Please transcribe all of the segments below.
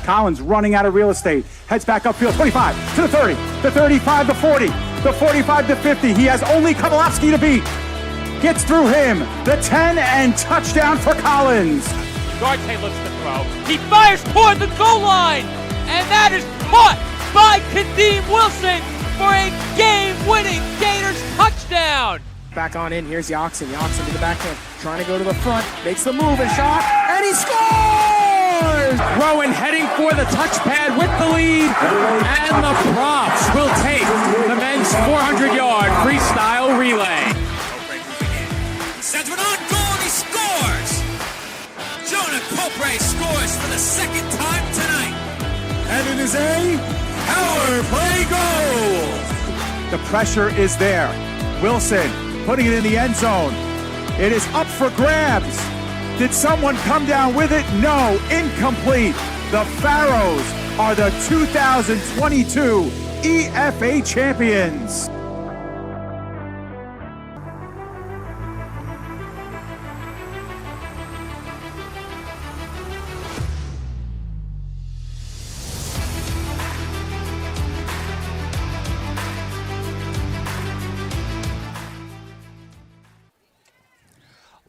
Collins running out of real estate. Heads back upfield. 25 to the 30. The 35 to 40. The 45 to 50. He has only Kovalevsky to beat. Gets through him. The 10 and touchdown for Collins. Duarte looks to throw. He fires toward the goal line. And that is caught by Kadeem Wilson for a game-winning Gators touchdown. Back on in, here's Yoxon. Yoxon to the backhand, trying to go to the front, makes the move and shot, and he scores! Rowan heading for the touchpad with the lead, and the Profs will take the men's 400-yard freestyle relay. Sends one on goal, and he scores! Jonah Popre scores for the second time tonight. And it is a power play goal! The pressure is there. Wilson putting it in the end zone. It is up for grabs. Did someone come down with it? No, incomplete. The Pharaohs are the 2022 EFA champions.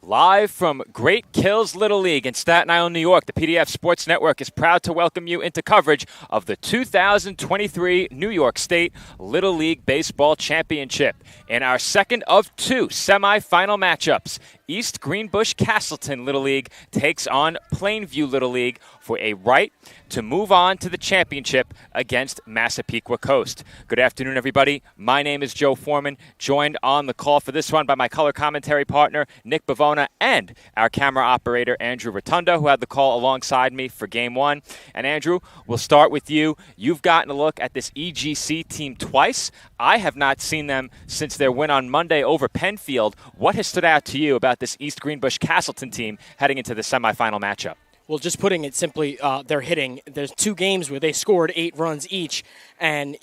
Live from Great Kills Little League in Staten Island, New York, the PDF Sports Network is proud to welcome you into coverage of the 2023 New York State Little League Baseball Championship. In our second of two semifinal matchups, East Greenbush-Castleton Little League takes on Plainview Little League for a right to move on to the championship against Massapequa Coast. Good afternoon, everybody. My name is Joe Foreman, joined on the call for this one by my color commentary partner, Nick Bavona, and our camera operator, Andrew Rotunda, who had the call alongside me for Game 1. And Andrew, we'll start with you. You've gotten a look at this EGC team twice. I have not seen them since their win on Monday over Penfield. What has stood out to you about this East Greenbush-Castleton team heading into the semifinal matchup? Well, just putting it simply, they're hitting. There's two games where they scored 8 runs each, and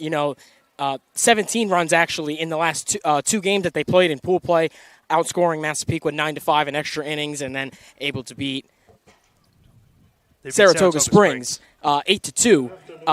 17 runs actually in the last two games that they played in pool play, outscoring Massapequa 9-5 in extra innings, and then able to beat Saratoga Springs 8-2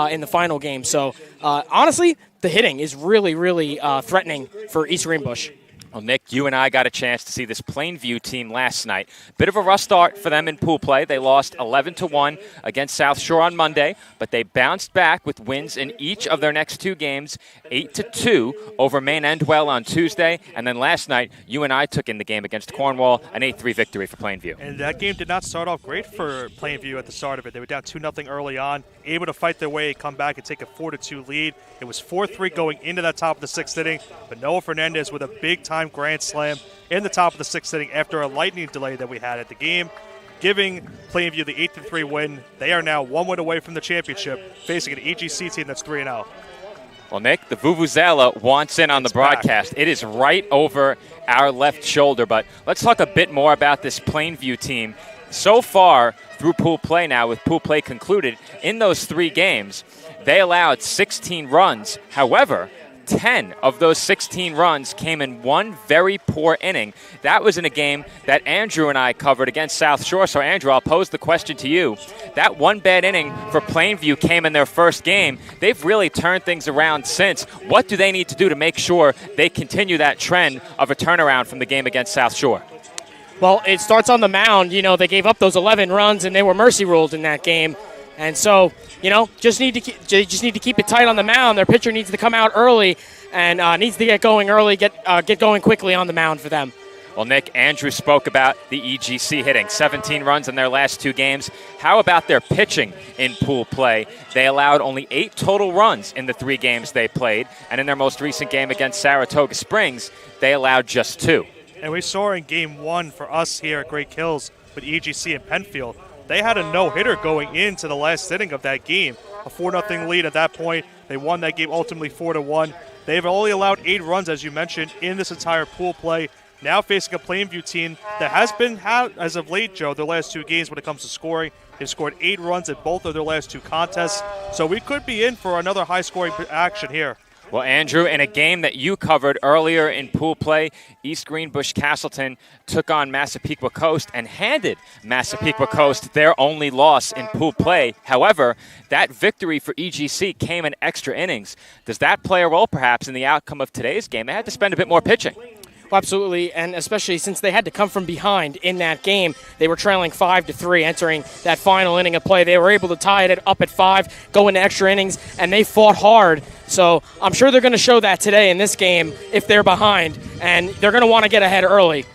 in the final game. So honestly, the hitting is really, really threatening for East Greenbush. Well, Nick, you and I got a chance to see this Plainview team last night. Bit of a rough start for them in pool play. They lost 11-1 against South Shore on Monday, but they bounced back with wins in each of their next two games, 8-2 over Maine Endwell on Tuesday, and then last night, you and I took in the game against Cornwall, an 8-3 victory for Plainview. And that game did not start off great for Plainview at the start of it. They were down 2-0 early on, able to fight their way, come back and take a 4-2 lead. It was 4-3 going into that top of the sixth inning, but Noah Fernandez with a big-time grand slam in the top of the sixth inning after a lightning delay that we had at the game, giving Plainview the 8-3 win. They are now 1 win away from the championship, facing an EGC team that's 3-0. Well, Nick, the Vuvuzela wants in on the broadcast. It is right over our left shoulder, but let's talk a bit more about this Plainview team. So far, through pool play now, with pool play concluded, in those 3 games, they allowed 16 runs. However, 10 of those 16 runs came in one very poor inning. That was in a game that Andrew and I covered against South Shore. So, Andrew, I'll pose the question to you. That one bad inning for Plainview came in their first game. They've really turned things around since. What do they need to do to make sure they continue that trend of a turnaround from the game against South Shore? Well, it starts on the mound. They gave up those 11 runs, and they were mercy ruled in that game. And so, just need to keep it tight on the mound. Their pitcher needs to come out early and needs to get going early, get going quickly on the mound for them. Well, Nick, Andrew spoke about the EGC hitting 17 runs in their last 2 games. How about their pitching in pool play? They allowed only 8 total runs in the 3 games they played, and in their most recent game against Saratoga Springs, they allowed just 2. And we saw in Game 1 for us here at Great Kills with EGC and Penfield, they had a no-hitter going into the last inning of that game. A 4-0 lead at that point. They won that game ultimately 4-1. They've only allowed 8 runs, as you mentioned, in this entire pool play. Now facing a Plainview team that has been, as of late, Joe, their last 2 games when it comes to scoring. They've scored 8 runs in both of their last 2 contests. So we could be in for another high-scoring action here. Well, Andrew, in a game that you covered earlier in pool play, East Greenbush-Castleton took on Massapequa Coast and handed Massapequa Coast their only loss in pool play. However, that victory for EGC came in extra innings. Does that play a role, perhaps, in the outcome of today's game? They had to spend a bit more pitching. Well, absolutely, and especially since they had to come from behind in that game. They were trailing 5-3 entering that final inning of play. They were able to tie it up at 5, go into extra innings, and they fought hard. So I'm sure they're going to show that today in this game if they're behind, and they're going to want to get ahead early.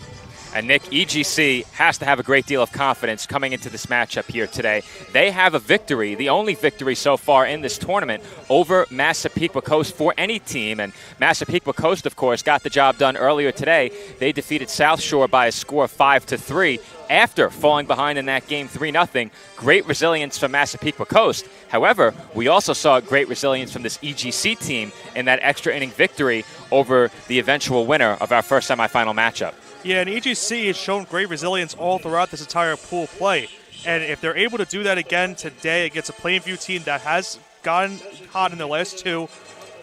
And Nick, EGC has to have a great deal of confidence coming into this matchup here today. They have a victory, the only victory so far in this tournament, over Massapequa Coast for any team. And Massapequa Coast, of course, got the job done earlier today. They defeated South Shore by a score of 5-3 after falling behind in that game 3-0. Great resilience from Massapequa Coast. However, we also saw great resilience from this EGC team in that extra inning victory over the eventual winner of our first semifinal matchup. Yeah, and EGC has shown great resilience all throughout this entire pool play. And if they're able to do that again today against a Plainview team that has gotten hot in the last two,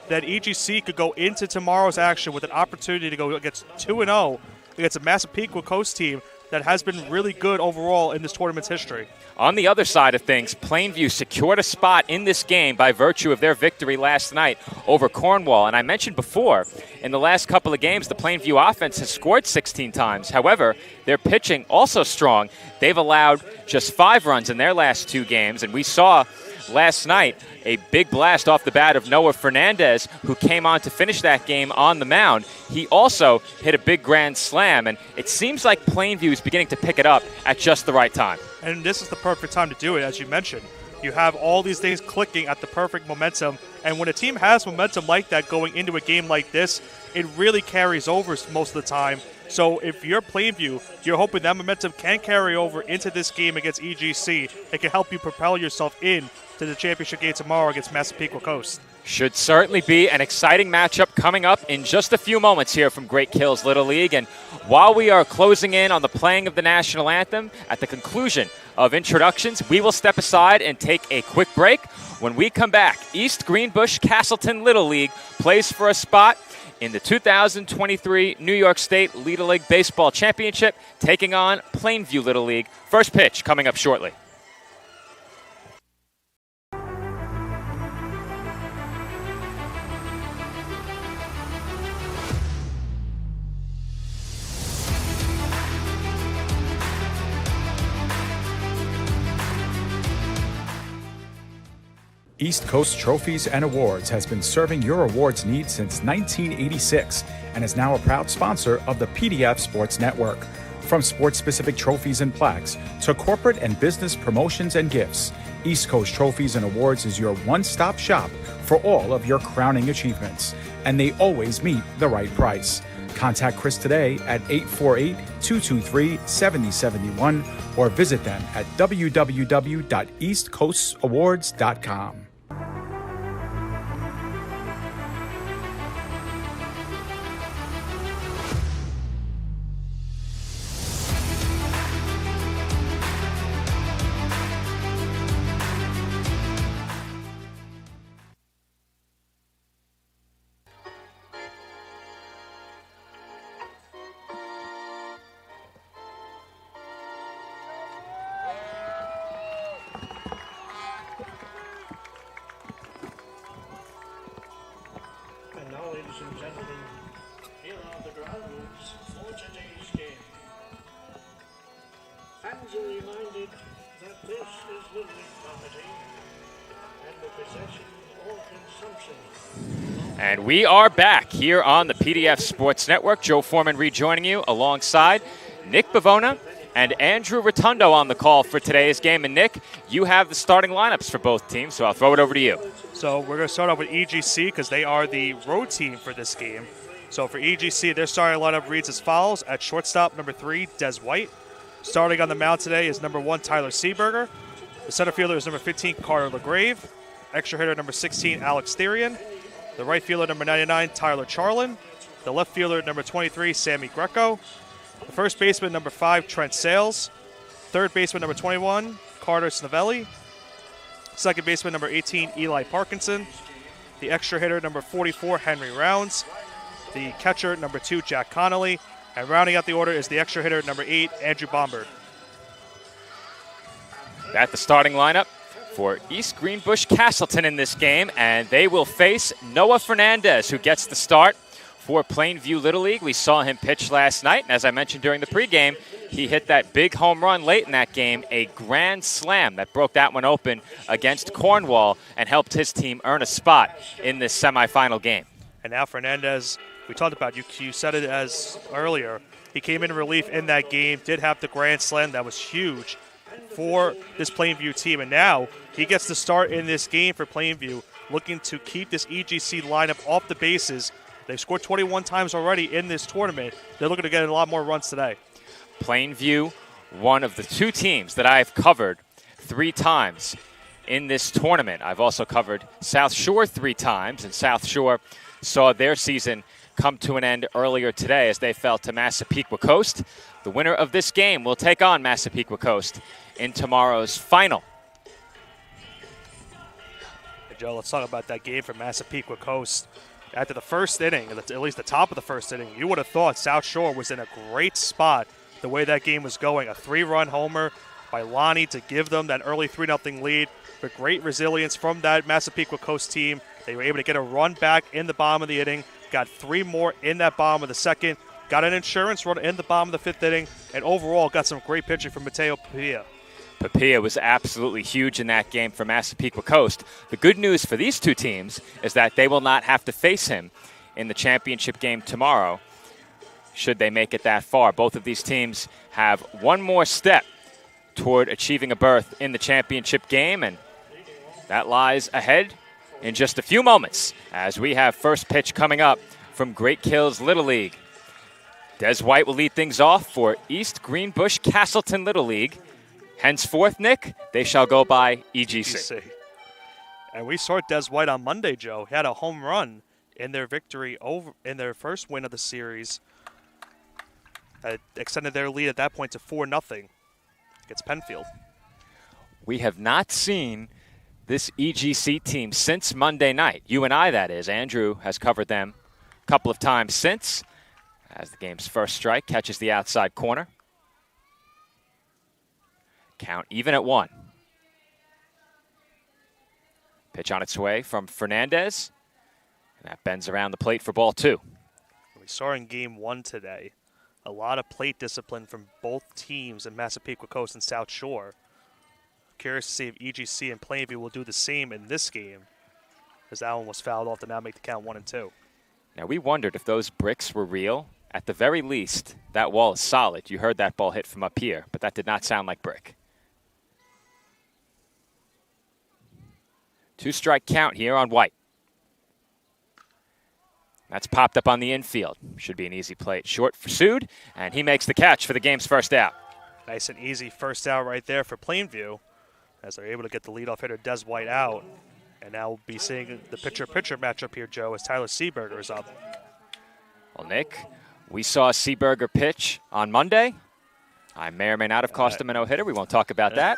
that EGC could go into tomorrow's action with an opportunity to go against 2-0 against a Massapequa Coast team that has been really good overall in this tournament's history. On the other side of things, Plainview secured a spot in this game by virtue of their victory last night over Cornwall. And I mentioned before, in the last couple of games, the Plainview offense has scored 16 times. However, their pitching also strong. They've allowed just 5 runs in their last 2 games, and we saw last night a big blast off the bat of Noah Fernandez, who came on to finish that game on the mound. He also hit a big grand slam, and it seems like Plainview is beginning to pick it up at just the right time. And this is the perfect time to do it, as you mentioned. You have all these things clicking at the perfect momentum, and when a team has momentum like that going into a game like this, it really carries over most of the time. So if you're Plainview, you're hoping that momentum can carry over into this game against EGC. It can help you propel yourself in to the championship game tomorrow against Massapequa Coast. Should certainly be an exciting matchup coming up in just a few moments here from Great Kills Little League. And while we are closing in on the playing of the national anthem at the conclusion of introductions, we will step aside and take a quick break. When we come back, East Greenbush-Castleton Little League plays for a spot in the 2023 New York State Little League Baseball Championship, taking on Plainview Little League. First pitch coming up shortly. East Coast Trophies and Awards has been serving your awards needs since 1986 and is now a proud sponsor of the PDF Sports Network. From sports-specific trophies and plaques to corporate and business promotions and gifts, East Coast Trophies and Awards is your one-stop shop for all of your crowning achievements, and they always meet the right price. Contact Chris today at 848-223-7071 or visit them at www.eastcoastawards.com. And now, ladies and gentlemen, here are the drivers for today's game. Fans are reminded that this is Little League property and the possession or consumption. And we are back here on the PDF Sports Network. Joe Foreman rejoining you alongside Nick Bavona and Andrew Rotundo on the call for today's game. And Nick, you have the starting lineups for both teams, so I'll throw it over to you. So we're going to start off with EGC because they are the road team for this game. So for EGC, their starting lineup reads as follows. At shortstop, number 3, Des White. Starting on the mound today is number 1, Tyler Seaberger. The center fielder is number 15, Carter LaGrave. Extra hitter, number 16, Alex Therian. The right fielder, number 99, Tyler Charlin. The left fielder, number 23, Sammy Greco. The first baseman, number 5, Trent Sales. Third baseman, number 21, Carter Snavelli. Second baseman, number 18, Eli Parkinson. The extra hitter, number 44, Henry Rounds. The catcher, number 2, Jack Connolly. And rounding out the order is the extra hitter, number 8, Andrew Bombard. At the starting lineup for East Greenbush-Castleton in this game, and they will face Noah Fernandez, who gets the start for Plainview Little League. We saw him pitch last night, and as I mentioned during the pregame, he hit that big home run late in that game, a grand slam that broke that one open against Cornwall and helped his team earn a spot in this semifinal game. And now Fernandez, we talked about, you said it as earlier, he came in relief in that game, did have the grand slam that was huge for this Plainview team, and now he gets to start in this game for Plainview, looking to keep this EGC lineup off the bases. They've scored 21 times already in this tournament. They're looking to get a lot more runs today. Plainview, one of the 2 teams that I've covered 3 times in this tournament. I've also covered South Shore 3 times, and South Shore saw their season come to an end earlier today as they fell to Massapequa Coast. The winner of this game will take on Massapequa Coast in tomorrow's final. Hey, Joe, let's talk about that game for Massapequa Coast. After the first inning, at least the top of the first inning, you would have thought South Shore was in a great spot the way that game was going. A 3-run homer by Lonnie to give them that early 3-0 lead. But great resilience from that Massapequa Coast team. They were able to get a run back in the bottom of the inning, got 3 more in that bottom of the second, got an insurance run in the bottom of the 5th inning, and overall got some great pitching from Mateo Papilla. Papilla was absolutely huge in that game for Massapequa Coast. The good news for these 2 teams is that they will not have to face him in the championship game tomorrow, should they make it that far. Both of these teams have one more step toward achieving a berth in the championship game, and that lies ahead in just a few moments as we have first pitch coming up from Great Kills Little League. Des White will lead things off for East Greenbush-Castleton Little League. Henceforth, Nick, they shall go by EGC. And we saw Des White on Monday, Joe. He had a home run in their victory in their first win of the series. Extended their lead at that point to 4-0 against Penfield. We have not seen this EGC team since Monday night. You and I, that is. Andrew has covered them a couple of times since, as the game's first strike catches the outside corner. Count even at 1. Pitch on its way from Fernandez, and that bends around the plate for ball 2. We saw in game 1 today a lot of plate discipline from both teams in Massapequa Coast and South Shore. Curious to see if EGC and Plainview will do the same in this game, as that one was fouled off to now make the count 1 and 2. Now, we wondered if those bricks were real. At the very least, that wall is solid. You heard that ball hit from up here, but that did not sound like brick. 2-strike count here on White. That's popped up on the infield. Should be an easy play. Short for Sood, and he makes the catch for the game's first out. Nice and easy first out right there for Plainview, as they're able to get the leadoff hitter Des White out. And now we'll be seeing the pitcher-pitcher matchup here, Joe, as Tyler Seaberger is up. Well, Nick, we saw Seaberger pitch on Monday. I may or may not have cost him a no-hitter. We won't talk about that.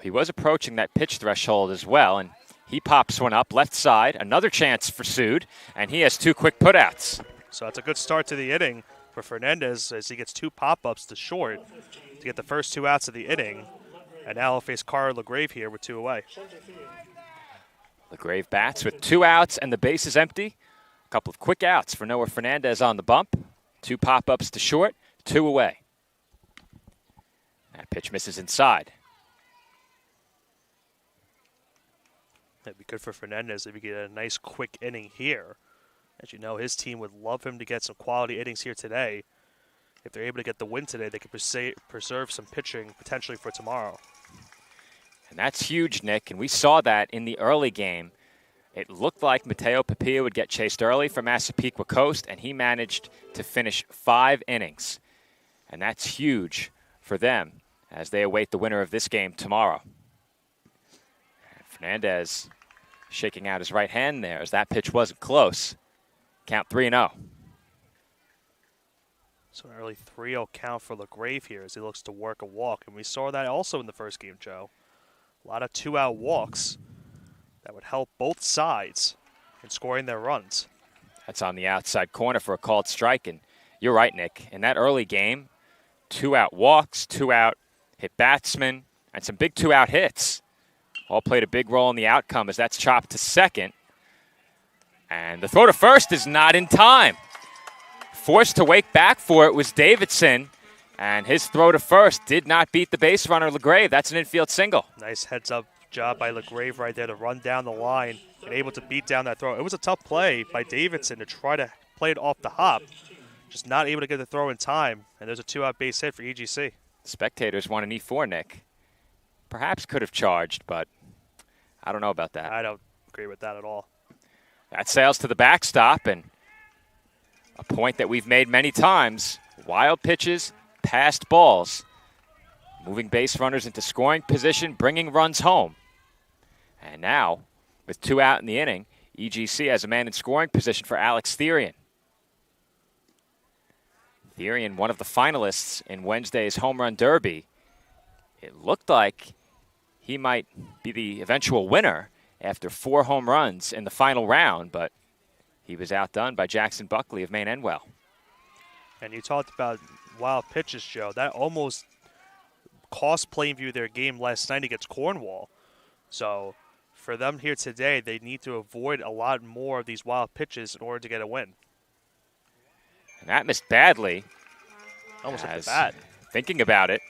He was approaching that pitch threshold as well, and he pops one up left side. Another chance for Sood, and he has 2 quick putouts. So that's a good start to the inning for Fernandez as he gets 2 pop-ups to short to get the first 2 outs of the inning. And now he'll face Carr LaGrave here with 2 away. LaGrave bats with 2 outs and the base is empty. A couple of quick outs for Noah Fernandez on the bump. 2 pop-ups to short, 2 away. That pitch misses inside. That'd be good for Fernandez if he get a nice quick inning here. As you know, his team would love him to get some quality innings here today. If they're able to get the win today, they could preserve some pitching potentially for tomorrow. And that's huge, Nick, and we saw that in the early game. It looked like Mateo Papilla would get chased early from Massapequa Coast, and he managed to finish 5 innings. And that's huge for them as they await the winner of this game tomorrow. And Fernandez shaking out his right hand there as that pitch wasn't close. Count 3-0. So an early 3-0 count for LaGrave here as he looks to work a walk. And we saw that also in the first game, Joe. A lot of 2-out walks that would help both sides in scoring their runs. That's on the outside corner for a called strike. And you're right, Nick. In that early game, 2-out walks, 2-out hit batsmen, and some big 2-out hits. All played a big role in the outcome as that's chopped to second. And the throw to first is not in time. Forced to wake back for it was Davidson, and his throw to first did not beat the base runner, LaGrave. That's an infield single. Nice heads-up job by LaGrave right there to run down the line and able to beat down that throw. It was a tough play by Davidson to try to play it off the hop. Just not able to get the throw in time, and there's a 2-out base hit for EGC. Spectators want an E4, Nick. Perhaps could have charged, but I don't know about that. I don't agree with that at all. That sails to the backstop, and a point that we've made many times. Wild pitches, passed balls, moving base runners into scoring position, bringing runs home. And now, with 2 out in the inning, EGC has a man in scoring position for Alex Therian. Therian, one of the finalists in Wednesday's Home Run Derby. It looked like he might be the eventual winner after 4 home runs in the final round, but he was outdone by Jackson Buckley of Maine Endwell. And you talked about wild pitches, Joe. That almost cost Plainview their game last night against Cornwall. So for them here today, they need to avoid a lot more of these wild pitches in order to get a win. And that missed badly. Almost hit the bat. Thinking about it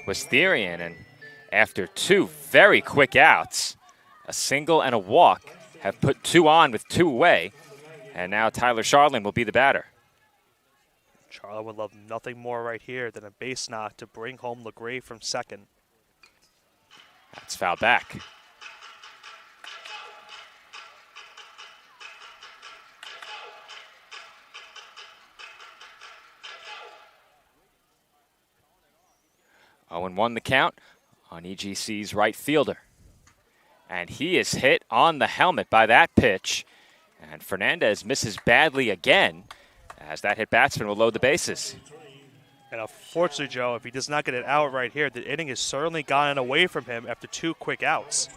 was Therian, and after 2 very quick outs, a single and a walk, have put 2 on with 2 away, and now Tyler Charlin will be the batter. Charlin would love nothing more right here than a base knock to bring home LaGrave from second. That's foul back. Oh, and 1 the count on EGC's right fielder. And he is hit on the helmet by that pitch. And Fernandez misses badly again as that hit batsman will load the bases. And unfortunately, Joe, if he does not get it out right here, the inning has certainly gotten away from him after 2 quick outs.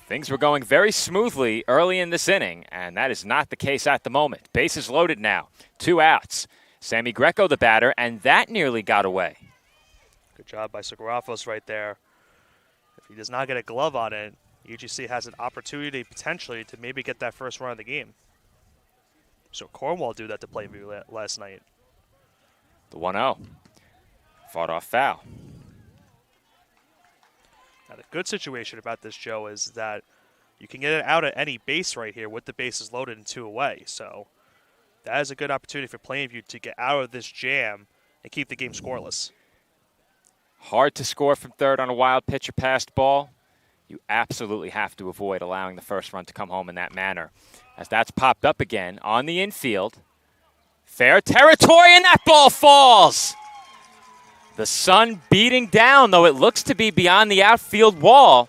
Things were going very smoothly early in this inning, and that is not the case at the moment. Bases loaded now, 2 outs. Sammy Greco the batter, and that nearly got away. Good job by Sagrafos right there. If he does not get a glove on it, UGC has an opportunity potentially to maybe get that first run of the game. So Cornwall do that to Plainview last night. The 1-0. Fought off foul. Now the good situation about this, Joe, is that you can get it out at any base right here with the bases loaded and 2 away. So that is a good opportunity for Plainview to get out of this jam and keep the game scoreless. Hard to score from third on a wild pitch or passed ball. You absolutely have to avoid allowing the first run to come home in that manner. As that's popped up again on the infield. Fair territory, and that ball falls. The sun beating down, though it looks to be beyond the outfield wall.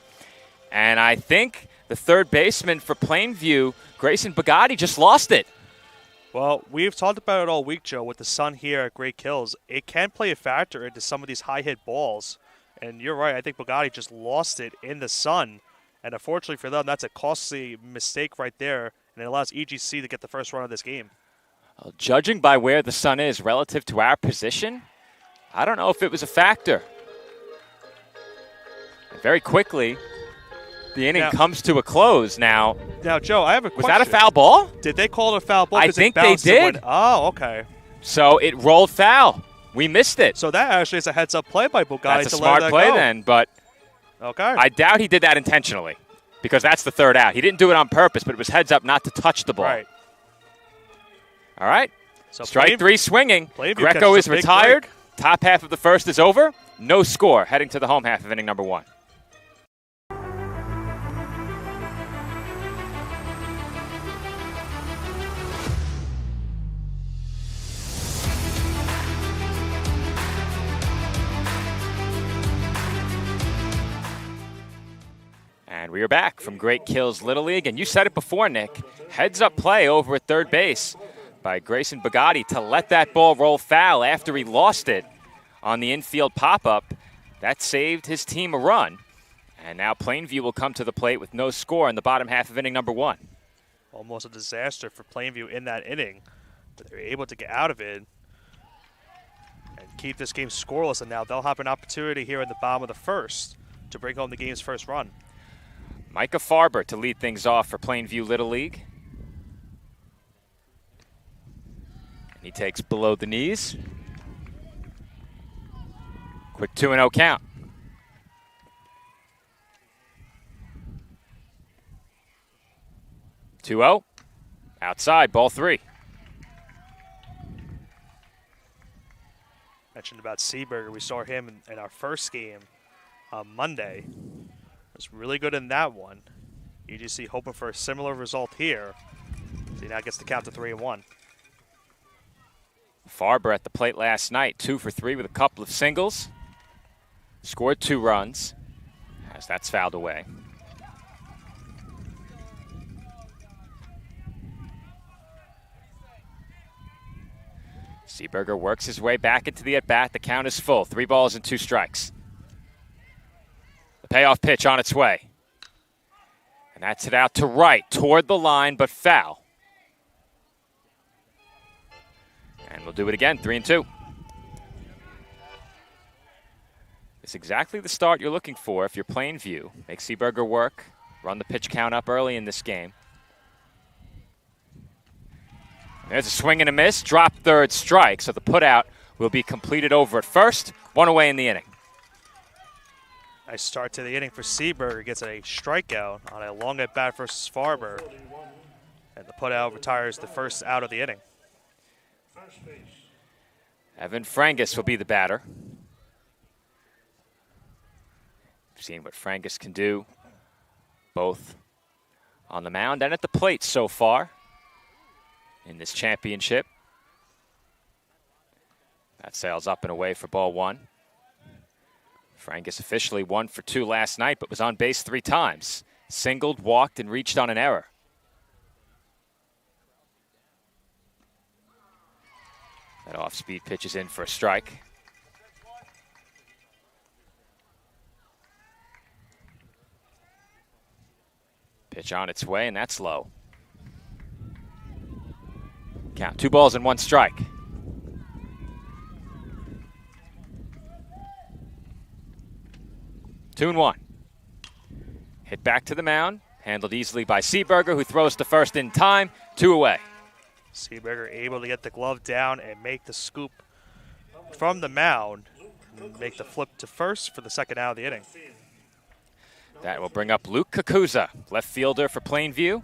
And I think the third baseman for Plainview, Grayson Bugatti, just lost it. Well, we've talked about it all week, Joe, with the sun here at Great Kills. It can play a factor into some of these high-hit balls. And you're right, I think Bugatti just lost it in the sun. And unfortunately for them, that's a costly mistake right there. And it allows EGC to get the first run of this game. Well, judging by where the sun is relative to our position, I don't know if it was a factor. And very quickly, the inning comes to a close now. Now, Joe, I have a question. Was that a foul ball? Did they call it a foul ball? I think they did. Oh, okay. So it rolled foul. We missed it. So that actually is a heads-up play by Bugatti. That's a smart play then, but okay. I doubt he did that intentionally because that's the third out. He didn't do it on purpose, but it was heads up not to touch the ball. Right. All right. So Strike 3 swinging. Plainview Greco is catches a big retired. break. Top half of the first is over. No score heading to the home half of inning number 1. And we are back from Great Kills Little League. And you said it before, Nick. Heads-up play over at third base by Grayson Bugatti to let that ball roll foul after he lost it on the infield pop-up. That saved his team a run. And now Plainview will come to the plate with no score in the bottom half of inning number 1. Almost a disaster for Plainview in that inning, but they're able to get out of it and keep this game scoreless. And now they'll have an opportunity here in the bottom of the first to bring home the game's first run. Micah Farber to lead things off for Plainview Little League. He takes below the knees. Quick 2-0 count. Two-0. Outside, ball 3. Mentioned about Seaberger. We saw him in our first game on Monday. Was really good in that one. UGC hoping for a similar result here. So he now gets the count to 3-1. Farber at the plate last night, 2 for 3 with a couple of singles. Scored 2 runs, as that's fouled away. Seaberger works his way back into the at-bat. The count is full, 3 balls and 2 strikes. The payoff pitch on its way. And that's it out to right, toward the line, but foul. And we'll do it again, 3-2. It's exactly the start you're looking for if you're Plainview. Make Seaberger work, run the pitch count up early in this game. There's a swing and a miss, drop third strike, so the putout will be completed over at first, 1 away in the inning. Nice start to the inning for Seaberger. Gets a strikeout on a long at bat versus Farber. And the putout retires the first out of the inning. Evan Frangus will be the batter. We've seen what Frangus can do, both on the mound and at the plate so far in this championship. That sails up and away for ball 1. Frangus officially 1 for 2 last night, but was on base 3 times. Singled, walked, and reached on an error. That off-speed pitch is in for a strike. Pitch on its way, and that's low. Count 2 balls and 1 strike. Two and 1. Hit back to the mound, handled easily by Seaberger, who throws to first in time, 2 away. Seaberger able to get the glove down and make the scoop from the mound and make the flip to first for the second out of the inning. That will bring up Luke Kakuza, left fielder for Plainview.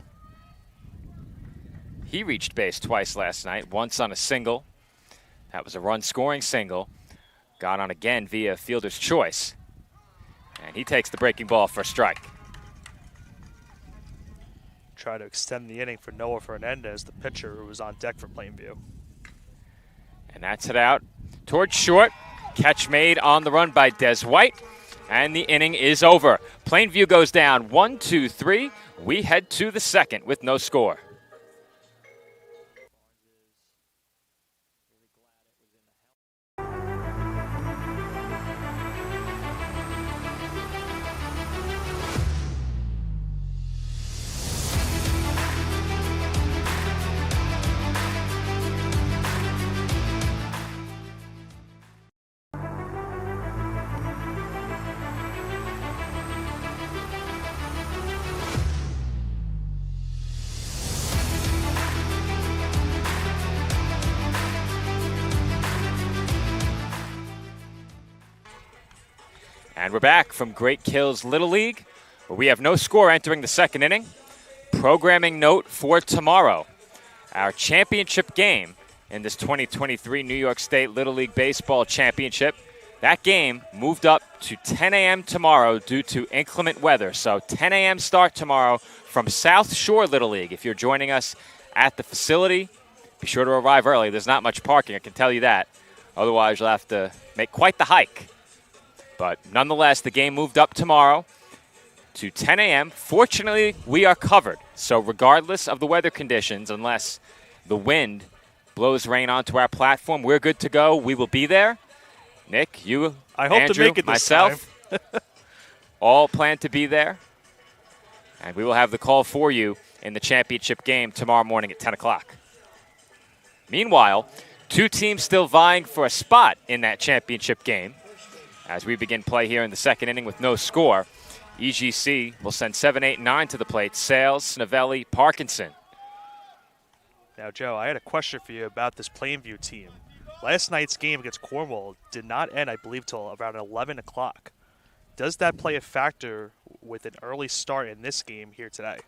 He reached base twice last night, once on a single. That was a run-scoring single. Got on again via fielder's choice. And he takes the breaking ball for a strike. Try to extend the inning for Noah Fernandez, the pitcher who was on deck for Plainview. And that's it out towards short. Catch made on the run by Des White. And the inning is over. Plainview goes down 1-2-3. We head to the second with no score. And we're back from Great Kills Little League, where we have no score entering the second inning. Programming note for tomorrow. Our championship game in this 2023 New York State Little League Baseball Championship. That game moved up to 10 a.m. tomorrow due to inclement weather. So 10 a.m. start tomorrow from South Shore Little League. If you're joining us at the facility, be sure to arrive early. There's not much parking, I can tell you that. Otherwise, you'll have to make quite the hike. But nonetheless, the game moved up tomorrow to 10 a.m. Fortunately, we are covered. So regardless of the weather conditions, unless the wind blows rain onto our platform, we're good to go. We will be there. Nick, you, I hope Andrew, to make it this myself. time. all plan to be there. And we will have the call for you in the championship game tomorrow morning at 10 o'clock. Meanwhile, two teams still vying for a spot in that championship game. As we begin play here in the second inning with no score, EGC will send 7, 8, 9 to the plate. Sales, Snovelli, Parkinson. Now, Joe, I had a question for you about this Plainview team. Last night's game against Cornwall did not end, I believe, till around 11 o'clock. Does that play a factor with an early start in this game here today?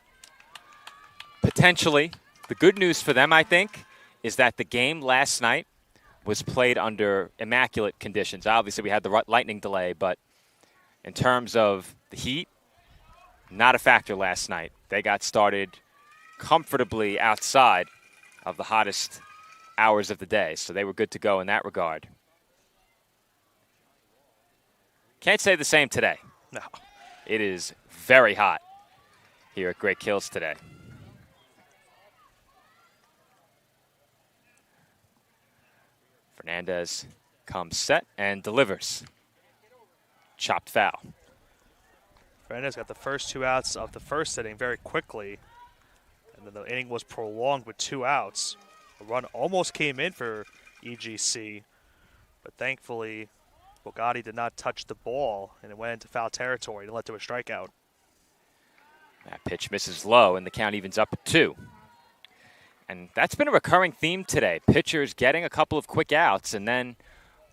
Potentially. The good news for them, I think, is that the game last night was played under immaculate conditions. Obviously, we had the lightning delay, but in terms of the heat, not a factor last night. They got started comfortably outside of the hottest hours of the day, so they were good to go in that regard. Can't say the same today. No. It is very hot here at Great Kills today. Fernandez comes set and delivers. Chopped foul. Fernandez got the first 2 outs of the first inning very quickly. And then the inning was prolonged with 2 outs. A run almost came in for EGC, but thankfully Bugatti did not touch the ball, and it went into foul territory and led to a strikeout. That pitch misses low, and the count evens up at 2. And that's been a recurring theme today. Pitchers getting a couple of quick outs and then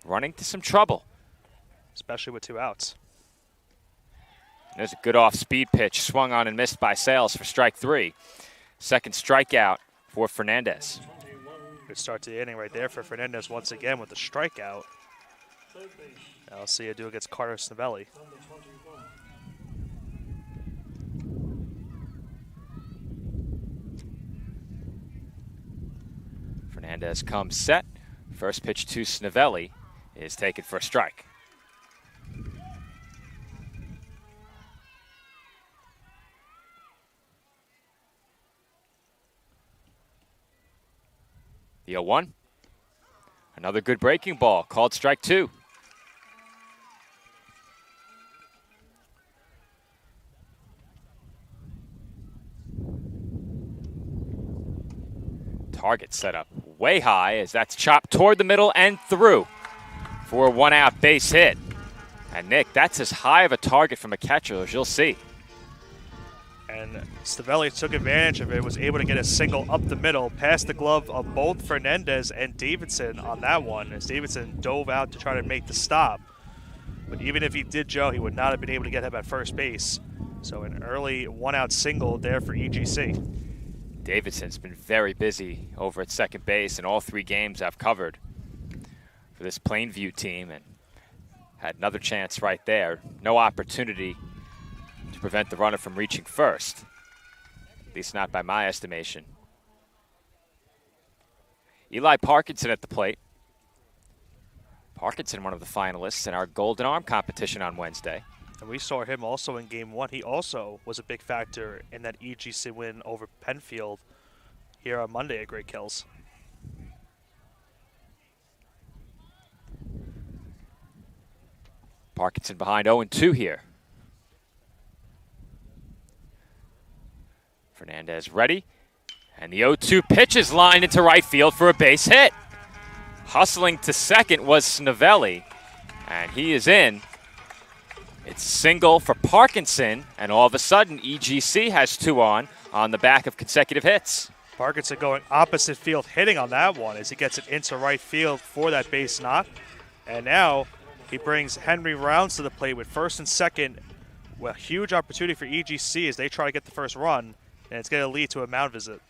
running to some trouble. Especially with 2 outs. There's a good off-speed pitch, swung on and missed by Sales for strike 3. Second strikeout for Fernandez. Good start to the inning right there for Fernandez once again with a strikeout. Now let's see how do against Carter Snovelli. Fernandez comes set. First pitch to Snovelli is taken for a strike. The 0-1. Another good breaking ball, called strike 2. Target set up way high as that's chopped toward the middle and through for a 1-out base hit. And Nick, that's as high of a target from a catcher as you'll see. And Stavelli took advantage of it, was able to get a single up the middle, past the glove of both Fernandez and Davidson on that one, as Davidson dove out to try to make the stop. But even if he did, Joe, he would not have been able to get him at first base. So an early 1-out single there for EGC. Davidson's been very busy over at second base in all 3 games I've covered for this Plainview team, and had another chance right there. No opportunity to prevent the runner from reaching first, at least not by my estimation. Eli Parkinson at the plate. Parkinson, one of the finalists in our Golden Arm competition on Wednesday. And we saw him also in Game 1. He also was a big factor in that EGC win over Penfield here on Monday at Great Kills. Parkinson behind 0-2 here. Fernandez ready, and the 0-2 pitch is lined into right field for a base hit. Hustling to second was Snovelli, and he is in. It's single for Parkinson, and all of a sudden EGC has 2 on the back of consecutive hits. Parkinson going opposite field, hitting on that one as he gets it into right field for that base knock. And now he brings Henry Rounds to the plate with first and second. Well, huge opportunity for EGC as they try to get the first run, and it's going to lead to a mound visit.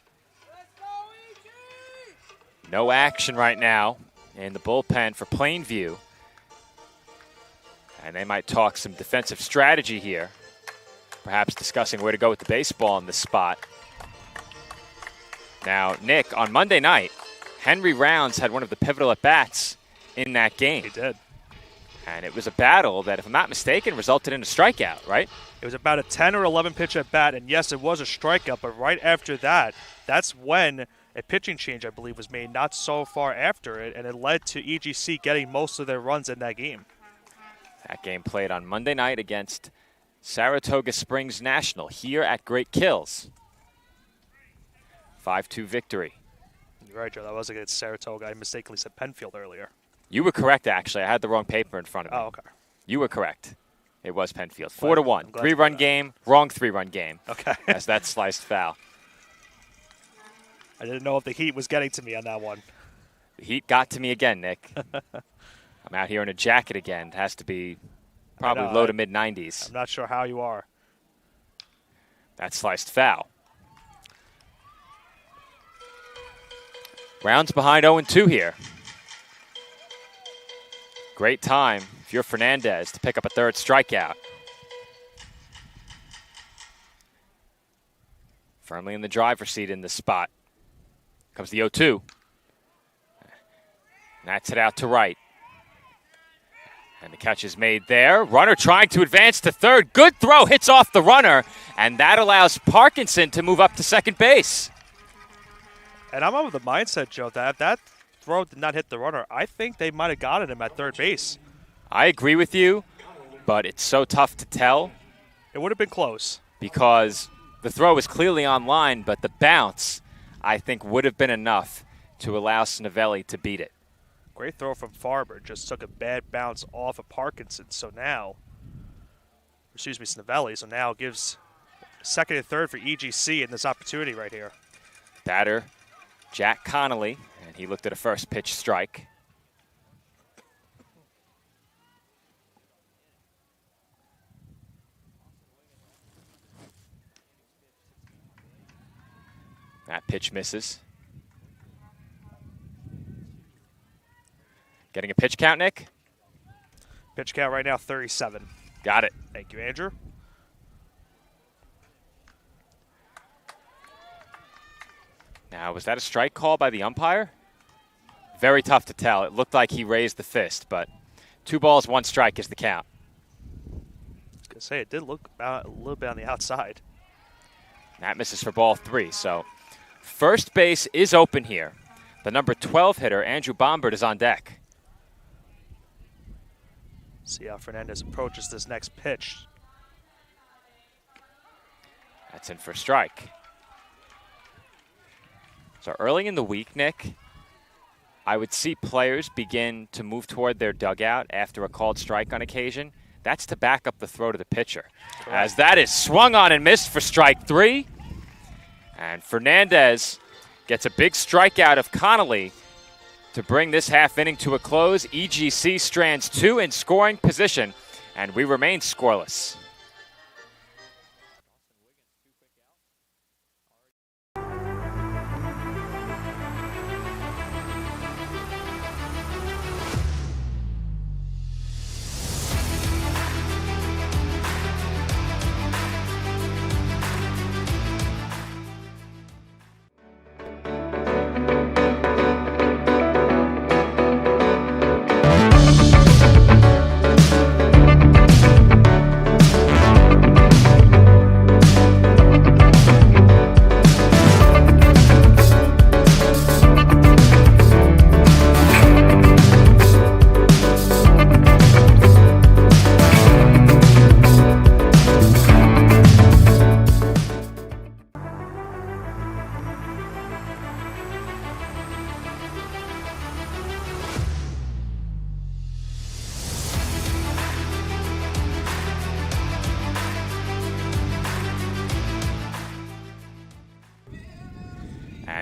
No action right now in the bullpen for Plainview. And they might talk some defensive strategy here, perhaps discussing where to go with the baseball in this spot. Now, Nick, on Monday night, Henry Rounds had one of the pivotal at-bats in that game. He did. And it was a battle that, if I'm not mistaken, resulted in a strikeout, right? It was about a 10 or 11 pitch at bat, and yes, it was a strikeout, but right after that, that's when a pitching change, I believe, was made not so far after it, and it led to EGC getting most of their runs in that game. That game played on Monday night against Saratoga Springs National here at Great Kills. 5-2 victory. You're right, Joe. That was against Saratoga. I mistakenly said Penfield earlier. You were correct, actually. I had the wrong paper in front of me. Oh, okay. You were correct. It was Penfield. 4-1. glad 3-run to game. Wrong 3-run game. Okay. As that sliced foul. I didn't know if the heat was getting to me on that one. The heat got to me again, Nick. I'm out here in a jacket again. It has to be probably low to mid-90s. I'm not sure how you are. That sliced foul. Rounds behind 0-2 here. Great time if you're Fernandez to pick up a third strikeout. Firmly in the driver's seat in this spot. Comes the 0-2. That's it out to right. And the catch is made there. Runner trying to advance to third. Good throw, hits off the runner. And that allows Parkinson to move up to second base. And I'm of the mindset, Joe, that if that throw did not hit the runner, I think they might have gotten him at third base. I agree with you, but it's so tough to tell. It would have been close. Because the throw was clearly on line, but the bounce, I think, would have been enough to allow Snivelli to beat it. Great throw from Farber. Just took a bad bounce off of Parkinson. Snivelli. So now gives second and third for EGC in this opportunity right here. Batter, Jack Connolly, and he looked at a first pitch strike. That pitch misses. Getting a pitch count, Nick? Pitch count right now, 37. Got it. Thank you, Andrew. Now, was that a strike call by the umpire? Very tough to tell. It looked like he raised the fist, but 2 balls, 1 strike is the count. I was going to say, it did look about a little bit on the outside. That misses for ball 3, so first base is open here. The number 12 hitter, Andrew Bombard, is on deck. See how Fernandez approaches this next pitch. That's in for a strike. So early in the week, Nick, I would see players begin to move toward their dugout after a called strike on occasion. That's to back up the throw to the pitcher. Correct. As that is swung on and missed for strike 3. And Fernandez gets a big strikeout of Connolly to bring this half inning to a close. EGC strands 2 in scoring position, and we remain scoreless.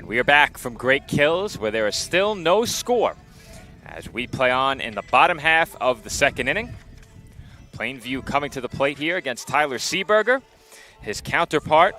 We are back from Great Kills, where there is still no score as we play on in the bottom half of the second inning. Plainview coming to the plate here against Tyler Seeberger. His counterpart,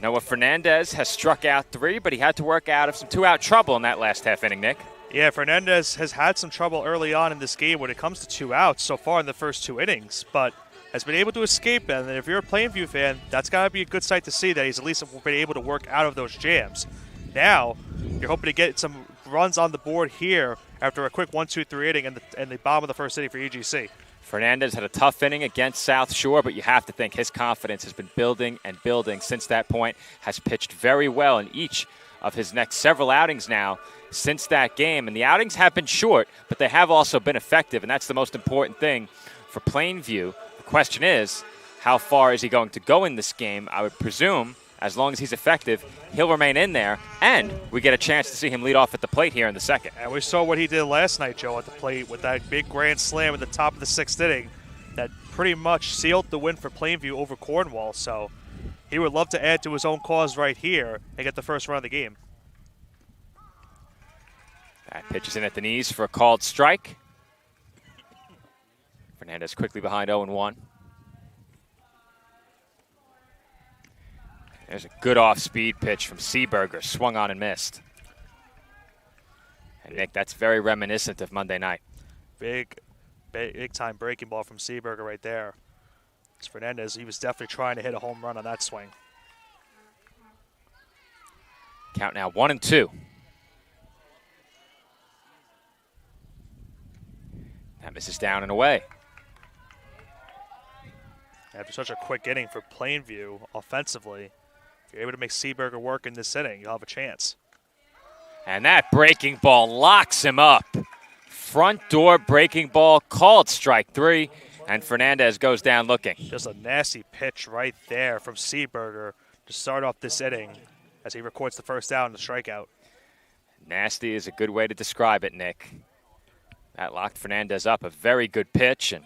Noah Fernandez, has struck out 3, but he had to work out of some 2-out trouble in that last half inning, Nick. Yeah, Fernandez has had some trouble early on in this game when it comes to 2 outs so far in the first 2 innings, but has been able to escape it. And if you're a Plainview fan, that's got to be a good sight to see that he's at least been able to work out of those jams. Now, you're hoping to get some runs on the board here after a quick 1-2-3 inning in the bottom of the first inning for EGC. Fernandez had a tough inning against South Shore, but you have to think his confidence has been building and building since that point. Has pitched very well in each of his next several outings now since that game. And the outings have been short, but they have also been effective, and that's the most important thing for Plainview. The question is, how far is he going to go in this game. I would presume, as long as he's effective, he'll remain in there, and we get a chance to see him lead off at the plate here in the second. And we saw what he did last night, Joe, at the plate with that big grand slam at the top of the 6th inning that pretty much sealed the win for Plainview over Cornwall. So he would love to add to his own cause right here and get the first run of the game. That pitch is in at the knees for a called strike. Fernandez quickly behind 0-1. There's a good off-speed pitch from Seeberger, swung on and missed. And Nick, that's very reminiscent of Monday night. Big time breaking ball from Seeberger right there. It's Fernandez, he was definitely trying to hit a home run on that swing. Count now 1-2. That misses down and away. After such a quick inning for Plainview offensively, if you're able to make Seeberger work in this inning, you'll have a chance. And that breaking ball locks him up. Front door breaking ball called strike 3, and Fernandez goes down looking. Just a nasty pitch right there from Seeberger to start off this inning as he records the first down and the strikeout. Nasty is a good way to describe it, Nick. That locked Fernandez up. A very good pitch, and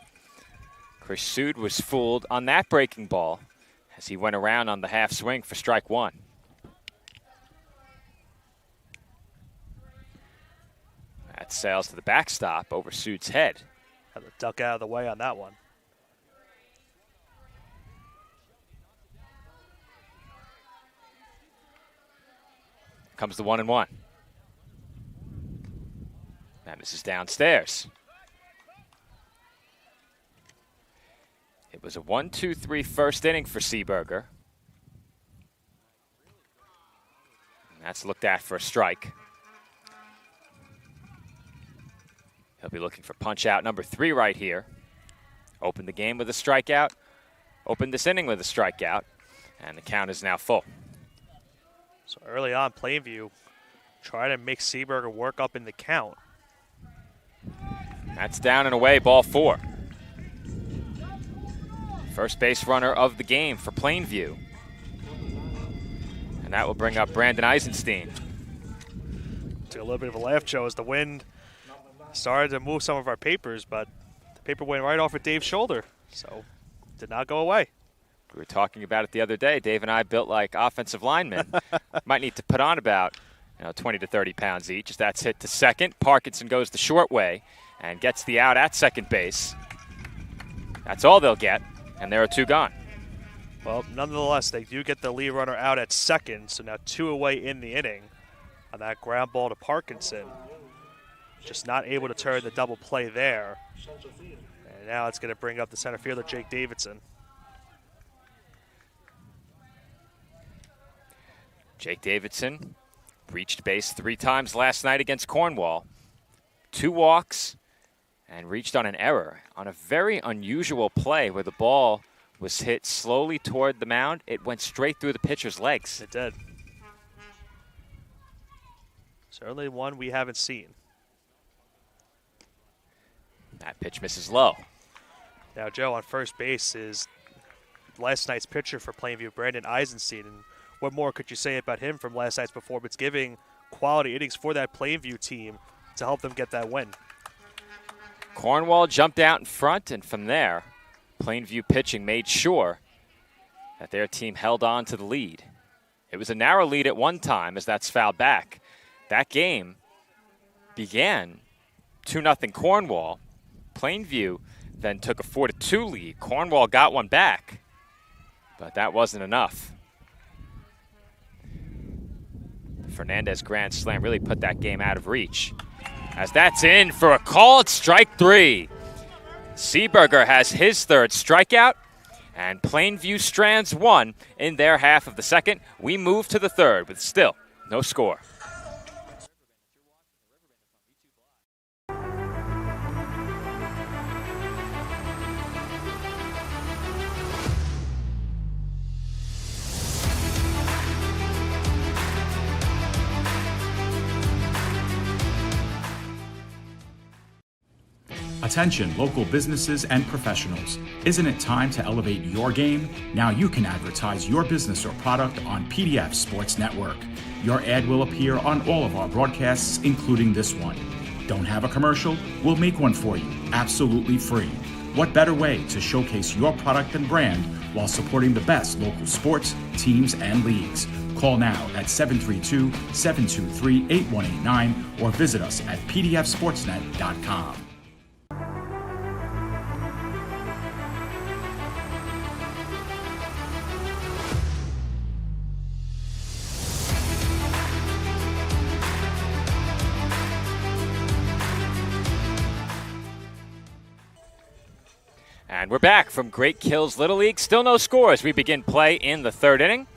Chris Sood was fooled on that breaking ball as he went around on the half swing for strike 1. That sails to the backstop over Sood's head. Had to duck out of the way on that one. Comes the 1-1. That misses downstairs. It was a 1-2-3 first inning for Seeberger. And that's looked at for a strike. He'll be looking for punch out number 3 right here. Open the game with a strikeout. Open this inning with a strikeout. And the count is now full. So early on, Plainview trying to make Seeberger work up in the count. That's down and away, ball 4. First base runner of the game for Plainview. And that will bring up Brandon Eisenstein. Took a little bit of a laugh, Joe, as the wind started to move some of our papers, but the paper went right off of Dave's shoulder, so did not go away. We were talking about it the other day. Dave and I built like offensive linemen. Might need to put on about 20 to 30 pounds each. As that's hit to second, Parkinson goes the short way and gets the out at second base. That's all they'll get, and there are 2 gone. Well, nonetheless, they do get the lead runner out at second, so now 2 away in the inning on that ground ball to Parkinson. Just not able to turn the double play there. And now it's going to bring up the center fielder, Jake Davidson. Jake Davidson reached base 3 times last night against Cornwall. 2 walks and reached on an error on a very unusual play where the ball was hit slowly toward the mound. It went straight through the pitcher's legs. It did. Certainly one we haven't seen. That pitch misses low. Now, Joe, on first base is last night's pitcher for Plainview, Brandon Eisenstein. And what more could you say about him from last night's performance, giving quality innings for that Plainview team to help them get that win? Cornwall jumped out in front, and from there, Plainview pitching made sure that their team held on to the lead. It was a narrow lead at one time as that's fouled back. That game began 2-0 Cornwall. Plainview then took a 4-2 lead. Cornwall got one back, but that wasn't enough. The Fernandez grand slam really put that game out of reach, as that's in for a called strike 3. Seeberger has his 3rd strikeout, and Plainview strands 1 in their half of the second. We move to the 3rd with still no score. Attention local businesses and professionals. Isn't it time to elevate your game? Now you can advertise your business or product on PDF Sports Network. Your ad will appear on all of our broadcasts, including this one. Don't have a commercial? We'll make one for you, absolutely free. What better way to showcase your product and brand while supporting the best local sports, teams, and leagues? Call now at 732-723-8189 or visit us at pdfsportsnet.com. And we're back from Great Kills Little League. Still no scores. We begin play in the third inning.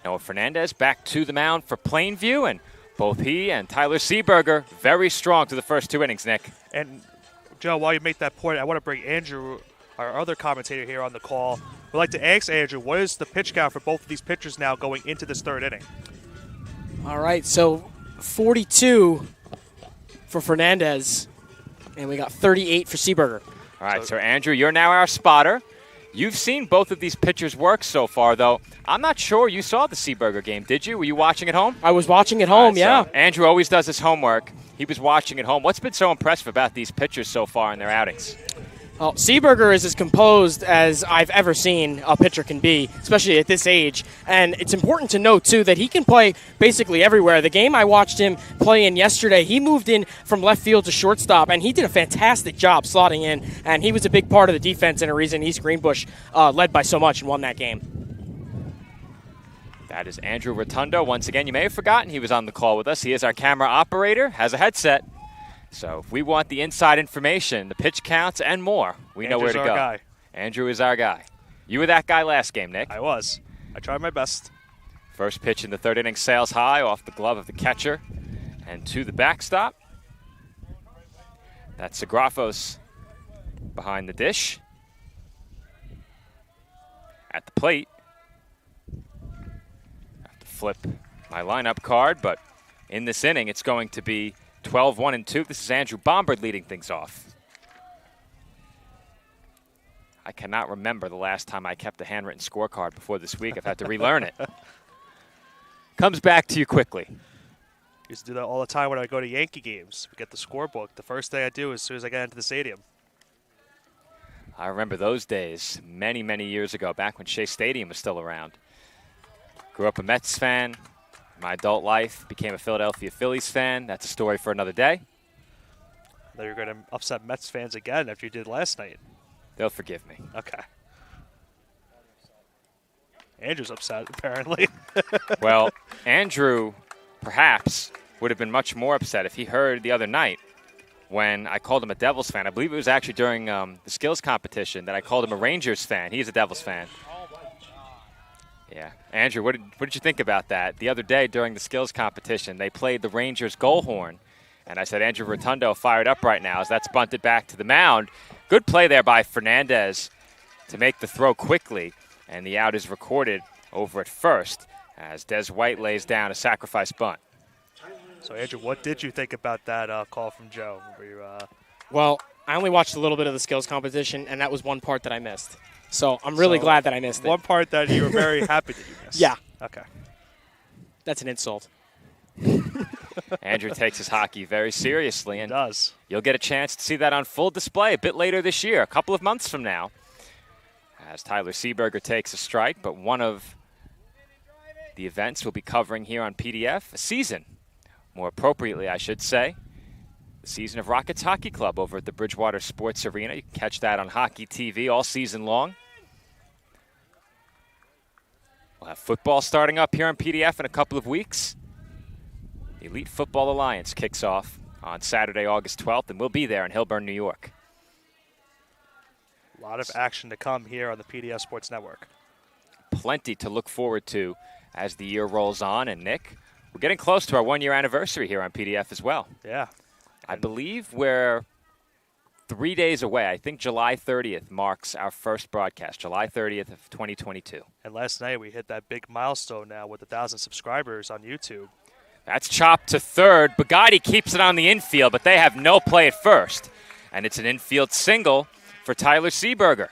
Noah Fernandez back to the mound for Plainview, and both he and Tyler Seeberger very strong through the first 2 innings, Nick. And, Joe, while you make that point, I want to bring Andrew, our other commentator here on the call. We'd like to ask Andrew, what is the pitch count for both of these pitchers now going into this third inning? All right, so 42 for Fernandez, and we got 38 for Seeberger. All right, so Andrew, you're now our spotter. You've seen both of these pitchers work so far, though. I'm not sure you saw the Seeberger game, did you? Were you watching at home? I was watching at home, yeah. So Andrew always does his homework. He was watching at home. What's been so impressive about these pitchers so far in their outings? Well, Seeberger is as composed as I've ever seen a pitcher can be, especially at this age. And it's important to note, too, that he can play basically everywhere. The game I watched him play in yesterday, he moved in from left field to shortstop, and he did a fantastic job slotting in. And he was a big part of the defense and a reason East Greenbush led by so much and won that game. That is Andrew Rotundo. Once again, you may have forgotten he was on the call with us. He is our camera operator, has a headset. So if we want the inside information, the pitch counts, and more, we know where to go. Andrew's our guy. Andrew is our guy. You were that guy last game, Nick. I was. I tried my best. First pitch in the third inning sails high off the glove of the catcher and to the backstop. That's Sagrafos behind the dish. At the plate. I have to flip my lineup card, but in this inning, it's going to be 12-1-2. This is Andrew Bombard leading things off. I cannot remember the last time I kept a handwritten scorecard before this week. I've had to relearn it. Comes back to you quickly. Used to do that all the time when I go to Yankee games. We get the scorebook. The first thing I do as soon as I get into the stadium. I remember those days many, many years ago, back when Shea Stadium was still around. Grew up a Mets fan. My adult life, became a Philadelphia Phillies fan. That's a story for another day. Now you're going to upset Mets fans again after you did last night. They'll forgive me. Okay. Andrew's upset, apparently. Well, Andrew perhaps would have been much more upset if he heard the other night when I called him a Devils fan. I believe it was actually during the skills competition that I called him a Rangers fan. He's a Devils fan. Yeah. Andrew, what did you think about that? The other day during the skills competition, they played the Rangers goal horn. And I said, Andrew Rotundo fired up right now as that's bunted back to the mound. Good play there by Fernandez to make the throw quickly. And the out is recorded over at first as Des White lays down a sacrifice bunt. So, Andrew, what did you think about that call from Joe? Well, I only watched a little bit of the skills competition, and that was one part that I missed. So I'm really glad that I missed it. One part that you were very happy that you missed. Yeah. Okay. That's an insult. Andrew takes his hockey very seriously. And he does. You'll get a chance to see that on full display a bit later this year, a couple of months from now, as Tyler Seeberger takes a strike. But one of the events we'll be covering here on PDF, a season, more appropriately, I should say, the season of Rockets Hockey Club over at the Bridgewater Sports Arena. You can catch that on Hockey TV all season long. We'll have football starting up here on PDF in a couple of weeks. The Elite Football Alliance kicks off on Saturday, August 12th, and we'll be there in Hillburn, New York. A lot of action to come here on the PDF Sports Network. Plenty to look forward to as the year rolls on. And, Nick, we're getting close to our one-year anniversary here on PDF as well. Yeah. I believe we're 3 days away. I think July 30th marks our first broadcast, July 30th of 2022. And last night we hit that big milestone now with 1,000 subscribers on YouTube. That's chopped to third. Bugatti keeps it on the infield, but they have no play at first. And it's an infield single for Tyler Seeberger.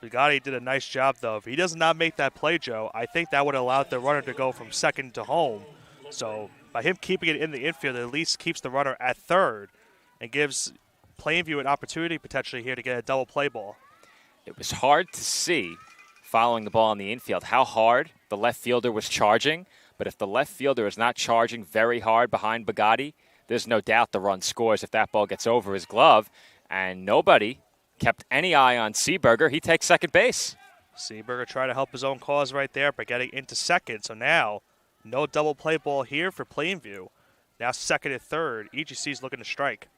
Bugatti did a nice job, though. If he does not make that play, Joe, I think that would allow the runner to go from second to home. So by him keeping it in the infield, it at least keeps the runner at third and gives Plainview an opportunity potentially here to get a double play ball. It was hard to see, following the ball in the infield, how hard the left fielder was charging. But if the left fielder is not charging very hard behind Bugatti, there's no doubt the run scores if that ball gets over his glove. And nobody kept any eye on Seeberger. He takes second base. Seeberger tried to help his own cause right there by getting into second. So now, no double play ball here for Plainview. Now second and third. EGC's looking to strike.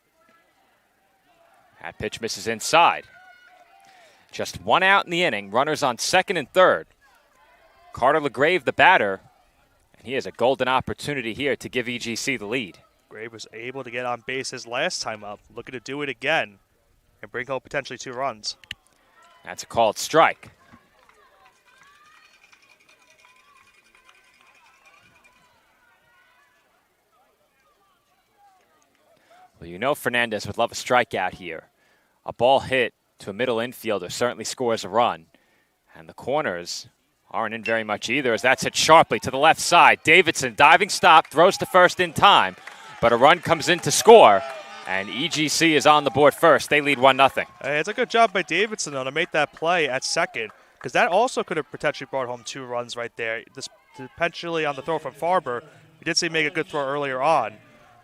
That pitch misses inside. Just one out in the inning. Runners on second and third. Carter LeGrave, the batter, and he has a golden opportunity here to give EGC the lead. Grave was able to get on base his last time up, looking to do it again and bring home potentially 2 runs. That's a called strike. Well, you know Fernandez would love a strikeout here. A ball hit to a middle infielder certainly scores a run. And the corners aren't in very much either, as that's hit sharply to the left side. Davidson, diving stop, throws to first in time, but a run comes in to score, and EGC is on the board first. They lead 1-0. It's a good job by Davidson, though, to make that play at second, because that also could have potentially brought home 2 runs right there. This potentially on the throw from Farber. He did see him make a good throw earlier on.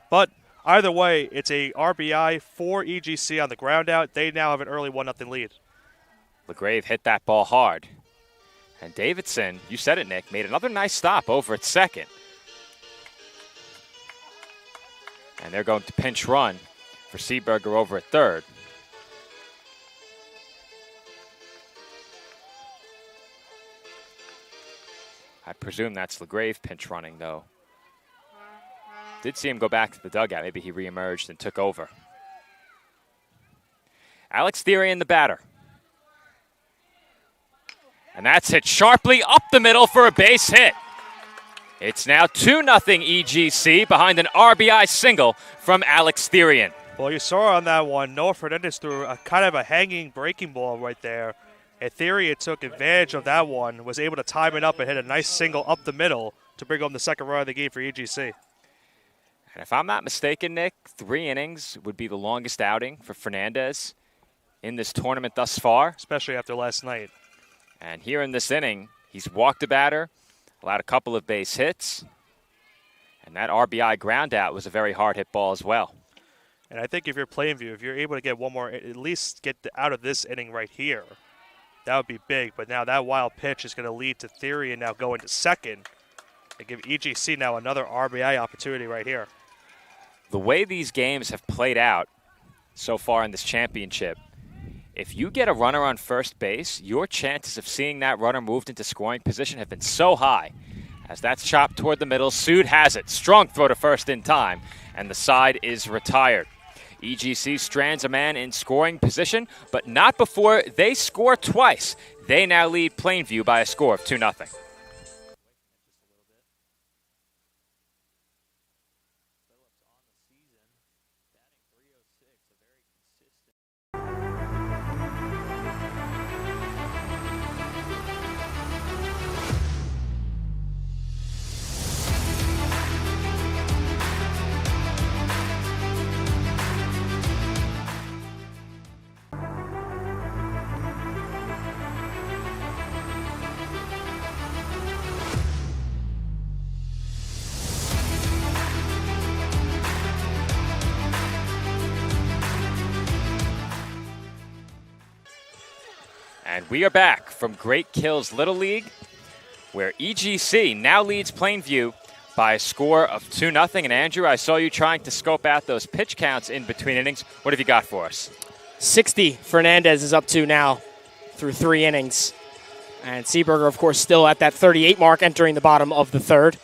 But either way, it's a RBI for EGC on the ground out. They now have an early 1-0 lead. LeGrave hit that ball hard. And Davidson, you said it, Nick, made another nice stop over at second. And they're going to pinch run for Seeberger over at third. I presume that's LeGrave pinch running, though. Did see him go back to the dugout. Maybe he reemerged and took over. Alex Therian, the batter. And that's hit sharply up the middle for a base hit. It's now 2-0 EGC behind an RBI single from Alex Therian. Well, you saw on that one, Noah Fernandez threw a kind of a hanging breaking ball right there. And Therian took advantage of that one, was able to time it up and hit a nice single up the middle to bring home the second run of the game for EGC. And if I'm not mistaken, Nick, 3 innings would be the longest outing for Fernandez in this tournament thus far. Especially after last night. And here in this inning, he's walked a batter, allowed a couple of base hits, and that RBI ground out was a very hard hit ball as well. And I think if you're Plainview, if you're able to get one more, at least get out of this inning right here, that would be big. But now that wild pitch is going to lead to Therian now going to second and give EGC now another RBI opportunity right here. The way these games have played out so far in this championship, if you get a runner on first base, your chances of seeing that runner moved into scoring position have been so high. As that's chopped toward the middle, Sood has it. Strong throw to first in time, and the side is retired. EGC strands a man in scoring position, but not before they score twice. They now lead Plainview by a score of 2-0. And we are back from Great Kills Little League, where EGC now leads Plainview by a score of 2-0. And Andrew, I saw you trying to scope out those pitch counts in between innings. What have you got for us? 60 Fernandez is up to now through 3 innings. And Seeberger, of course, still at that 38 mark entering the bottom of the third.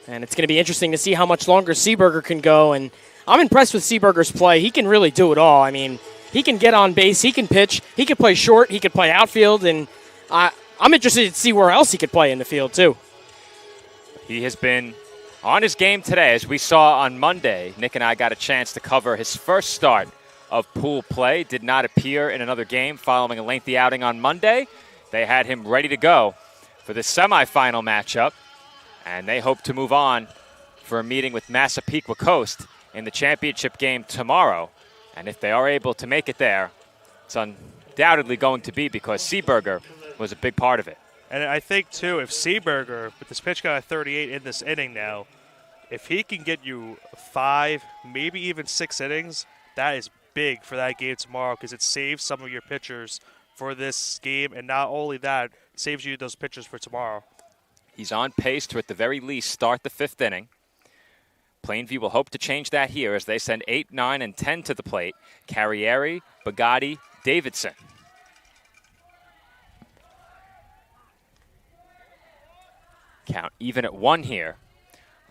And it's going to be interesting to see how much longer Seeberger can go. And I'm impressed with Seeberger's play. He can really do it all. I mean, he can get on base, he can pitch, he can play short, he can play outfield, and I'm interested to see where else he could play in the field, too. He has been on his game today. As we saw on Monday, Nick and I got a chance to cover his first start of pool play. Did not appear in another game following a lengthy outing on Monday. They had him ready to go for the semifinal matchup, and they hope to move on for a meeting with Massapequa Coast in the championship game tomorrow. And if they are able to make it there, it's undoubtedly going to be because Seeberger was a big part of it. And I think, too, if Seeberger, with this pitch count at 38 in this inning now, if he can get you 5, maybe even 6 innings, that is big for that game tomorrow because it saves some of your pitchers for this game. And not only that, it saves you those pitchers for tomorrow. He's on pace to, at the very least, start the 5th inning. Plainview will hope to change that here as they send 8, 9, and 10 to the plate. Carrieri, Bugatti, Davidson. Count even at 1 here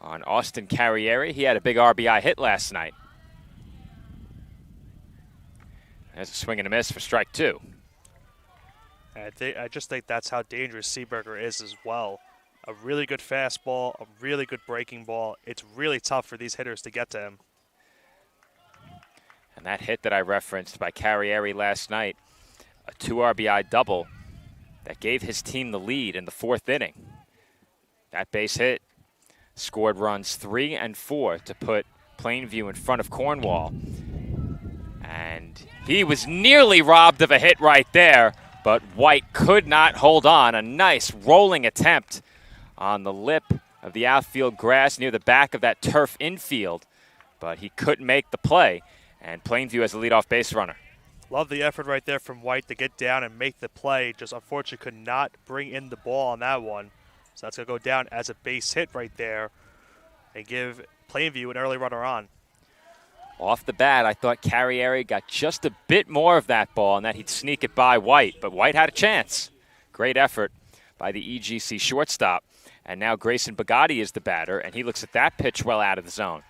on Austin Carrieri. He had a big RBI hit last night. There's a swing and a miss for strike 2. I just think that's how dangerous Seeberger is as well. A really good fastball, a really good breaking ball. It's really tough for these hitters to get to him. And that hit that I referenced by Carrieri last night, a 2 RBI double that gave his team the lead in the 4th inning. That base hit scored runs 3 and 4 to put Plainview in front of Cornwall. And he was nearly robbed of a hit right there, but White could not hold on. A nice rolling attempt on the lip of the outfield grass near the back of that turf infield, but he couldn't make the play, and Plainview has a leadoff base runner. Love the effort right there from White to get down and make the play. Just unfortunately could not bring in the ball on that one. So that's going to go down as a base hit right there and give Plainview an early runner on. Off the bat, I thought Carrieri got just a bit more of that ball and that he'd sneak it by White, but White had a chance. Great effort by the EGC shortstop. And now Grayson Bugatti is the batter, and he looks at that pitch well out of the zone.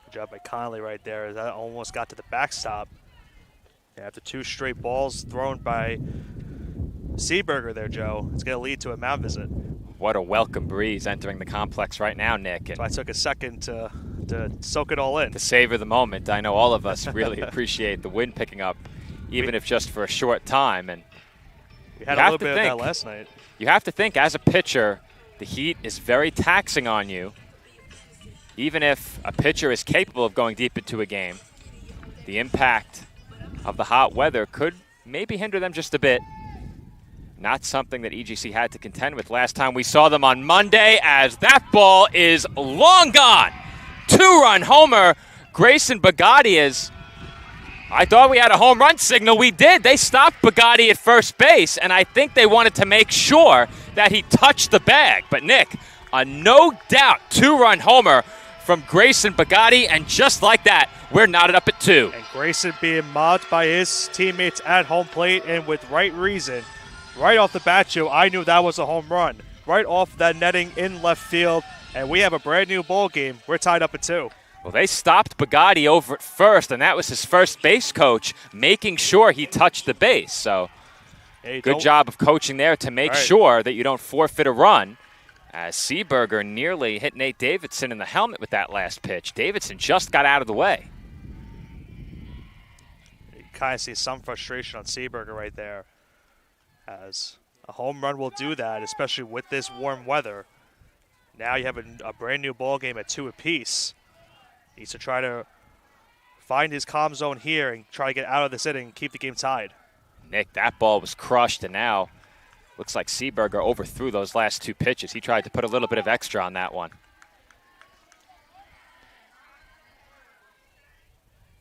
Good job by Conley right there. That almost got to the backstop. After 2 straight balls thrown by Seeberger there, Joe, it's going to lead to a mound visit. What a welcome breeze entering the complex right now, Nick. So I took a second to soak it all in. To savor the moment. I know all of us really appreciate the wind picking up, even if just for a short time. And we had a little bit of that last night. You have to think, as a pitcher, the heat is very taxing on you. Even if a pitcher is capable of going deep into a game, the impact of the hot weather could maybe hinder them just a bit. Not something that EGC had to contend with last time we saw them on Monday, as that ball is long gone. 2-run homer. Grayson Bugatti is... I thought we had a home run signal. We did. They stopped Bugatti at first base, and I think they wanted to make sure that he touched the bag. But, Nick, a no-doubt 2-run homer from Grayson Bugatti, and just like that, we're knotted up at 2. And Grayson being mobbed by his teammates at home plate, and with right reason. Right off the bat, Joe, I knew that was a home run. Right off that netting in left field, and we have a brand-new ball game. We're tied up at 2. Well, they stopped Bugatti over at first, and that was his first base coach making sure he touched the base. So good job of coaching there to make sure that you don't forfeit a run, as Seeberger nearly hit Nate Davidson in the helmet with that last pitch. Davidson just got out of the way. You kind of see some frustration on Seeberger right there, as a home run will do that, especially with this warm weather. Now you have a brand new ball game at 2 apiece. Needs to try to find his calm zone here and try to get out of this inning and keep the game tied. Nick, that ball was crushed, and now looks like Seeberger overthrew those last 2 pitches. He tried to put a little bit of extra on that one.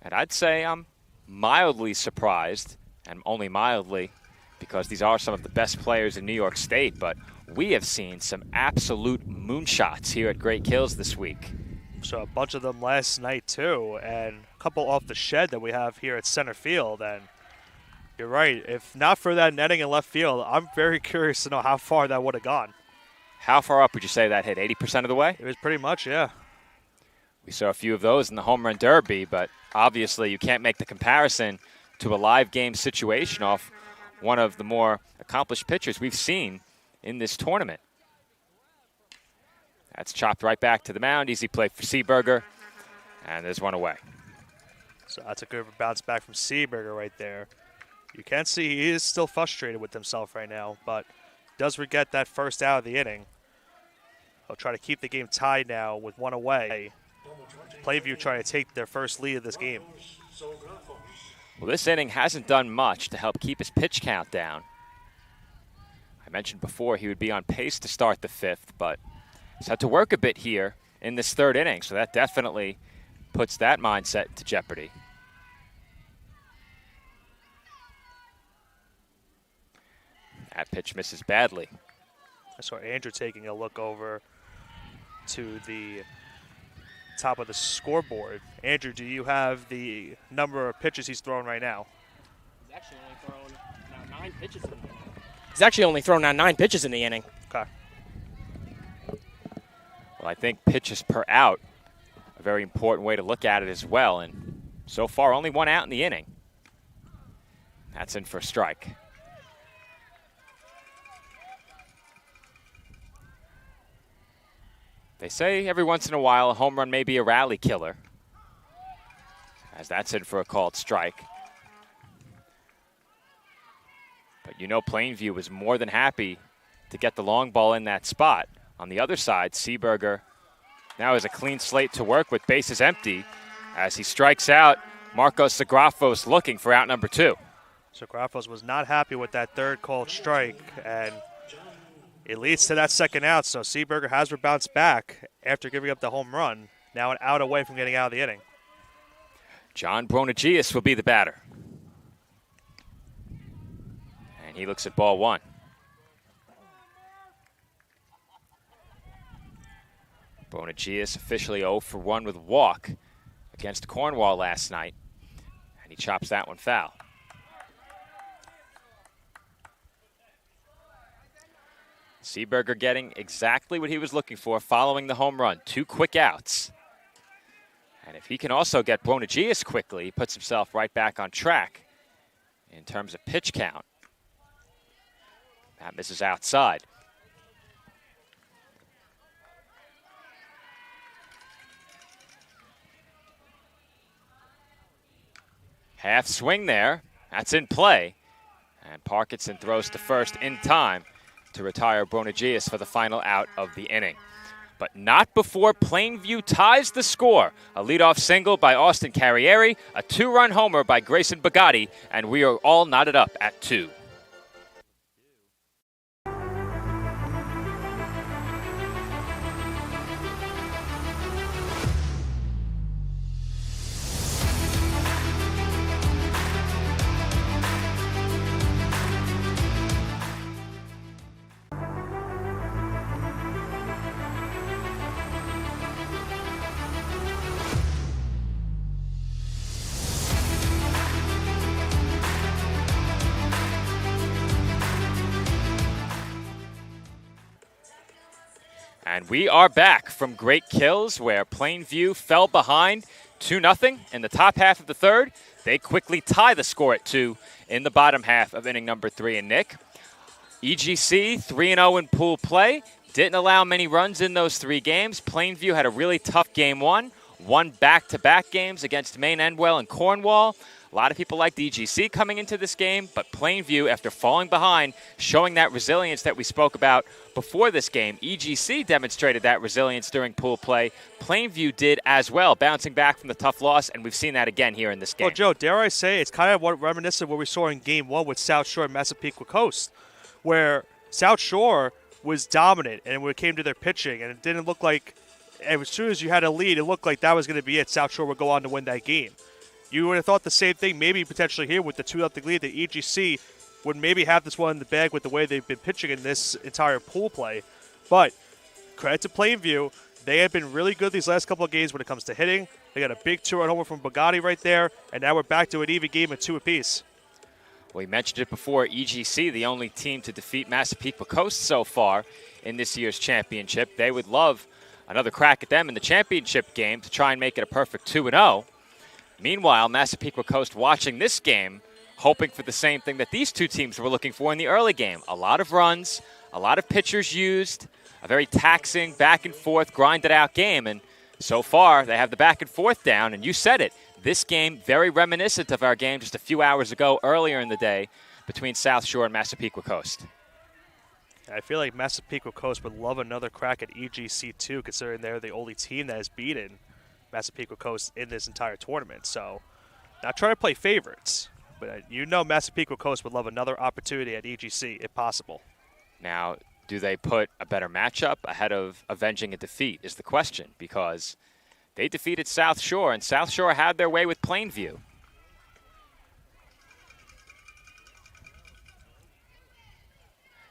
And I'd say I'm mildly surprised, and only mildly, because these are some of the best players in New York State, but we have seen some absolute moonshots here at Great Kills this week. So a bunch of them last night too, and a couple off the shed that we have here at center field. And you're right, if not for that netting in left field, I'm very curious to know how far that would have gone. How far up would you say that hit? 80% of the way? It was pretty much, yeah. We saw a few of those in the home run derby, but obviously you can't make the comparison to a live game situation off one of the more accomplished pitchers we've seen in this tournament. That's chopped right back to the mound. Easy play for Seeberger, and there's one away. So that's a good bounce back from Seaberger right there. You can see he is still frustrated with himself right now, but does get that first out of the inning. He'll try to keep the game tied now with one away. Plainview trying to take their first lead of this game. Well, this inning hasn't done much to help keep his pitch count down. I mentioned before he would be on pace to start the fifth, but he's had to work a bit here in this third inning, so that definitely puts that mindset to jeopardy. That pitch misses badly. I saw Andrew taking a look over to the top of the scoreboard. Andrew, do you have the number of pitches he's throwing right now? He's actually only thrown now 9 pitches in the inning. He's actually only thrown now 9 pitches in the inning. Okay. Well, I think pitches per out, a very important way to look at it as well. And so far, only 1 out in the inning. That's in for a strike. They say every once in a while a home run may be a rally killer, as that's in for a called strike. But you know Plainview was more than happy to get the long ball in that spot. On the other side, Seaberger now has a clean slate to work with, bases empty, as he strikes out Marcos Zagrafos looking for out number 2. Zagrafos was not happy with that third called strike, and it leads to that second out, so Seaberger has bounced back after giving up the home run. Now an out away from getting out of the inning. John Bronigius will be the batter. And he looks at ball 1. Bronigius officially 0 for 1 with a walk against Cornwall last night, and he chops that one foul. Seaberger getting exactly what he was looking for following the home run. 2 quick outs. And if he can also get Bronigius quickly, he puts himself right back on track in terms of pitch count. That misses outside. Half swing there. That's in play. And Parkinson throws to first in time to retire Bronigius for the final out of the inning. But not before Plainview ties the score. A leadoff single by Austin Carrieri, a 2-run homer by Grayson Bugatti, and we are all knotted up at 2. And we are back from Great Kills, where Plainview fell behind 2-0 in the top half of the third. They quickly tie the score at 2 in the bottom half of inning number 3. And Nick, EGC 3-0 in pool play. Didn't allow many runs in those 3 games. Plainview had a really tough game 1. Won back-to-back games against Maine Endwell and Cornwall. A lot of people liked EGC coming into this game, but Plainview, after falling behind, showing that resilience that we spoke about before this game. EGC demonstrated that resilience during pool play. Plainview did as well, bouncing back from the tough loss, and we've seen that again here in this game. Well, Joe, dare I say, it's kind of what reminiscent of what we saw in Game 1 with South Shore and Massapequa Coast, where South Shore was dominant, and when it came to their pitching, and it didn't look like, as soon as you had a lead, it looked like that was going to be it. South Shore would go on to win that game. You would have thought the same thing, maybe potentially here with the 2-0 lead, that EGC would maybe have this one in the bag with the way they've been pitching in this entire pool play. But credit to Plainview, they have been really good these last couple of games when it comes to hitting. They got a big 2-run homer from Bugatti right there, and now we're back to an even game at 2 apiece. We mentioned it before, EGC, the only team to defeat Massapequa Coast so far in this year's championship. They would love another crack at them in the championship game to try and make it a perfect 2-0. Meanwhile, Massapequa Coast watching this game, hoping for the same thing that these two teams were looking for in the early game. A lot of runs, a lot of pitchers used, a very taxing, back-and-forth, grinded-out game. And So far, they have the back and forth down, and you said it. This game, very reminiscent of our game just a few hours ago, earlier in the day, between South Shore and Massapequa Coast. I feel like Massapequa Coast would love another crack at EGC too, considering they're the only team that has beaten Massapequa Coast in this entire tournament. So, not trying to play favorites, but you know Massapequa Coast would love another opportunity at EGC if possible. Now, do they put a better matchup ahead of avenging a defeat is the question, because they defeated South Shore, and South Shore had their way with Plainview.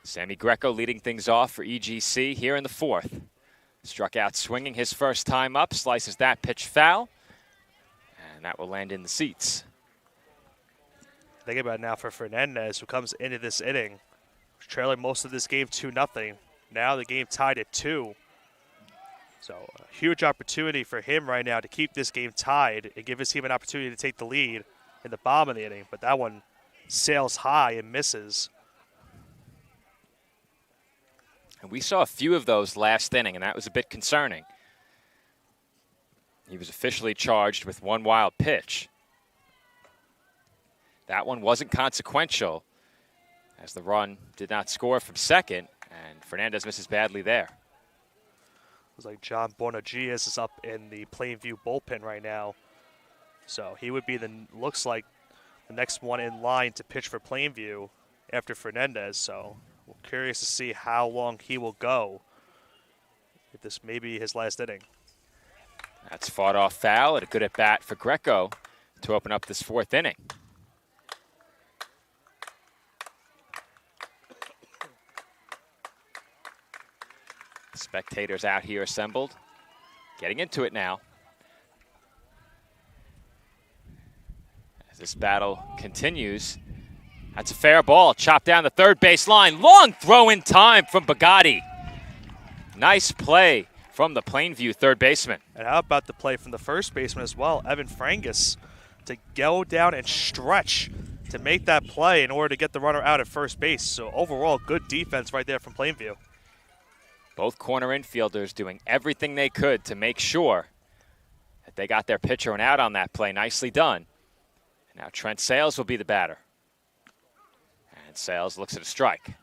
Sammy Greco leading things off for EGC here in the fourth. Struck out swinging his first time up, slices that pitch foul, and that will land in the seats. Think about it now for Fernandez, who comes into this inning, trailing most of this game 2-0. Now the game tied at 2. So a huge opportunity for him right now to keep this game tied and give his team an opportunity to take the lead in the bottom of the inning. But that one sails high and misses. And we saw a few of those last inning, and that was a bit concerning. He was officially charged with one wild pitch. That one wasn't consequential, as the run did not score from second, and Fernandez misses badly there. Looks like John Bonagias is up in the Plainview bullpen right now. So he would be looks like the next one in line to pitch for Plainview after Fernandez. So we're curious to see how long he will go, if this may be his last inning. That's fought off foul and a good at bat for Greco to open up this fourth inning. Spectators out here assembled, getting into it now. As this battle continues, that's a fair ball, chopped down the third base line. Long throw in time from Bugatti. Nice play from the Plainview third baseman. And how about the play from the first baseman as well, Evan Frangus, to go down and stretch to make that play in order to get the runner out at first base. So overall, good defense right there from Plainview. Both corner infielders doing everything they could to make sure that they got their pitcher and out on that play. Nicely done. And now Trent Sales will be the batter. And Sales looks at a strike.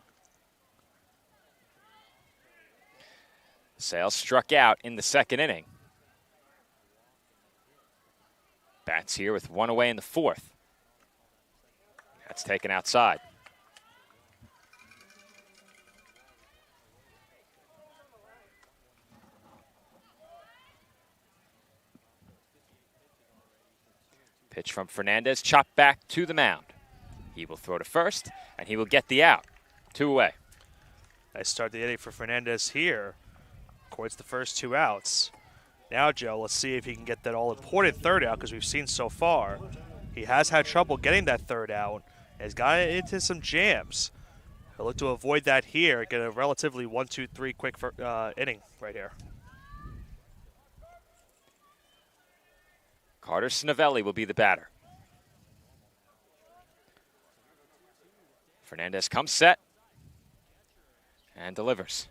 Sales struck out in the second inning. Bats here with one away in the fourth. That's taken outside. Pitch from Fernandez, chopped back to the mound. He will throw to first, and he will get the out. 2 away. Nice start the inning for Fernandez here. Records the first 2 outs. Now, Joe, let's see if he can get that all-important third out, because we've seen so far he has had trouble getting that third out. Has gotten into some jams. He'll look to avoid that here, get a relatively 1-2-3 quick inning right here. Carter Sinavelli will be the batter. Fernandez comes set and delivers.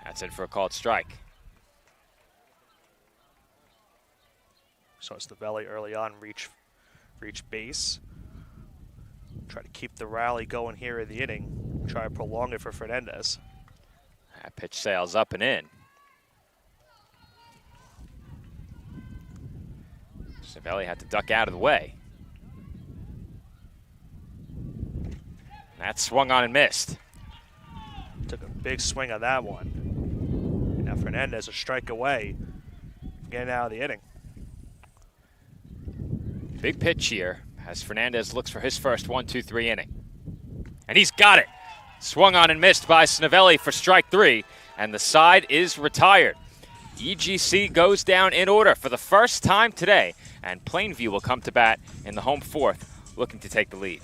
That's in for a called strike. So it's the Sinavelli early on, reach base. Try to keep the rally going here in the inning. Try to prolong it for Fernandez. That pitch sails up and in. Sinavelli had to duck out of the way. That swung on and missed. Took a big swing on that one. And now Fernandez a strike away from getting out of the inning. Big pitch here as Fernandez looks for his first 1-2-3 inning. And he's got it. Swung on and missed by Sinavelli for strike 3, and the side is retired. EGC goes down in order for the first time today, and Plainview will come to bat in the home fourth, looking to take the lead.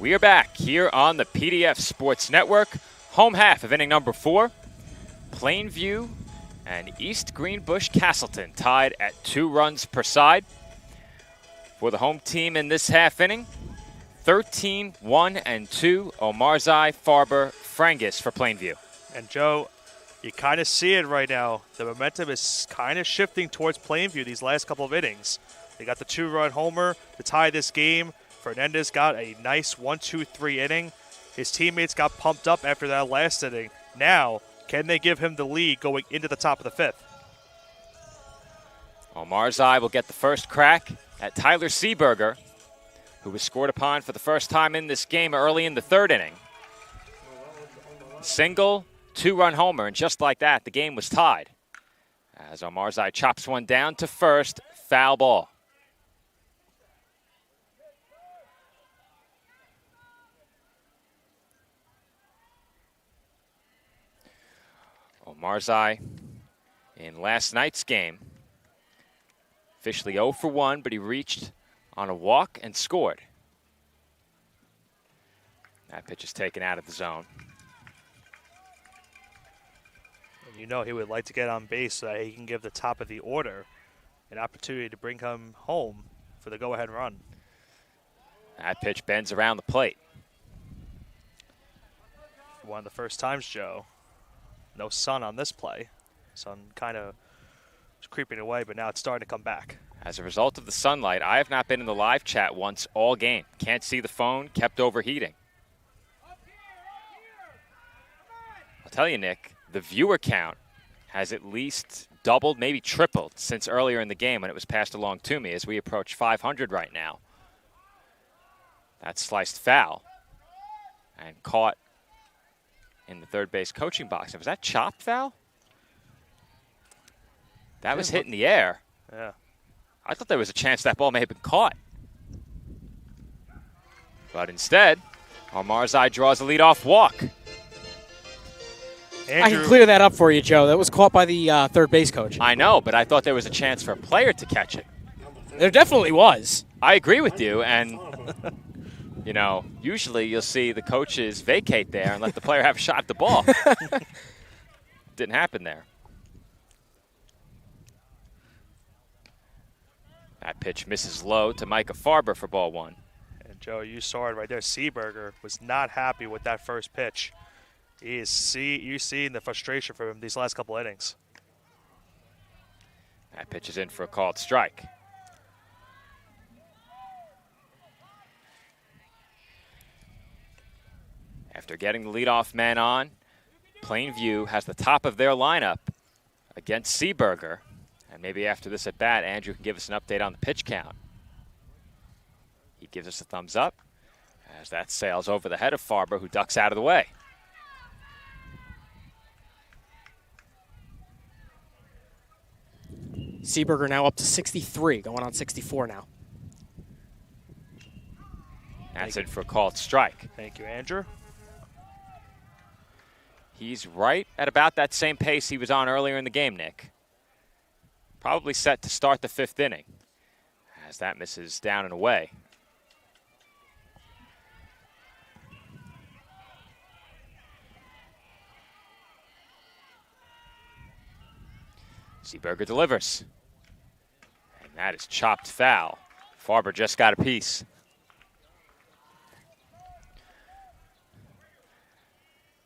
We are back here on the PDF Sports Network. Home half of inning number 4. Plainview and East Greenbush-Castleton tied at 2 runs per side. For the home team in this half inning, 13-1-2, Omarzai, Farber, Frangus for Plainview. And Joe, you kind of see it right now. The momentum is kind of shifting towards Plainview these last couple of innings. They got the 2-run homer to tie this game. Fernandez got a nice 1-2-3 inning. His teammates got pumped up after that last inning. Now, can they give him the lead going into the top of the 5th? Omarzai will get the first crack at Tyler Seeberger, who was scored upon for the first time in this game early in the 3rd inning. Single, 2-run homer, and just like that, the game was tied. As Omarzai chops one down to first, foul ball. Omarzai in last night's game, officially 0 for 1, but he reached on a walk and scored. That pitch is taken out of the zone. And you know he would like to get on base so that he can give the top of the order an opportunity to bring him home for the go-ahead run. That pitch bends around the plate. For one of the first times, Joe, no sun on this play. Sun kind of was creeping away, but now it's starting to come back. As a result of the sunlight, I have not been in the live chat once all game. Can't see the phone, kept overheating. I'll tell you, Nick, the viewer count has at least doubled, maybe tripled since earlier in the game when it was passed along to me as we approach 500 right now. That's sliced foul and caught in the third base coaching box. Was that chopped foul? That was hit in the air. Yeah. I thought there was a chance that ball may have been caught. But instead, Omarzai draws a leadoff walk. Andrew, I can clear that up for you, Joe. That was caught by the third base coach. I know, but I thought there was a chance for a player to catch it. There definitely was. I agree with you, and you know, usually you'll see the coaches vacate there and let the player have a shot at the ball. Didn't happen there. That pitch misses low to Micah Farber for ball 1. And Joe, you saw it right there. Seeberger was not happy with that first pitch. You've seen the frustration from him these last couple innings. That pitch is in for a called strike. After getting the leadoff man on, Plainview has the top of their lineup against Seeberger. And maybe after this at bat, Andrew can give us an update on the pitch count. He gives us a thumbs up as that sails over the head of Farber, who ducks out of the way. Seeberger now up to 63, going on 64 now. That's in for a called strike. Thank you, Andrew. He's right at about that same pace he was on earlier in the game, Nick. Probably set to start the 5th inning as that misses down and away. Seeberger delivers. And that is chopped foul. Farber just got a piece.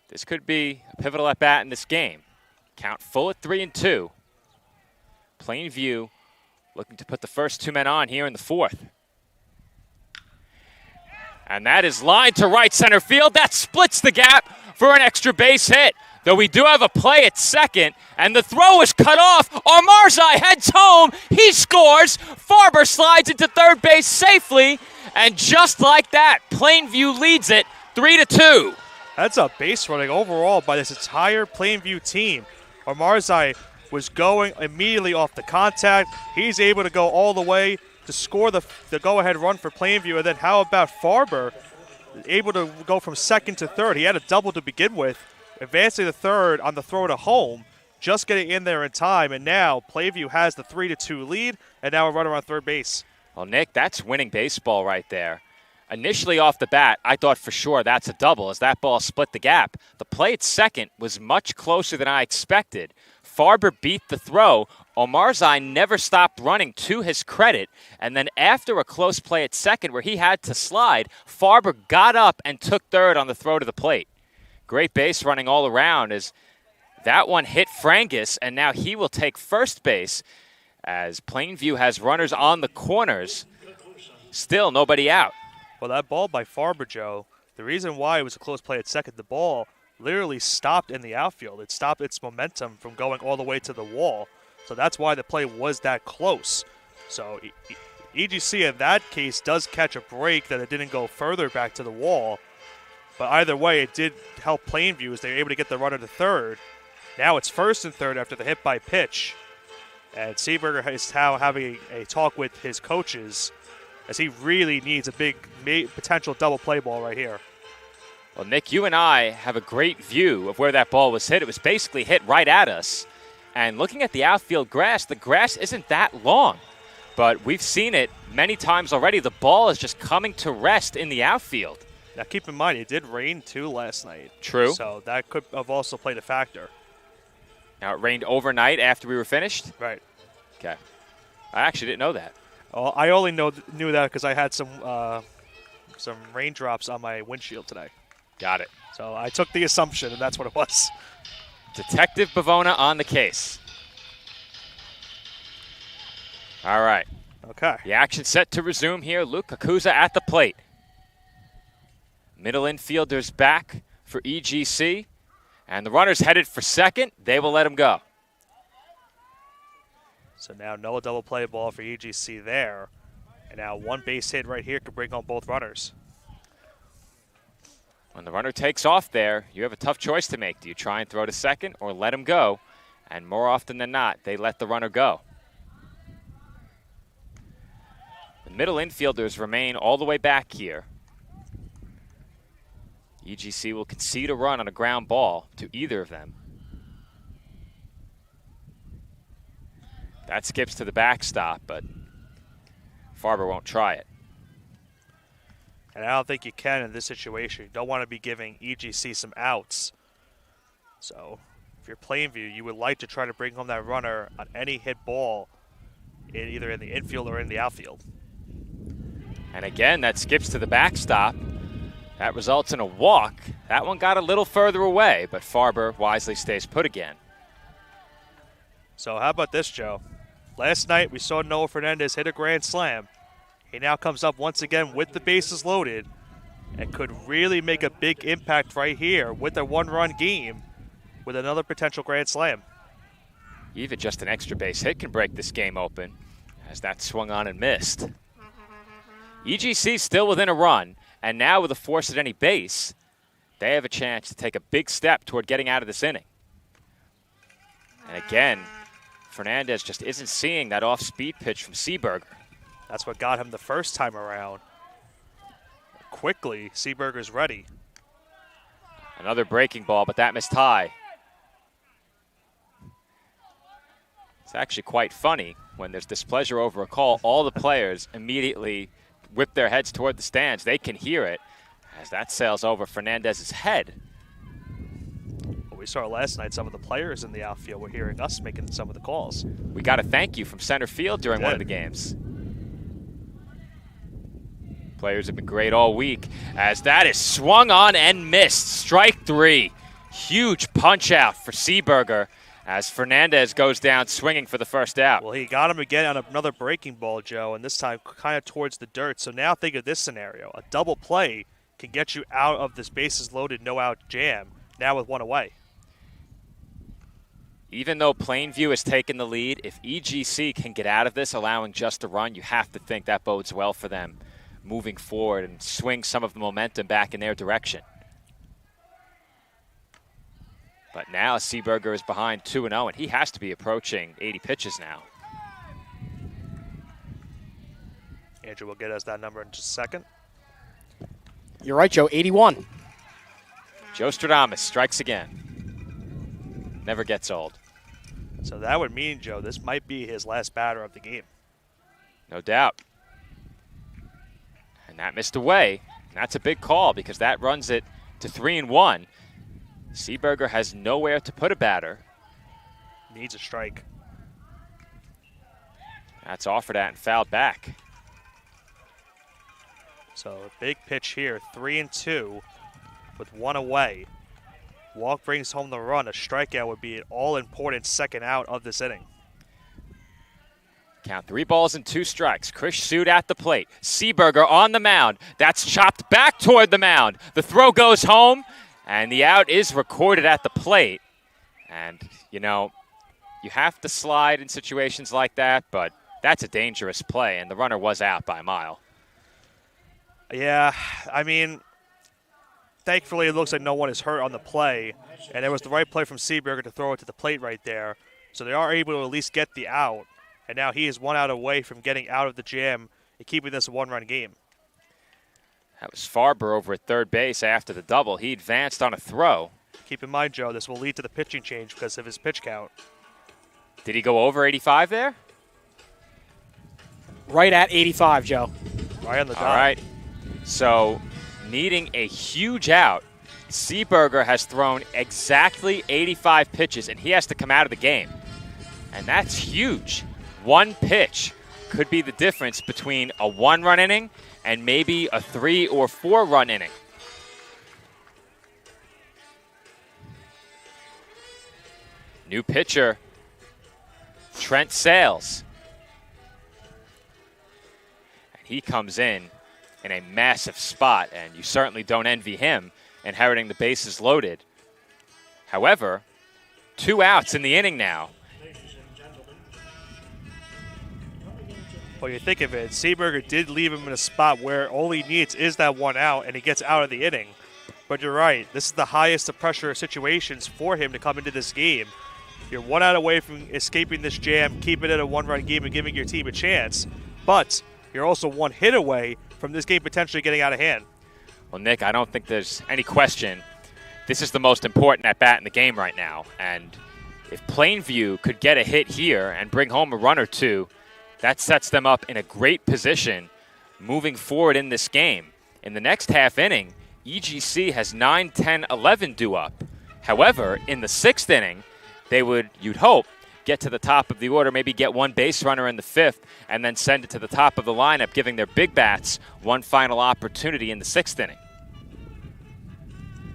This could be a pivotal at bat in this game. Count full at 3-2. Plainview looking to put the first 2 men on here in the 4th. And that is lined to right center field. That splits the gap for an extra base hit. Though we do have a play at second, and the throw is cut off. Omarzai heads home. He scores. Farber slides into third base safely. And just like that, Plainview leads it 3-2. That's a base running overall by this entire Plainview team. Omarzai was going immediately off the contact. He's able to go all the way to score the go-ahead run for Plainview. And then how about Farber, able to go from second to third? He had a double to begin with, advancing to third on the throw to home, just getting in there in time. And now Plainview has the 3-2 lead, and now a runner on third base. Well, Nick, that's winning baseball right there. Initially off the bat, I thought for sure that's a double as that ball split the gap. The play at second was much closer than I expected. Farber beat the throw. Omarzai never stopped running, to his credit. And then after a close play at second where he had to slide, Farber got up and took third on the throw to the plate. Great base running all around as that one hit Frangus, and now he will take first base as Plainview has runners on the corners. Still nobody out. Well, that ball by Farber, Joe, the reason why it was a close play at second, the ball literally stopped in the outfield. It stopped its momentum from going all the way to the wall. So that's why the play was that close. So EGC in that case does catch a break that it didn't go further back to the wall. But either way, it did help Plainview as they were able to get the runner to third. Now it's first and third after the hit by pitch. And Seaberger is now having a talk with his coaches as he really needs a big potential double play ball right here. Well, Nick, you and I have a great view of where that ball was hit. It was basically hit right at us. And looking at the outfield grass, the grass isn't that long. But we've seen it many times already. The ball is just coming to rest in the outfield. Now, keep in mind, it did rain too last night. True. So that could have also played a factor. Now, it rained overnight after we were finished? Right. Okay. I actually didn't know that. Well, I only knew that because I had some raindrops on my windshield today. Got it. So I took the assumption, and that's what it was. Detective Bavona on the case. All right. Okay. The action set to resume here. Luke Kakuza at the plate. Middle infielders back for EGC. And the runner's headed for second. They will let him go. So now no double play ball for EGC there. And now one base hit right here could bring home both runners. When the runner takes off there, you have a tough choice to make. Do you try and throw to second or let him go? And more often than not, they let the runner go. The middle infielders remain all the way back here. EGC will concede a run on a ground ball to either of them. That skips to the backstop, but Farber won't try it. And I don't think you can in this situation. You don't want to be giving EGC some outs. So if you're Plainview, you would like to try to bring home that runner on any hit ball, either in the infield or in the outfield. And again, that skips to the backstop. That results in a walk. That one got a little further away, but Farber wisely stays put again. So how about this, Joe? Last night we saw Noah Fernandez hit a grand slam. He now comes up once again with the bases loaded and could really make a big impact right here with a one-run game with another potential grand slam. Even just an extra base hit can break this game open as that swung on and missed. EGC still within a run, and now with a force at any base, they have a chance to take a big step toward getting out of this inning. And again, Fernandez just isn't seeing that off-speed pitch from Seaberger. That's what got him the first time around. Quickly, Seaberger's ready. Another breaking ball, but that missed high. It's actually quite funny when there's displeasure over a call. All the players immediately whip their heads toward the stands. They can hear it as that sails over Fernandez's head. We saw last night some of the players in the outfield were hearing us making some of the calls. We got a thank you from center field during one of the games. Players have been great all week as that is swung on and missed. Strike three. Huge punch out for Seaberger as Fernandez goes down swinging for the first out. Well, he got him again on another breaking ball, Joe, and this time kind of towards the dirt. So now think of this scenario. A double play can get you out of this bases loaded, no out jam, now with one away. Even though Plainview has taken the lead, if EGC can get out of this allowing just a run, you have to think that bodes well for them moving forward and swing some of the momentum back in their direction. But now Seaberger is behind 2-0, and he has to be approaching 80 pitches now. Andrew will get us that number in just a second. You're right, Joe, 81. Joe Stradamus strikes again. Never gets old. So that would mean, Joe, this might be his last batter of the game. No doubt. And That missed away. That's a big call because that runs it to 3-1. Seeberger has nowhere to put a batter. Needs a strike. That's offered at and fouled back. So a big pitch here, 3-2 with one away. Walk brings home the run. A strikeout would be an all-important second out of this inning. Count 3 balls and 2 strikes. Chris Suit at the plate. Seeberger on the mound. That's chopped back toward the mound. The throw goes home, and the out is recorded at the plate. And, you know, you have to slide in situations like that, but that's a dangerous play, and the runner was out by a mile. Yeah, I mean, thankfully it looks like no one is hurt on the play, and it was the right play from Seeberger to throw it to the plate right there. So they are able to at least get the out, and now he is 1 out away from getting out of the jam and keeping this a 1-run game. That was Farber over at third base after the double. He advanced on a throw. Keep in mind, Joe, this will lead to the pitching change because of his pitch count. Did he go over 85 there? Right at 85, Joe. Right on the dot. All right. So, needing a huge out, Seeberger has thrown exactly 85 pitches, and he has to come out of the game. And that's huge. One pitch could be the difference between a 1-run inning and maybe a 3 or 4-run inning. New pitcher, Trent Sales. And he comes in a massive spot, and you certainly don't envy him inheriting the bases loaded. However, 2 outs in the inning now. Well, you think of it, Seeberger did leave him in a spot where all he needs is that 1 out, and he gets out of the inning. But you're right, this is the highest of pressure situations for him to come into this game. You're 1 out away from escaping this jam, keeping it a 1-run game and giving your team a chance. But you're also 1 hit away from this game potentially getting out of hand. Well, Nick, I don't think there's any question. This is the most important at-bat in the game right now. And if Plainview could get a hit here and bring home a run or 2, that sets them up in a great position moving forward in this game. In the next half inning, EGC has 9, 10, 11 due up. However, in the 6th inning, they would, you'd hope, get to the top of the order, maybe get 1 base runner in the 5th, and then send it to the top of the lineup, giving their big bats 1 final opportunity in the 6th inning.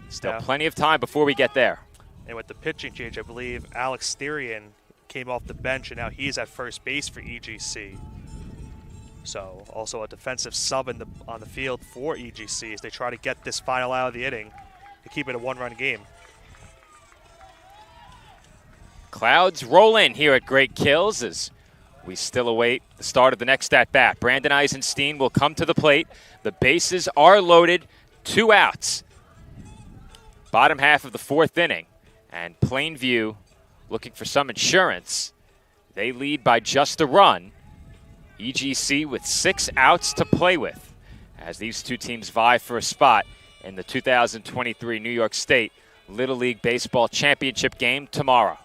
Still plenty of time before we get there. And with the pitching change, I believe Alex Styrian came off the bench, and now he's at first base for EGC. So also a defensive sub on the field for EGC as they try to get this final out of the inning to keep it a 1-run game. Clouds roll in here at Great Kills as we still await the start of the next at-bat. Brandon Eisenstein will come to the plate. The bases are loaded, 2 outs. Bottom half of the 4th inning, and Plainview looking for some insurance. They lead by just a run. EGC with 6 outs to play with as these 2 teams vie for a spot in the 2023 New York State Little League Baseball Championship game tomorrow.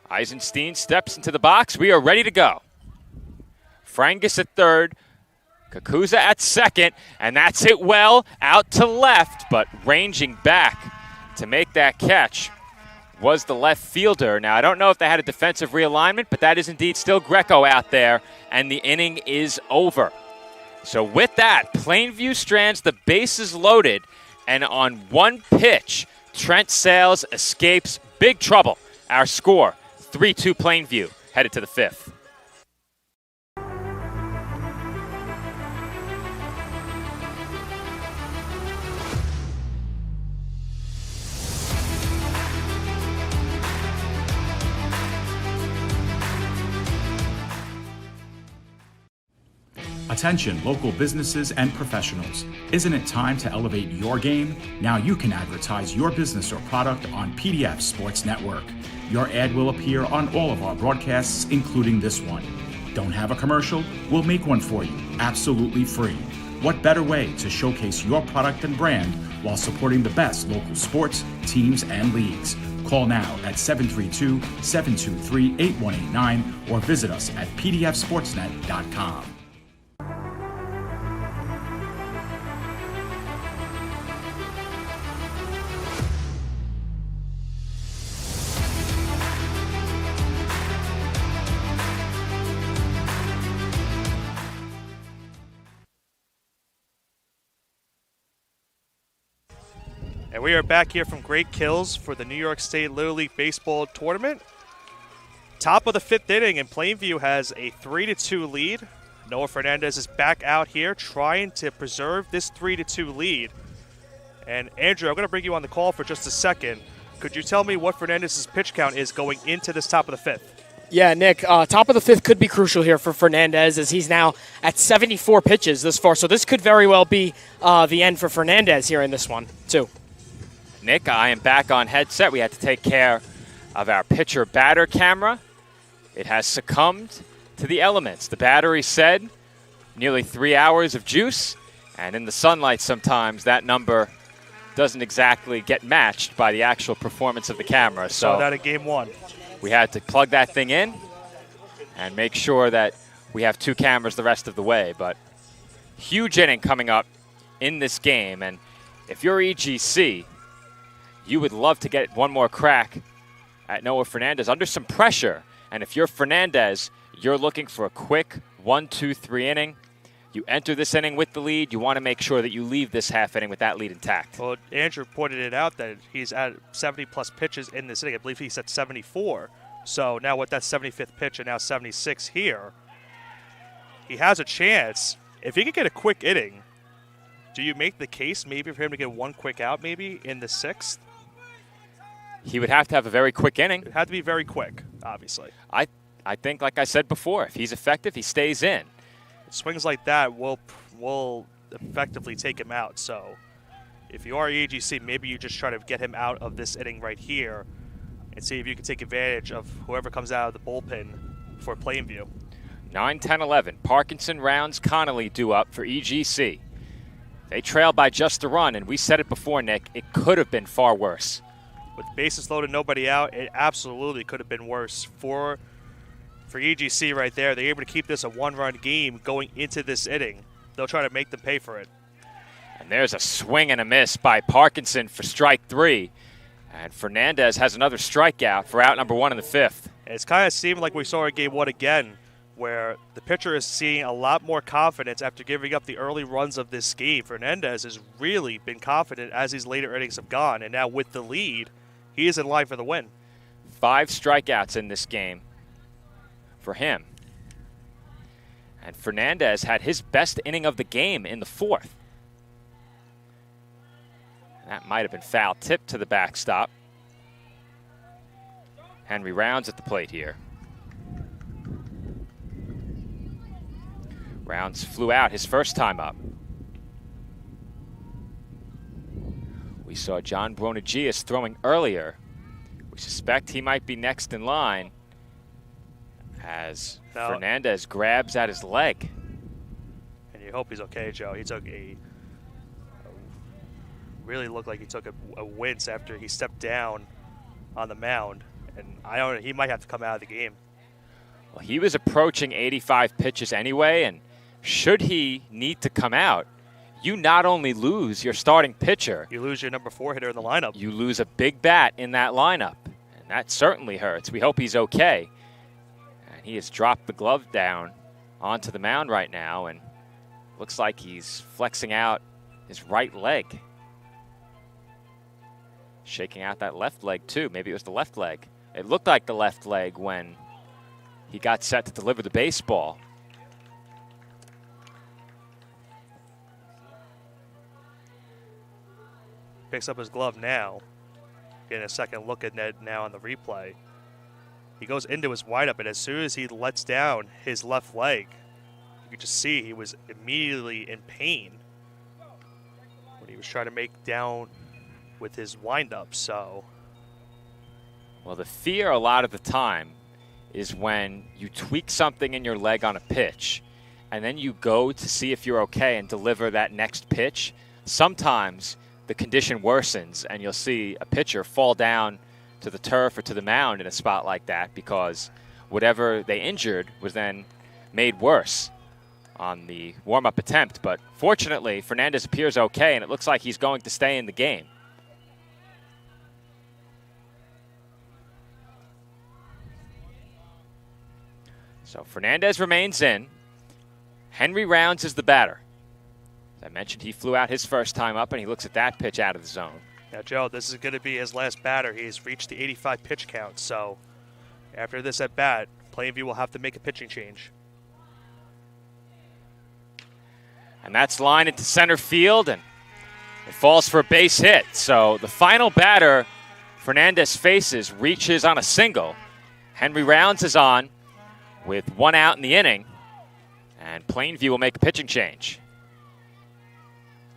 Eisenstein steps into the box. We are ready to go. Frangus at third. Kakuza at second. And that's hit well out to left, but ranging back to make that catch was the left fielder. Now, I don't know if they had a defensive realignment, but that is indeed still Greco out there, and the inning is over. So with that, Plainview strands the bases loaded, and on 1 pitch, Trent Sales escapes big trouble. Our score, 3-2 Plainview, headed to the 5th. Attention local businesses and professionals. Isn't it time to elevate your game? Now you can advertise your business or product on PDF Sports Network. Your ad will appear on all of our broadcasts, including this one. Don't have a commercial? We'll make one for you, absolutely free. What better way to showcase your product and brand while supporting the best local sports, teams, and leagues? Call now at 732-723-8189 or visit us at pdfsportsnet.com. And we are back here from Great Kills for the New York State Little League Baseball Tournament. Top of the 5th inning, and Plainview has a 3-2 lead. Noah Fernandez is back out here trying to preserve this 3-2 lead. And Andrew, I'm going to bring you on the call for just a second. Could you tell me what Fernandez's pitch count is going into this top of the 5th? Yeah, Nick, top of the 5th could be crucial here for Fernandez as he's now at 74 pitches this far. So this could very well be the end for Fernandez here in this one, too. Nick, I am back on headset. We had to take care of our pitcher-batter camera. It has succumbed to the elements. The battery said nearly 3 hours of juice, and in the sunlight sometimes that number doesn't exactly get matched by the actual performance of the camera. Saw that in Game 1. We had to plug that thing in and make sure that we have 2 cameras the rest of the way. But huge inning coming up in this game, and if you're EGC, you would love to get one more crack at Noah Fernandez under some pressure. And if you're Fernandez, you're looking for a quick 1-2-3 inning. You enter this inning with the lead. You want to make sure that you leave this half inning with that lead intact. Well, Andrew pointed it out that he's at 70-plus pitches in this inning. I believe he's at 74. So now with that 75th pitch and now 76 here, he has a chance. If he could get a quick inning, do you make the case maybe for him to get one quick out maybe in the 6th? He would have to have a very quick inning. It had to be very quick, obviously. I think, like I said before, if he's effective, he stays in. Swings like that will effectively take him out. So if you are EGC, maybe you just try to get him out of this inning right here and see if you can take advantage of whoever comes out of the bullpen for Plainview. 9-10-11. Parkinson, Rounds, Connolly due up for EGC. They trail by just a run, and we said it before, Nick, it could have been far worse. With bases loaded, nobody out, it absolutely could have been worse for EGC right there. They're able to keep this a one-run game going into this inning. They'll try to make them pay for it. And there's a swing and a miss by Parkinson for strike 3. And Fernandez has another strikeout for out number 1 in the 5th. And it's kind of seemed like we saw in Game 1 again, where the pitcher is seeing a lot more confidence after giving up the early runs of this game. Fernandez has really been confident as these later innings have gone, and now with the lead, he is in line for the win. 5 strikeouts in this game for him. And Fernandez had his best inning of the game in the 4th. That might have been foul tip to the backstop. Henry Rounds at the plate here. Rounds flew out his first time up. We saw John Bronagius throwing earlier. We suspect he might be next in line as Fernandez grabs at his leg. And you hope he's okay, Joe. He took really looked like he took a wince after he stepped down on the mound. And I don't know, he might have to come out of the game. Well, he was approaching 85 pitches anyway, and should he need to come out, you not only lose your starting pitcher, you lose your number 4 hitter in the lineup. You lose a big bat in that lineup, and that certainly hurts. We hope he's okay. And he has dropped the glove down onto the mound right now, and looks like he's flexing out his right leg. Shaking out that left leg, too. Maybe it was the left leg. It looked like the left leg when he got set to deliver the baseball. Picks up his glove now. Getting a second look at Ned now on the replay. He goes into his windup, and as soon as he lets down his left leg, you could just see he was immediately in pain when he was trying to make down with his windup. So, well, the fear a lot of the time is when you tweak something in your leg on a pitch, and then you go to see if you're okay and deliver that next pitch. Sometimes the condition worsens, and you'll see a pitcher fall down to the turf or to the mound in a spot like that, because whatever they injured was then made worse on the warm-up attempt. But fortunately, Fernandez appears okay, and it looks like he's going to stay in the game. So Fernandez remains in. Henry Rounds is the batter. As I mentioned, he flew out his first time up, and he looks at that pitch out of the zone. Now, Joe, this is going to be his last batter. He's reached the 85 pitch count, so after this at bat, Plainview will have to make a pitching change. And that's lined into center field, and it falls for a base hit. So the final batter Fernandez faces reaches on a single. Henry Rounds is on with 1 out in the inning, and Plainview will make a pitching change.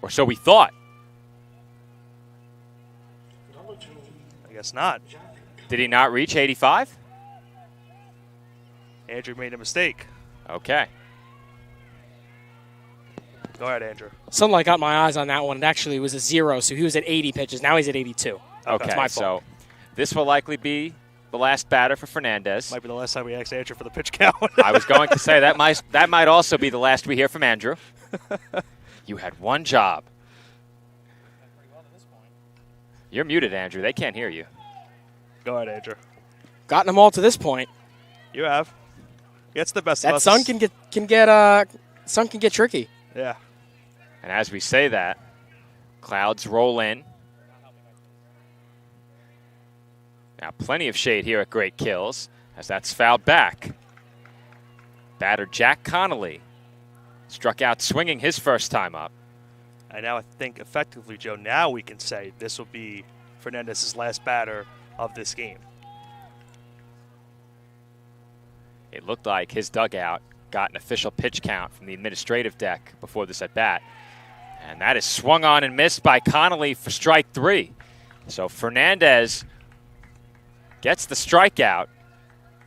Or so we thought. I guess not. Did he not reach 85? Andrew made a mistake. Okay. Go ahead, Andrew. Sunlight got my eyes on that one. It actually was a 0, so he was at 80 pitches. Now he's at 82. Okay, That's my so fault. this will likely be the last batter for Fernandez. Might be the last time we asked Andrew for the pitch count. I was going to say that might also be the last we hear from Andrew. You had one job. You're muted, Andrew. They can't hear you. Go ahead, Andrew. Gotten them all to this point. You have. It's the best of That us. sun can get tricky. Yeah. And as we say that, clouds roll in. Now plenty of shade here at Great Kills, as that's fouled back. Batter Jack Connolly struck out swinging his first time up. And now I think effectively, Joe, now we can say this will be Fernandez's last batter of this game. It looked like his dugout got an official pitch count from the administrative deck before this at bat. And that is swung on and missed by Connolly for strike 3. So Fernandez gets the strikeout,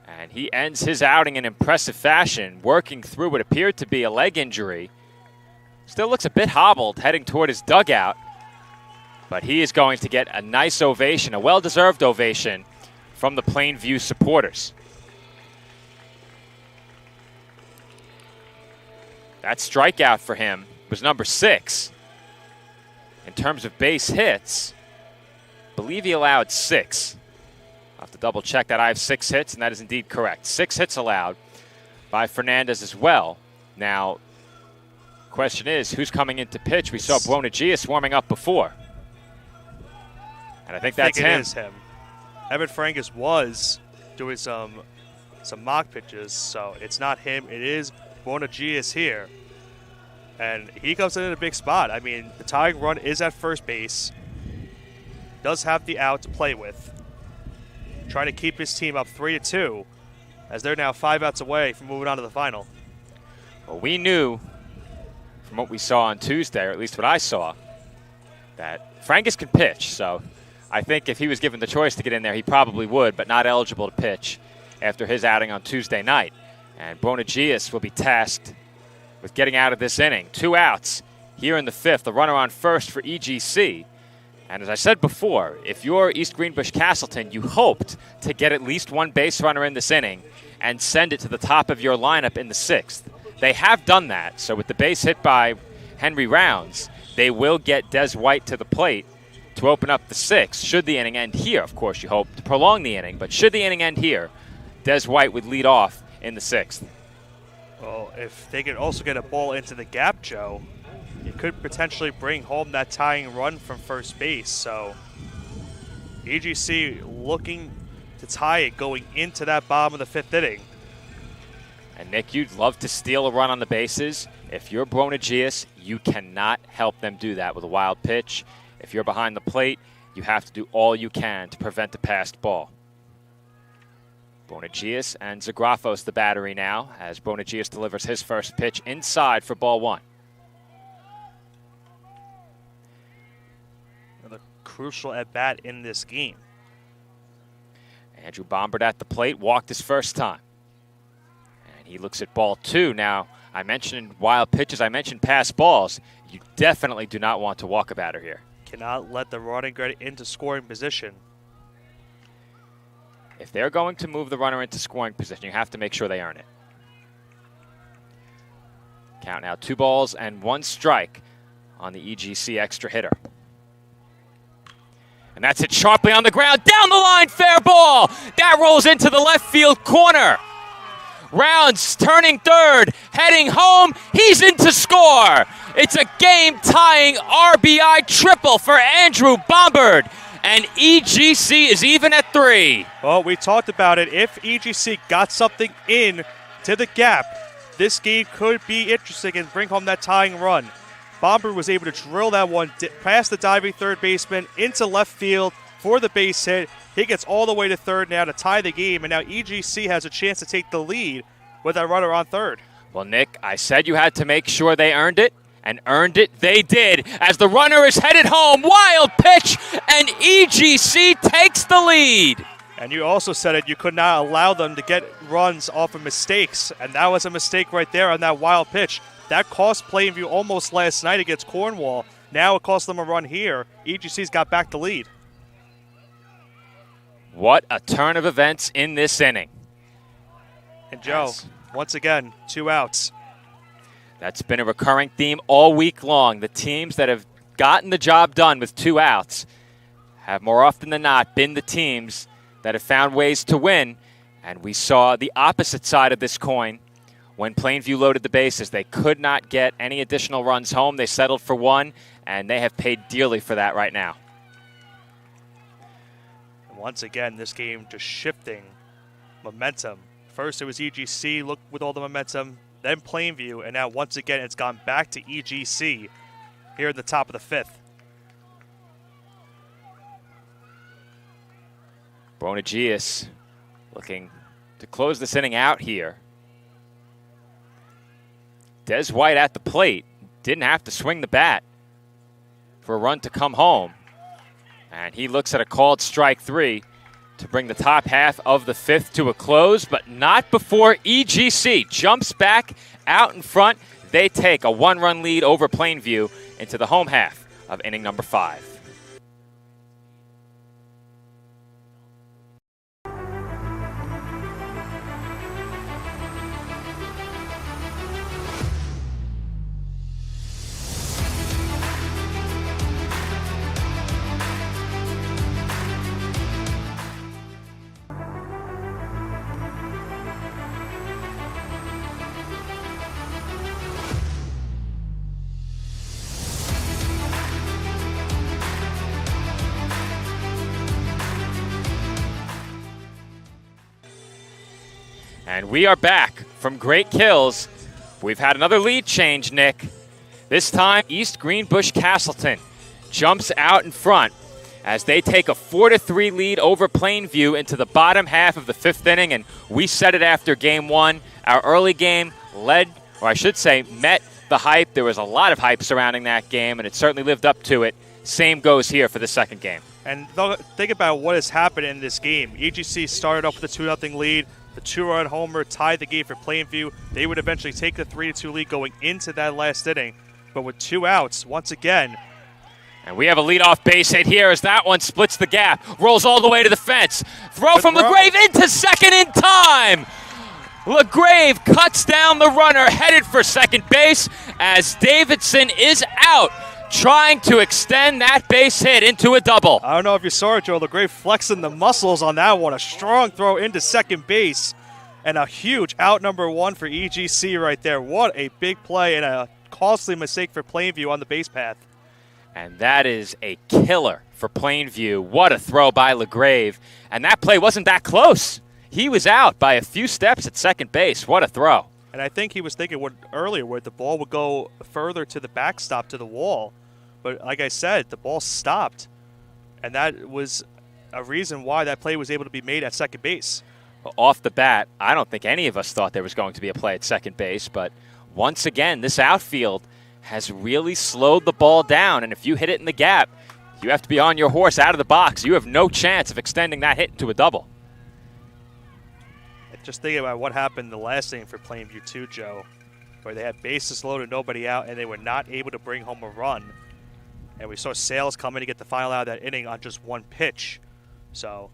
and he ends his outing in impressive fashion, working through what appeared to be a leg injury. Still looks a bit hobbled heading toward his dugout, but he is going to get a nice ovation, a well-deserved ovation from the Plainview supporters. That strikeout for him was number 6. In terms of base hits, I believe he allowed 6. I'll have to double check that. I have 6 hits, and that is indeed correct. 6 hits allowed by Fernandez as well. Now, question is, who's coming in to pitch? We saw Buonagius warming up before. And I think that's him. It is him. Evan Frankus was doing some mock pitches, so it's not him. It is Buonagius here. And he comes in a big spot. I mean, the tying run is at first base. Does have the out to play with. Trying to keep his team up 3-2 as they're now 5 outs away from moving on to the final. Well, we knew from what we saw on Tuesday, or at least what I saw, that Frankus can pitch. So I think if he was given the choice to get in there, he probably would, but not eligible to pitch after his outing on Tuesday night. And Buonagius will be tasked with getting out of this inning. 2 outs here in the 5th, the runner on first for EGC. And as I said before, if you're East Greenbush-Castleton, you hoped to get at least 1 base runner in this inning and send it to the top of your lineup in the 6th. They have done that, so with the base hit by Henry Rounds, they will get Des White to the plate to open up the 6th. Should the inning end here, of course you hope to prolong the inning, but should the inning end here, Des White would lead off in the 6th. Well, if they could also get a ball into the gap, Joe, it could potentially bring home that tying run from first base. So EGC looking to tie it going into that bottom of the 5th inning. And Nick, you'd love to steal a run on the bases. If you're Buonagius, you cannot help them do that with a wild pitch. If you're behind the plate, you have to do all you can to prevent a passed ball. Buonagius and Zagrafos the battery now as Buonagius delivers his first pitch inside for ball 1. Another crucial at-bat in this game. Andrew Bombard at the plate, walked his first time. And he looks at ball 2. Now, I mentioned wild pitches, I mentioned pass balls. You definitely do not want to walk a batter here. Cannot let the runner get into scoring position. if they're going to move the runner into scoring position, you have to make sure they earn it. Count now 2 balls and 1 strike on the EGC extra hitter. And that's hit sharply on the ground, down the line, fair ball. That rolls into the left field corner. Rounds turning third, heading home, he's in to score. It's a game-tying RBI triple for Andrew Bombard, and EGC is even at 3. Well, we talked about it. If EGC got something in to the gap, this game could be interesting and bring home that tying run. Bombard was able to drill that one past the diving third baseman into left field for the base hit. He gets all the way to third now to tie the game, and now EGC has a chance to take the lead with that runner on third. Well, Nick, I said you had to make sure they earned it, and earned it they did, as the runner is headed home. Wild pitch, and EGC takes the lead. And you also said it, you could not allow them to get runs off of mistakes, and that was a mistake right there on that wild pitch. That cost Plainview almost last night against Cornwall. Now it cost them a run here. EGC's got back the lead. What a turn of events in this inning. And Joe, once again, 2 outs. That's been a recurring theme all week long. The teams that have gotten the job done with 2 outs have more often than not been the teams that have found ways to win. And we saw the opposite side of this coin when Plainview loaded the bases. They could not get any additional runs home. They settled for 1, and they have paid dearly for that right now. And once again, this game just shifting momentum. First it was EGC, look with all the momentum, then Plainview, and now once again it's gone back to EGC here at the top of the 5th. Bonagius looking to close this inning out here. Des White at the plate, didn't have to swing the bat for a run to come home. And he looks at a called strike 3 to bring the top half of the 5th to a close, but not before EGC jumps back out in front. They take a 1-run lead over Plainview into the home half of inning number 5. And we are back from great kills. We've had another lead change, Nick. This time, East Greenbush-Castleton jumps out in front as they take a 4-3 lead over Plainview into the bottom half of the 5th inning, and we said it after Game 1. Our early game met the hype. There was a lot of hype surrounding that game, and it certainly lived up to it. Same goes here for the second game. And think about what has happened in this game. EGC started off with a 2-0 lead. The 2-run homer tied the game for Plainview. They would eventually take the 3-2 lead going into that last inning. But with 2 outs, once again. And we have a leadoff base hit here as that one splits the gap. Rolls all the way to the fence. Throw from LaGrave into second in time. LaGrave cuts down the runner, headed for second base as Davidson is out, trying to extend that base hit into a double. I don't know if you saw it, Joe. LaGrave flexing the muscles on that one. A strong throw into second base. And a huge out number 1 for EGC right there. What a big play and a costly mistake for Plainview on the base path. And that is a killer for Plainview. What a throw by LaGrave. And that play wasn't that close. He was out by a few steps at second base. What a throw. And I think he was thinking earlier where the ball would go further to the backstop, to the wall. But like I said, the ball stopped. And that was a reason why that play was able to be made at second base. Well, off the bat, I don't think any of us thought there was going to be a play at second base. But once again, this outfield has really slowed the ball down. And if you hit it in the gap, you have to be on your horse out of the box. You have no chance of extending that hit into a double. Just thinking about what happened the last inning for Plainview too, Joe, where they had bases loaded, nobody out, and they were not able to bring home a run. And we saw Sales come in to get the final out of that inning on just 1 pitch. So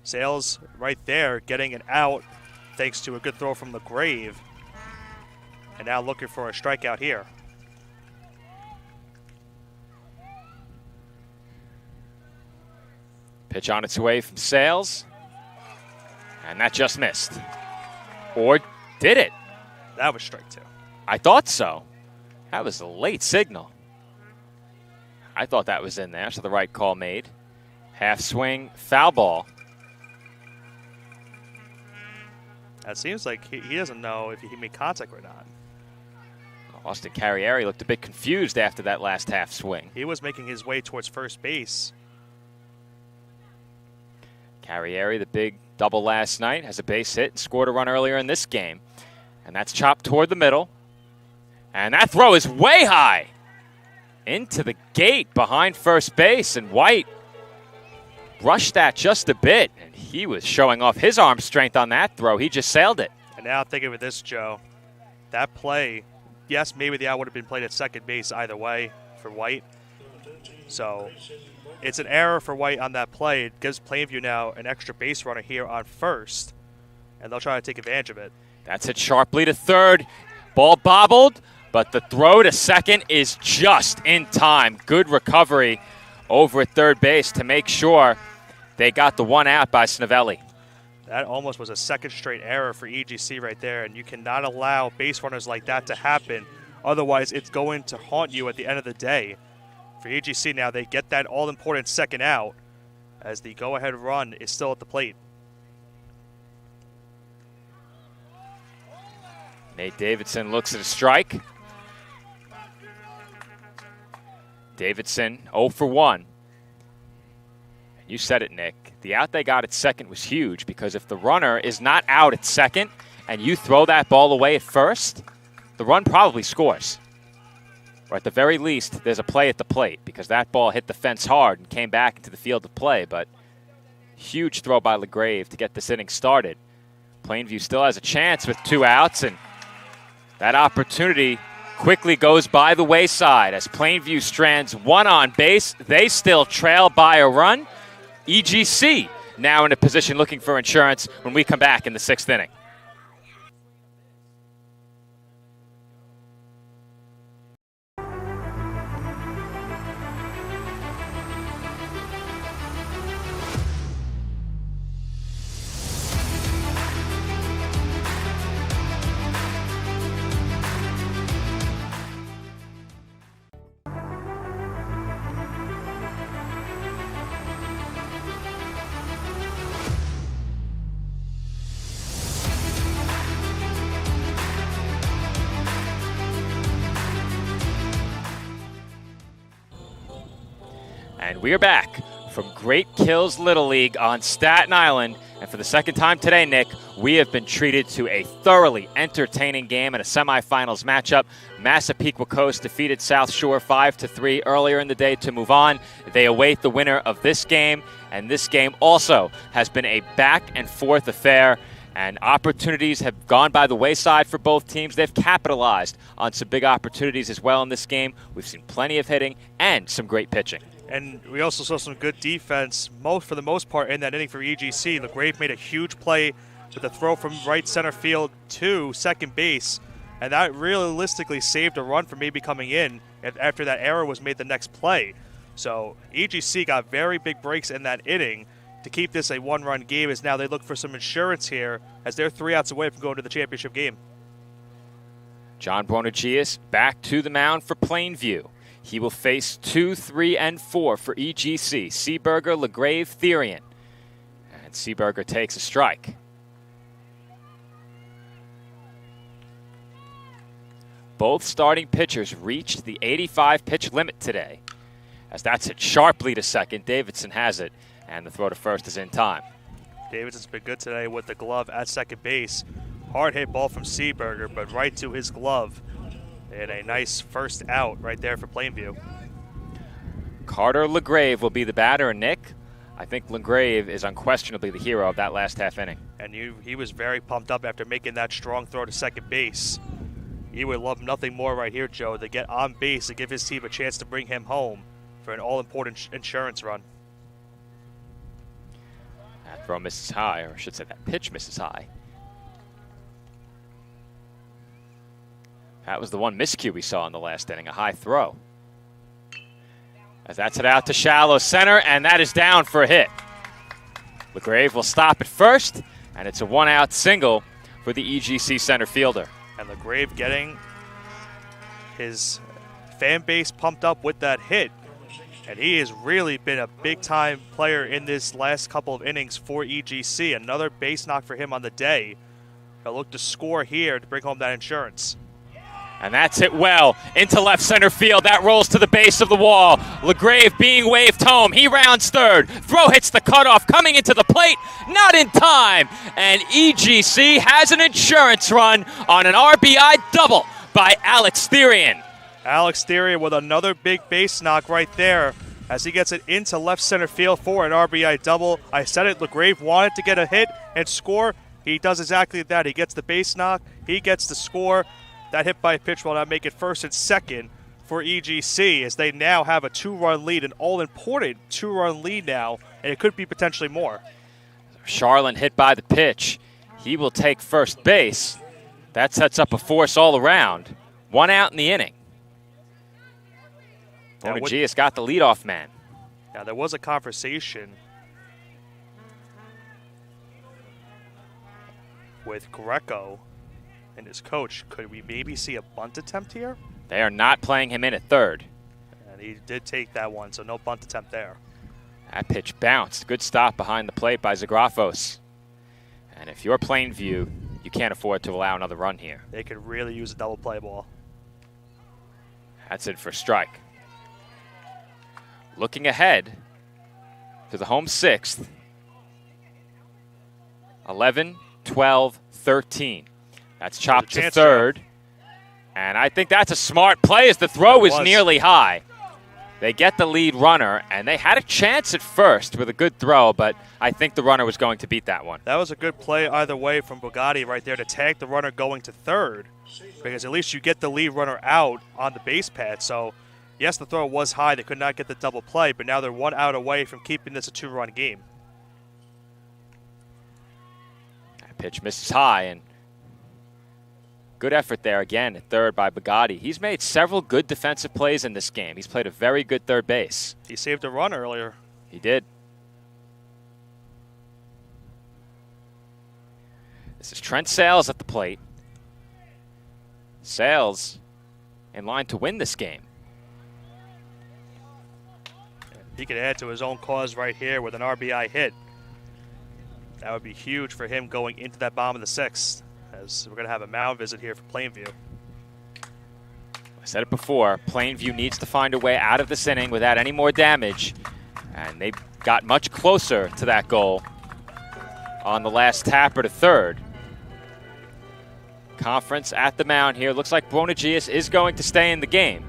Sales right there getting an out thanks to a good throw from LeGrave. And now looking for a strikeout here. Pitch on its way from Sales. And that just missed. Or did it? That was strike 2. I thought so. That was a late signal. I thought that was in there, so the right call made. Half swing, foul ball. It seems like he doesn't know if he made contact or not. Austin Carrieri looked a bit confused after that last half swing. He was making his way towards first base. Carrieri, the big double last night, has a base hit and scored a run earlier in this game. And that's chopped toward the middle. And that throw is way high. Into the gate behind first base. And White rushed that just a bit. And he was showing off his arm strength on that throw. He just sailed it. And now think of it this, Joe. That play, yes, maybe the out would have been played at second base either way for White. So it's an error for White on that play. It gives Plainview now an extra base runner here on first. And they'll try to take advantage of it. That's hit sharply to third. Ball bobbled, but the throw to second is just in time. Good recovery over at third base to make sure they got the one out by Snovelli. That almost was a second straight error for EGC right there, and you cannot allow base runners like that to happen. Otherwise, it's going to haunt you at the end of the day. For EGC now, they get that all-important second out as the go-ahead run is still at the plate. Nate Davidson looks at a strike. Davidson 0 for 1. You said it, Nick. The out they got at second was huge because if the runner is not out at second and you throw that ball away at first, the run probably scores. Or at the very least, there's a play at the plate because that ball hit the fence hard and came back into the field of play. But huge throw by LeGrave to get this inning started. Plainview still has a chance with 2 outs, and that opportunity quickly goes by the wayside as Plainview strands 1 on base. They still trail by a run. EGC now in a position looking for insurance when we come back in the 6th inning. And we are back from Great Kills Little League on Staten Island. And for the second time today, Nick, we have been treated to a thoroughly entertaining game in a semifinals matchup. Massapequa Coast defeated South Shore 5-3 earlier in the day to move on. They await the winner of this game. And this game also has been a back-and-forth affair. And opportunities have gone by the wayside for both teams. They've capitalized on some big opportunities as well in this game. We've seen plenty of hitting and some great pitching. And we also saw some good defense, for the most part, in that inning for EGC. LeGrave made a huge play with a throw from right center field to second base, and that realistically saved a run from maybe coming in after that error was made the next play. So EGC got very big breaks in that inning to keep this a one-run game, as now they look for some insurance here as they're 3 outs away from going to the championship game. John Bonagius back to the mound for Plainview. He will face 2, 3, and 4 for EGC. Seaberger, LeGrave, Therian. And Seaberger takes a strike. Both starting pitchers reached the 85 pitch limit today. As that's hit sharply to second, Davidson has it, and the throw to first is in time. Davidson's been good today with the glove at second base. Hard hit ball from Seaberger, but right to his glove. And a nice first out right there for Plainview. Carter LeGrave will be the batter, and Nick, I think LeGrave is unquestionably the hero of that last half inning. And he was very pumped up after making that strong throw to second base. He would love nothing more right here, Joe, to get on base and give his team a chance to bring him home for an all-important insurance run. Throw misses high, or I should say that pitch misses high. That was the one miscue we saw in the last inning, a high throw. As that's it out to shallow center, and that is down for a hit. LeGrave will stop at first, and it's a one-out single for the EGC center fielder. And LeGrave getting his fan base pumped up with that hit. And he has really been a big-time player in this last couple of innings for EGC. Another base knock for him on the day. He'll look to score here to bring home that insurance. And that's hit well into left center field. That rolls to the base of the wall. LeGrave being waved home. He rounds third. Throw hits the cutoff. Coming into the plate. Not in time. And EGC has an insurance run on an RBI double by Alex Therian. Alex Therian with another big base knock right there as he gets it into left center field for an RBI double. I said it, LeGrave wanted to get a hit and score. He does exactly that. He gets the base knock. He gets the score. That hit by pitch will now make it first and second for EGC as they now have a 2-run lead, an all-important 2-run lead now, and it could be potentially more. Charlin hit by the pitch. He will take first base. That sets up a force all around. 1 out in the inning. Bonagius got the leadoff man. Now, there was a conversation with Greco and his coach. Could we maybe see a bunt attempt here? They are not playing him in at third. And he did take that one, so no bunt attempt there. That pitch bounced. Good stop behind the plate by Zagrafos. And if you're Plainview, you can't afford to allow another run here. They could really use a double play ball. That's it for strike. Looking ahead to the home sixth. 11, 12, 13. That's chopped to third. And I think that's a smart play as the throw is nearly high. They get the lead runner, and they had a chance at first with a good throw, but I think the runner was going to beat that one. That was a good play either way from Bugatti right there to tag the runner going to third, because at least you get the lead runner out on the base pad. So, yes, the throw was high. They could not get the double play, but now they're 1 out away from keeping this a 2-run game. That pitch misses high, and good effort there again at third by Bugatti. He's made several good defensive plays in this game. He's played a very good third base. He saved a run earlier. He did. This is Trent Sales at the plate. Sales in line to win this game. He could add to his own cause right here with an RBI hit. That would be huge for him going into that bottom of the sixth, as we're going to have a mound visit here for Plainview. I said it before, Plainview needs to find a way out of this inning without any more damage, and they got much closer to that goal on the last tapper to third. Conference at the mound here. Looks like Bonagius is going to stay in the game,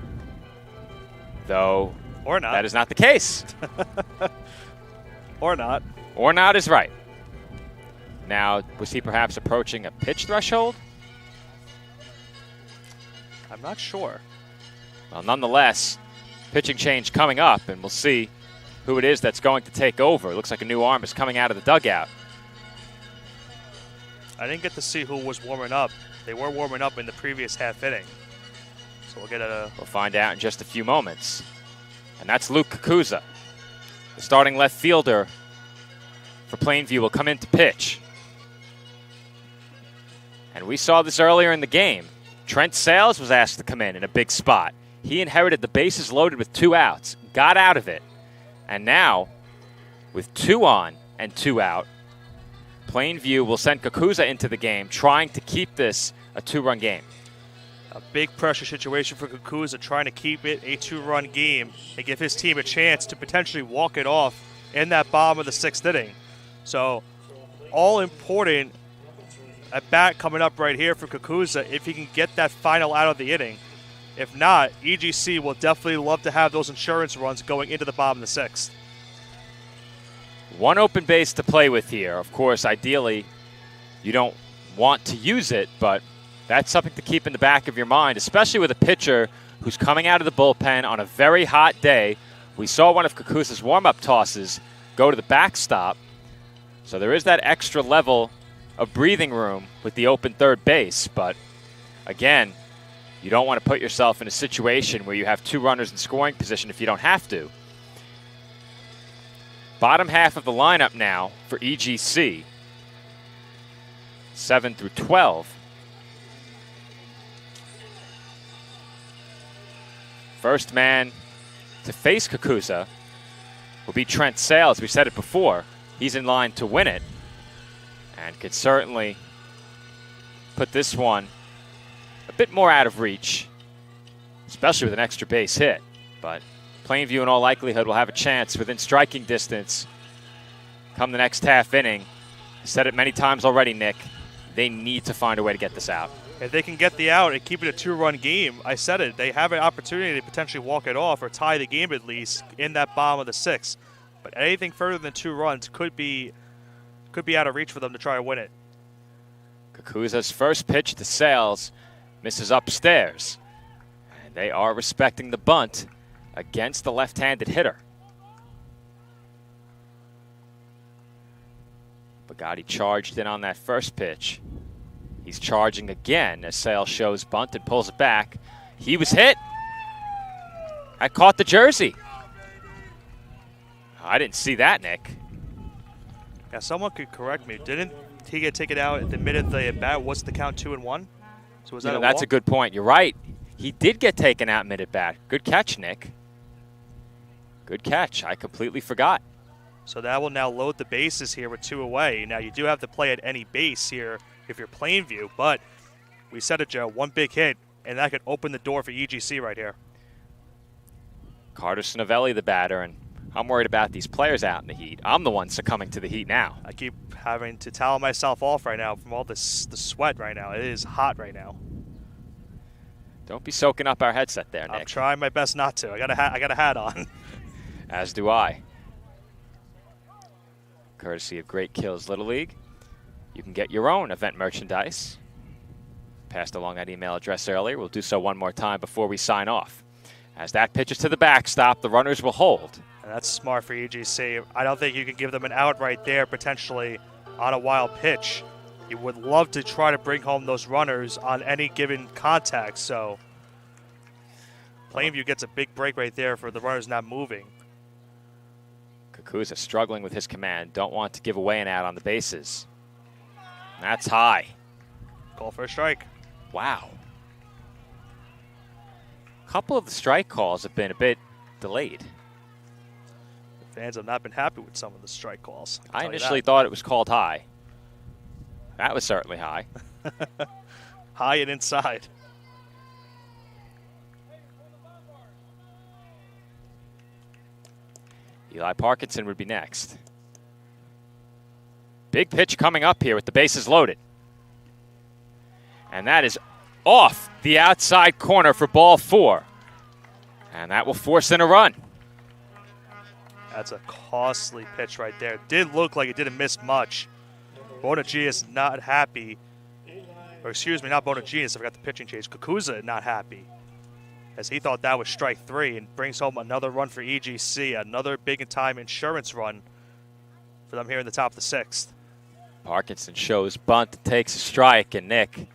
though or not. That is not the case. Or not. Or not is right. Now, was he perhaps approaching a pitch threshold? I'm not sure. Well, nonetheless, pitching change coming up, and we'll see who it is that's going to take over. It looks like a new arm is coming out of the dugout. I didn't get to see who was warming up. They were warming up in the previous half inning. So we'll find out in just a few moments. And that's Luke Kakuza. The starting left fielder for Plainview will come in to pitch. And we saw this earlier in the game. Trent Sales was asked to come in a big spot. He inherited the bases loaded with 2 outs, got out of it. And now, with 2 on and 2 out, Plainview will send Kakuza into the game, trying to keep this a 2-run game. A big pressure situation for Kakuza, trying to keep it a 2-run game and give his team a chance to potentially walk it off in that bottom of the 6th inning. So, all important at bat coming up right here for Kakuza if he can get that final out of the inning. If not, EGC will definitely love to have those insurance runs going into the bottom of the 6th. 1 open base to play with here. Of course, ideally, you don't want to use it, but that's something to keep in the back of your mind, especially with a pitcher who's coming out of the bullpen on a very hot day. We saw one of Kakuza's warm-up tosses go to the backstop, So there is that extra level of breathing room with the open third base, but again, you don't want to put yourself in a situation where you have 2 runners in scoring position if you don't have to. Bottom half of the lineup now for EGC, 7 through 12. First man to face Kakuza will be Trent Sales. We said it before. He's in line to win it and could certainly put this one a bit more out of reach, especially with an extra base hit. But Plainview in all likelihood will have a chance within striking distance come the next half inning. I said it many times already, Nick. They need to find a way to get this out. If they can get the out and keep it a 2-run game, I said it, they have an opportunity to potentially walk it off or tie the game at least in that bottom of the 6th. But anything further than 2 runs could be out of reach for them to try to win it. Kakuza's first pitch to Sales misses upstairs. And they are respecting the bunt against the left-handed hitter. Bugatti charged in on that first pitch. He's charging again as Sales shows bunt and pulls it back. He was hit. I caught the jersey. I didn't see that, Nick. Yeah, someone could correct me. Didn't he get taken out at the minute the at-bat? What's the count, 2-1? So was that That's walk? a good point. You're right. He did get taken out mid-at-bat. Good catch, Nick. Good catch. I completely forgot. So that will now load the bases here with 2 away. Now, you do have to play at any base here if you're Plainview, but we said it, Joe, 1 big hit, and that could open the door for EGC right here. Carter Snovelli, the batter, and I'm worried about these players out in the heat. I'm the one succumbing to the heat now. I keep having to towel myself off right now from all the sweat right now. It is hot right now. Don't be soaking up our headset there, Nick. I'm trying my best not to. I got a hat on. As do I. Courtesy of Great Kills Little League. You can get your own event merchandise. Passed along that email address earlier. We'll do so one more time before we sign off. As that pitches to the backstop, the runners will hold. And that's smart for EGC. I don't think you can give them an out right there potentially on a wild pitch. You would love to try to bring home those runners on any given contact. So Plainview gets a big break right there for the runners not moving. Kakuza struggling with his command. Don't want to give away an out on the bases. That's high. Call for a strike. Wow. A couple of the strike calls have been a bit delayed. The fans have not been happy with some of the strike calls. I initially thought it was called high. That was certainly high. High and inside. Eli Parkinson would be next. Big pitch coming up here with the bases loaded. And that is off the outside corner for ball 4. And that will force in a run. That's a costly pitch right there. Did look like it didn't miss much. Bonagius not happy. Or excuse me, not Bonagius. I forgot the pitching change. Kakuza not happy, as he thought that was strike 3 and brings home another run for EGC. Another big-in-time insurance run for them here in the top of the 6th. Parkinson shows bunt, takes a strike, and Nick,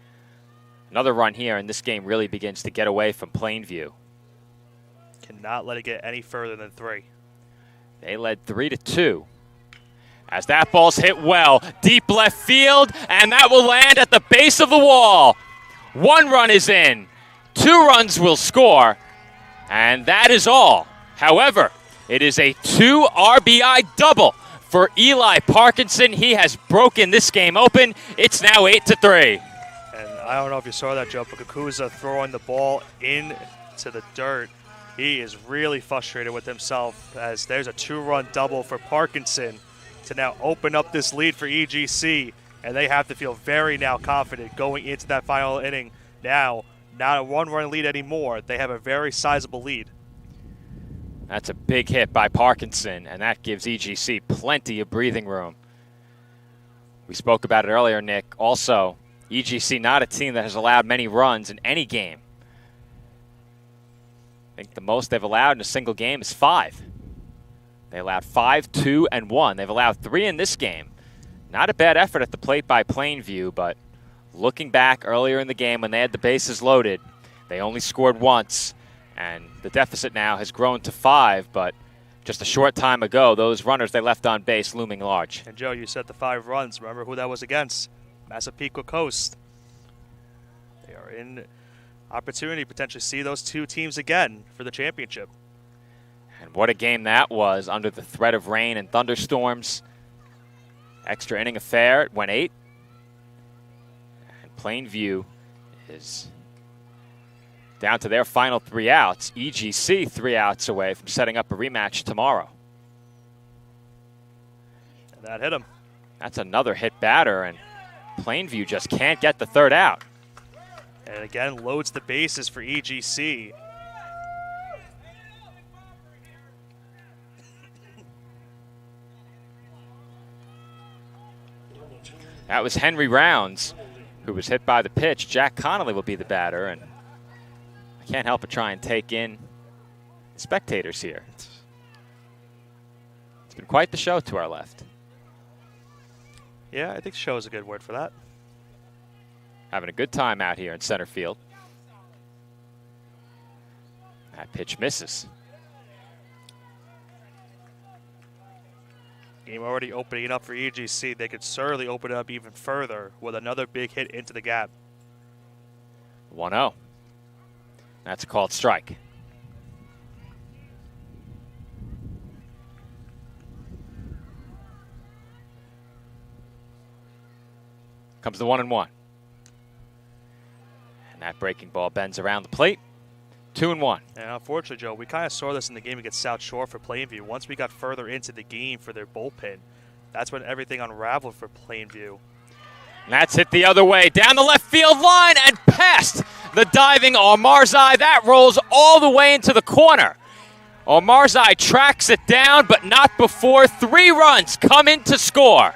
another run here, and this game really begins to get away from Plainview. Cannot let it get any further than 3. They led 3-2. As that ball's hit well, deep left field, and that will land at the base of the wall. 1 run is in. 2 runs will score, and that is all. However, it is a 2 RBI double for Eli Parkinson. He has broken this game open. It's now 8-3. And I don't know if you saw that, Joe, but Kakuza throwing the ball into the dirt. He is really frustrated with himself, as there's a 2-run double for Parkinson to now open up this lead for EGC, and they have to feel very now confident going into that final inning. Now, not a 1-run lead anymore. They have a very sizable lead. That's a big hit by Parkinson, and that gives EGC plenty of breathing room. We spoke about it earlier, Nick. Also, EGC not a team that has allowed many runs in any game. I think the most they've allowed in a single game is 5. They allowed 5, 2, and 1. They've allowed 3 in this game. Not a bad effort at the plate by Plainview, but looking back earlier in the game when they had the bases loaded, they only scored once, and the deficit now has grown to 5, but just a short time ago, those runners they left on base looming large. And Joe, you said the 5 runs. Remember who that was against? Massapequa Coast. They are in opportunity to potentially see those two teams again for the championship. And what a game that was under the threat of rain and thunderstorms. Extra inning affair. It went 8. And Plainview is down to their final 3 outs. EGC 3 outs away from setting up a rematch tomorrow. And that hit him. That's another hit batter, and Plainview just can't get the 3rd out. And again, loads the bases for EGC. That was Henry Rounds, who was hit by the pitch. Jack Connolly will be the batter, and I can't help but try and take in spectators here. It's been quite the show to our left. Yeah, I think show is a good word for that. Having a good time out here in center field. That pitch misses. Game already opening up for EGC. They could certainly open it up even further with another big hit into the gap. 1-0. That's a called strike. Comes the 1-1. And that breaking ball bends around the plate. 2-1. And unfortunately, Joe, we kind of saw this in the game against South Shore for Plainview. Once we got further into the game for their bullpen, that's when everything unraveled for Plainview. And that's hit the other way, down the left field line and past the diving Omarzai. That rolls all the way into the corner. Omarzai tracks it down, but not before 3 runs come in to score.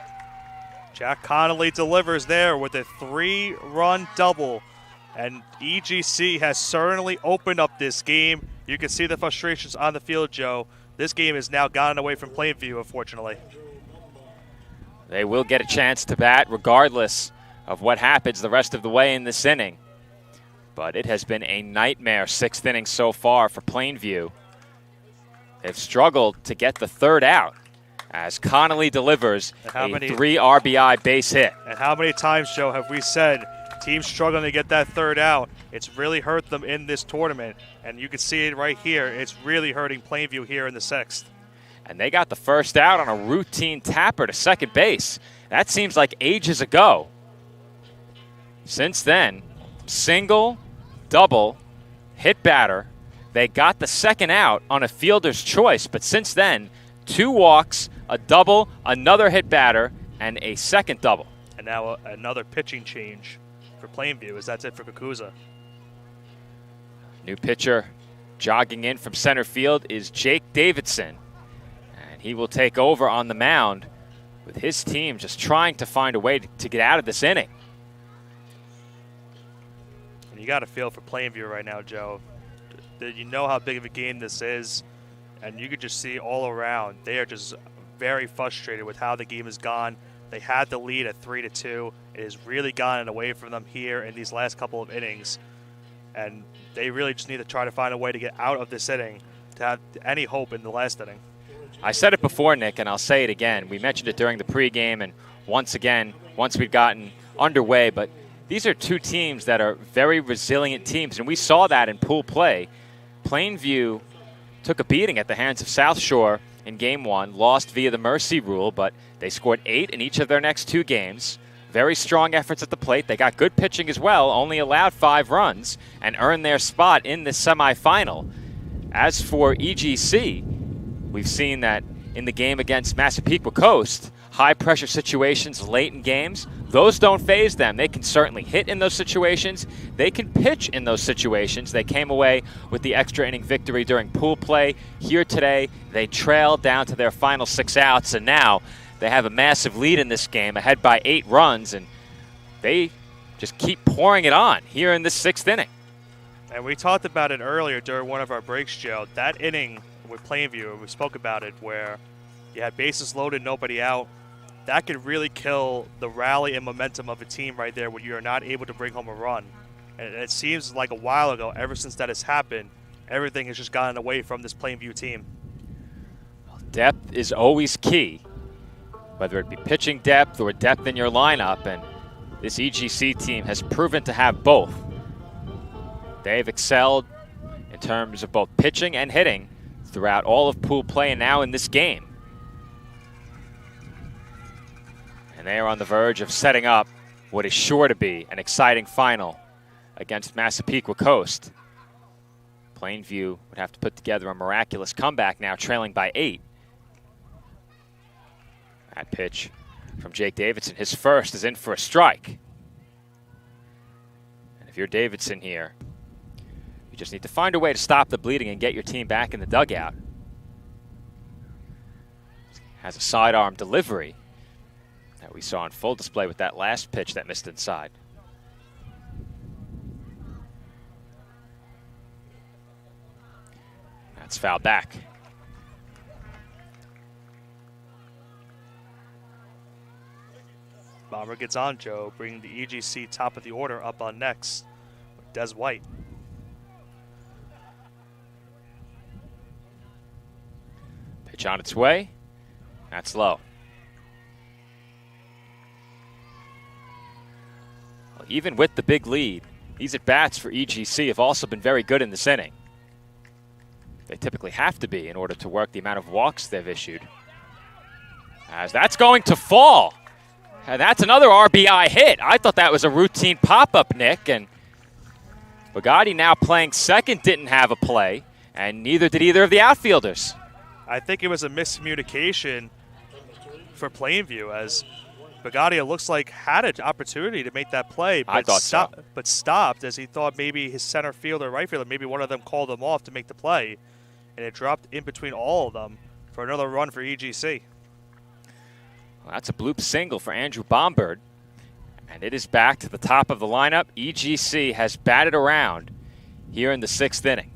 Jack Connolly delivers there with a 3-run double. And EGC has certainly opened up this game. You can see the frustrations on the field, Joe. This game has now gotten away from Plainview, unfortunately. They will get a chance to bat regardless of what happens the rest of the way in this inning. But it has been a nightmare 6th inning so far for Plainview. They've struggled to get the 3rd out as Connolly delivers a 3 RBI base hit. And how many times, Joe, have we said teams struggling to get that 3rd out? It's really hurt them in this tournament. And you can see it right here. It's really hurting Plainview here in the 6th. And they got the 1st out on a routine tapper to second base. That seems like ages ago. Since then, single, double, hit batter. They got the 2nd out on a fielder's choice. But since then, 2 walks, a double, another hit batter, and a 2nd double. And now another pitching change for Plainview, as that's it for Kakuza. New pitcher jogging in from center field is Jake Davidson. And he will take over on the mound with his team just trying to find a way to get out of this inning. And you got to feel for Plainview right now, Joe. You know how big of a game this is, and you could just see all around. They are just very frustrated with how the game has gone. They had the lead at 3-2. It has really gotten away from them here in these last couple of innings. And they really just need to try to find a way to get out of this inning to have any hope in the last inning. I said it before, Nick, and I'll say it again. We mentioned it during the pregame and once again, once we'd gotten underway. But these are 2 teams that are very resilient teams, and we saw that in pool play. Plainview took a beating at the hands of South Shore in Game 1, lost via the mercy rule, but they scored 8 in each of their next 2 games. Very strong efforts at the plate. They got good pitching as well, only allowed 5 runs, and earned their spot in the semifinal. As for EGC, we've seen that in the game against Massapequa Coast, high-pressure situations late in games, those don't faze them. They can certainly hit in those situations. They can pitch in those situations. They came away with the extra inning victory during pool play. Here today, they trailed down to their final 6 outs, and now they have a massive lead in this game, ahead by 8 runs, and they just keep pouring it on here in this 6th inning. And we talked about it earlier during one of our breaks, Joe. That inning with Plainview, we spoke about it, where you had bases loaded, nobody out. that could really kill the rally and momentum of a team right there when you're not able to bring home a run. And it seems like a while ago, ever since that has happened, everything has just gotten away from this Plainview team. Depth is always key, whether it be pitching depth or depth in your lineup, and this EGC team has proven to have both. They've excelled in terms of both pitching and hitting throughout all of pool play and now in this game. And they are on the verge of setting up what is sure to be an exciting final against Massapequa Coast. Plainview would have to put together a miraculous comeback now, trailing by 8. That pitch from Jake Davidson, his first, is in for a strike. And if you're Davidson here, you just need to find a way to stop the bleeding and get your team back in the dugout. Has a sidearm delivery that we saw on full display with that last pitch that missed inside. That's fouled back. Bomber gets on, Joe, bringing the EGC top of the order up on next with Des White. Pitch on its way. That's low. Well, even with the big lead, these at-bats for EGC have also been very good in this inning. They typically have to be in order to work the amount of walks they've issued. As that's going to fall. And that's another RBI hit. I thought that was a routine pop-up, Nick. And Bugatti now playing second didn't have a play, and neither did either of the outfielders. I think it was a miscommunication for Plainview, as Bugatti looks like had an opportunity to make that play, but, but stopped as he thought maybe his center fielder, right fielder, maybe one of them called him off to make the play, and it dropped in between all of them for another run for EGC. Well, that's a bloop single for Andrew Bombird, and it is back to the top of the lineup. EGC has batted around here in the 6th inning.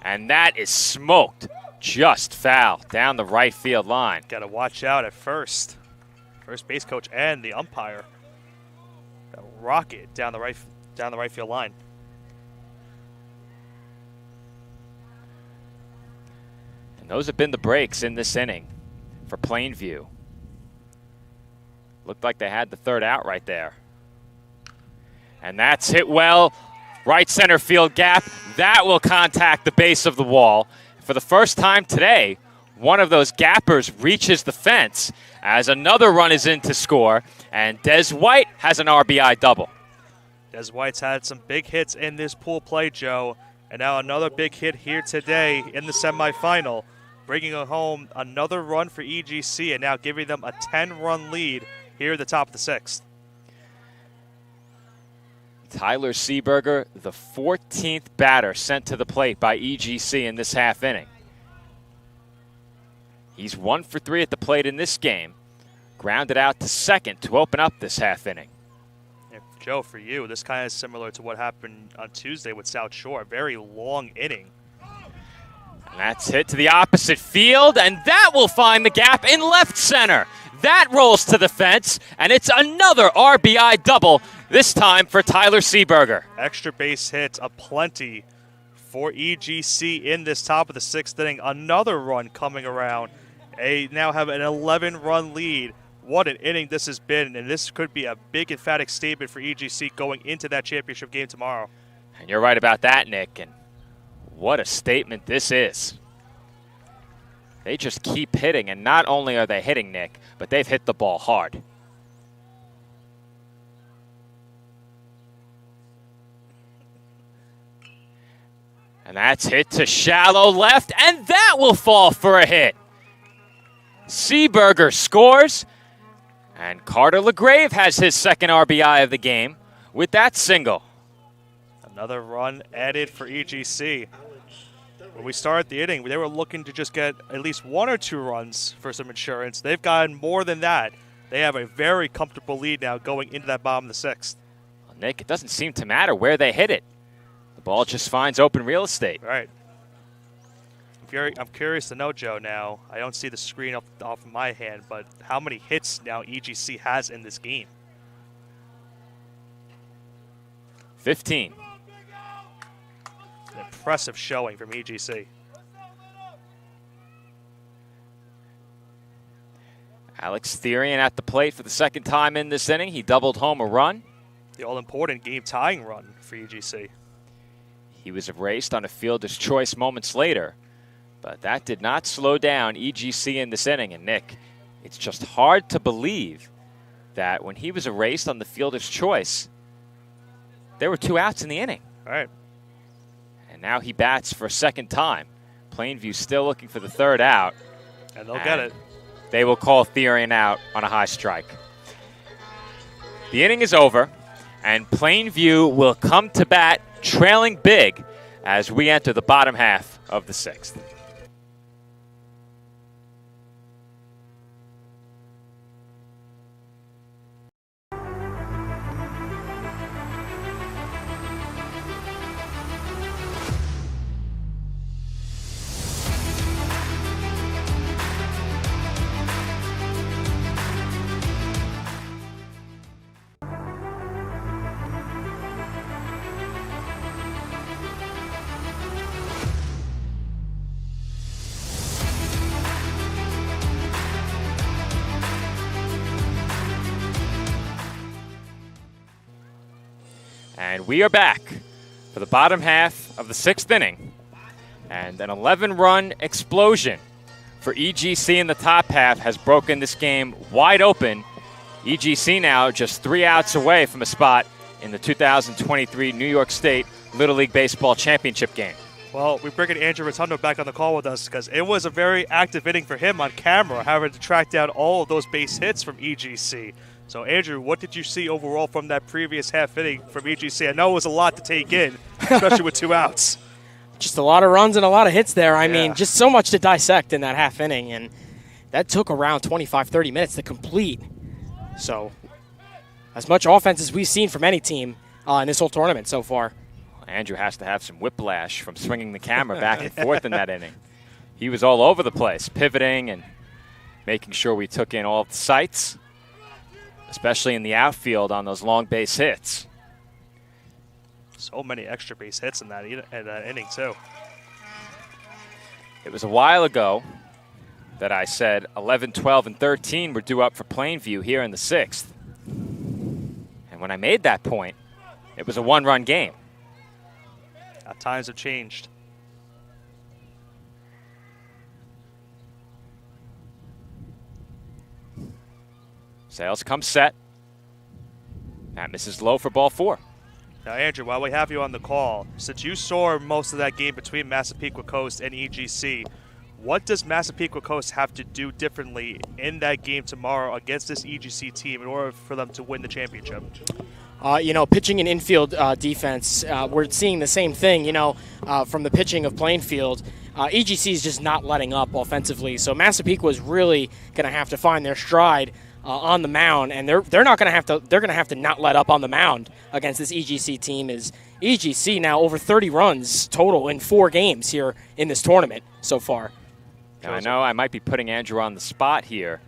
And that is smoked, just foul down the right field line. Got to watch out at first. First base coach and the umpire. Got to rocket down the right field line. And those have been the breaks in this inning for Plainview. Looked like they had the third out right there. And that's hit well. Right center field gap. That will contact the base of the wall. For the first time today, one of those gappers reaches the fence as another run is in to score. And Des White has an RBI double. Des White's had some big hits in this pool play, Joe. And now another big hit here today in the semifinal, bringing home another run for EGC and now giving them a 10-run lead here at the top of the 6th. Tyler Seeberger, the 14th batter sent to the plate by EGC in this half inning. He's 1 for 3 at the plate in this game. Grounded out to second to open up this half inning. Yeah, Joe, for you, this kind of is similar to what happened on Tuesday with South Shore. A very long inning. And that's hit to the opposite field, and that will find the gap in left center. That rolls to the fence, and it's another RBI double, this time for Tyler Seeberger. Extra base hits aplenty for EGC in this top of the 6th inning. Another run coming around. They now have an 11-run lead. What an inning this has been, and this could be a big emphatic statement for EGC going into that championship game tomorrow. And you're right about that, Nick, and what a statement this is. They just keep hitting, and not only are they hitting, Nick, but they've hit the ball hard. And that's hit to shallow left, and that will fall for a hit. Seeberger scores, and Carter LaGrave has his second RBI of the game with that single. Another run added for EGC. When we started the inning, they were looking to just get at least 1 or 2 runs for some insurance. They've gotten more than that. They have a very comfortable lead now going into that bottom of the 6th. Well, Nick, it doesn't seem to matter where they hit it. The ball just finds open real estate. Right. I'm curious to know, Joe. Now I don't see the screen off of my hand, but how many hits now EGC has in this game? 15. An impressive showing from EGC. Alex Therian at the plate for the second time in this inning. He doubled home a run. The all-important game-tying run for EGC. He was erased on a fielder's choice moments later, but that did not slow down EGC in this inning. And Nick, it's just hard to believe that when he was erased on the fielder's choice, there were 2 outs in the inning. All right. And now he bats for a second time. Plainview still looking for the 3rd out. And they'll get it. They will call Therian out on a high strike. The inning is over, and Plainview will come to bat trailing big as we enter the bottom half of the 6th. And we are back for the bottom half of the 6th inning. And an 11-run explosion for EGC in the top half has broken this game wide open. EGC now just 3 outs away from a spot in the 2023 New York State Little League Baseball Championship game. Well, we bring Andrew Rotundo back on the call with us because it was a very active inning for him on camera, having to track down all of those base hits from EGC. So, Andrew, what did you see overall from that previous half inning from EGC? I know it was a lot to take in, especially with 2 outs. Just a lot of runs and a lot of hits there. I mean, just so much to dissect in that half inning, and that took around 25, 30 minutes to complete. So, as much offense as we've seen from any team in this whole tournament so far. Andrew has to have some whiplash from swinging the camera back and forth in that inning. He was all over the place, pivoting and making sure we took in all of the sights, especially in the outfield on those long base hits. So many extra base hits in that inning, too. It was a while ago that I said 11, 12, and 13 were due up for Plainview here in the 6th. And when I made that point, it was a 1-run game. Times have changed. Sales comes set. That misses low for ball 4. Now, Andrew, while we have you on the call, since you saw most of that game between Massapequa Coast and EGC, what does Massapequa Coast have to do differently in that game tomorrow against this EGC team in order for them to win the championship? Pitching and infield defense, we're seeing the same thing, from the pitching of Plainfield. EGC is just not letting up offensively, so Massapequa is really going to have to find their stride on the mound, and they're going to have to not let up on the mound against this EGC team. Is EGC now over 30 runs total in 4 games here in this tournament so far. Now, I know I might be putting Andrew on the spot here.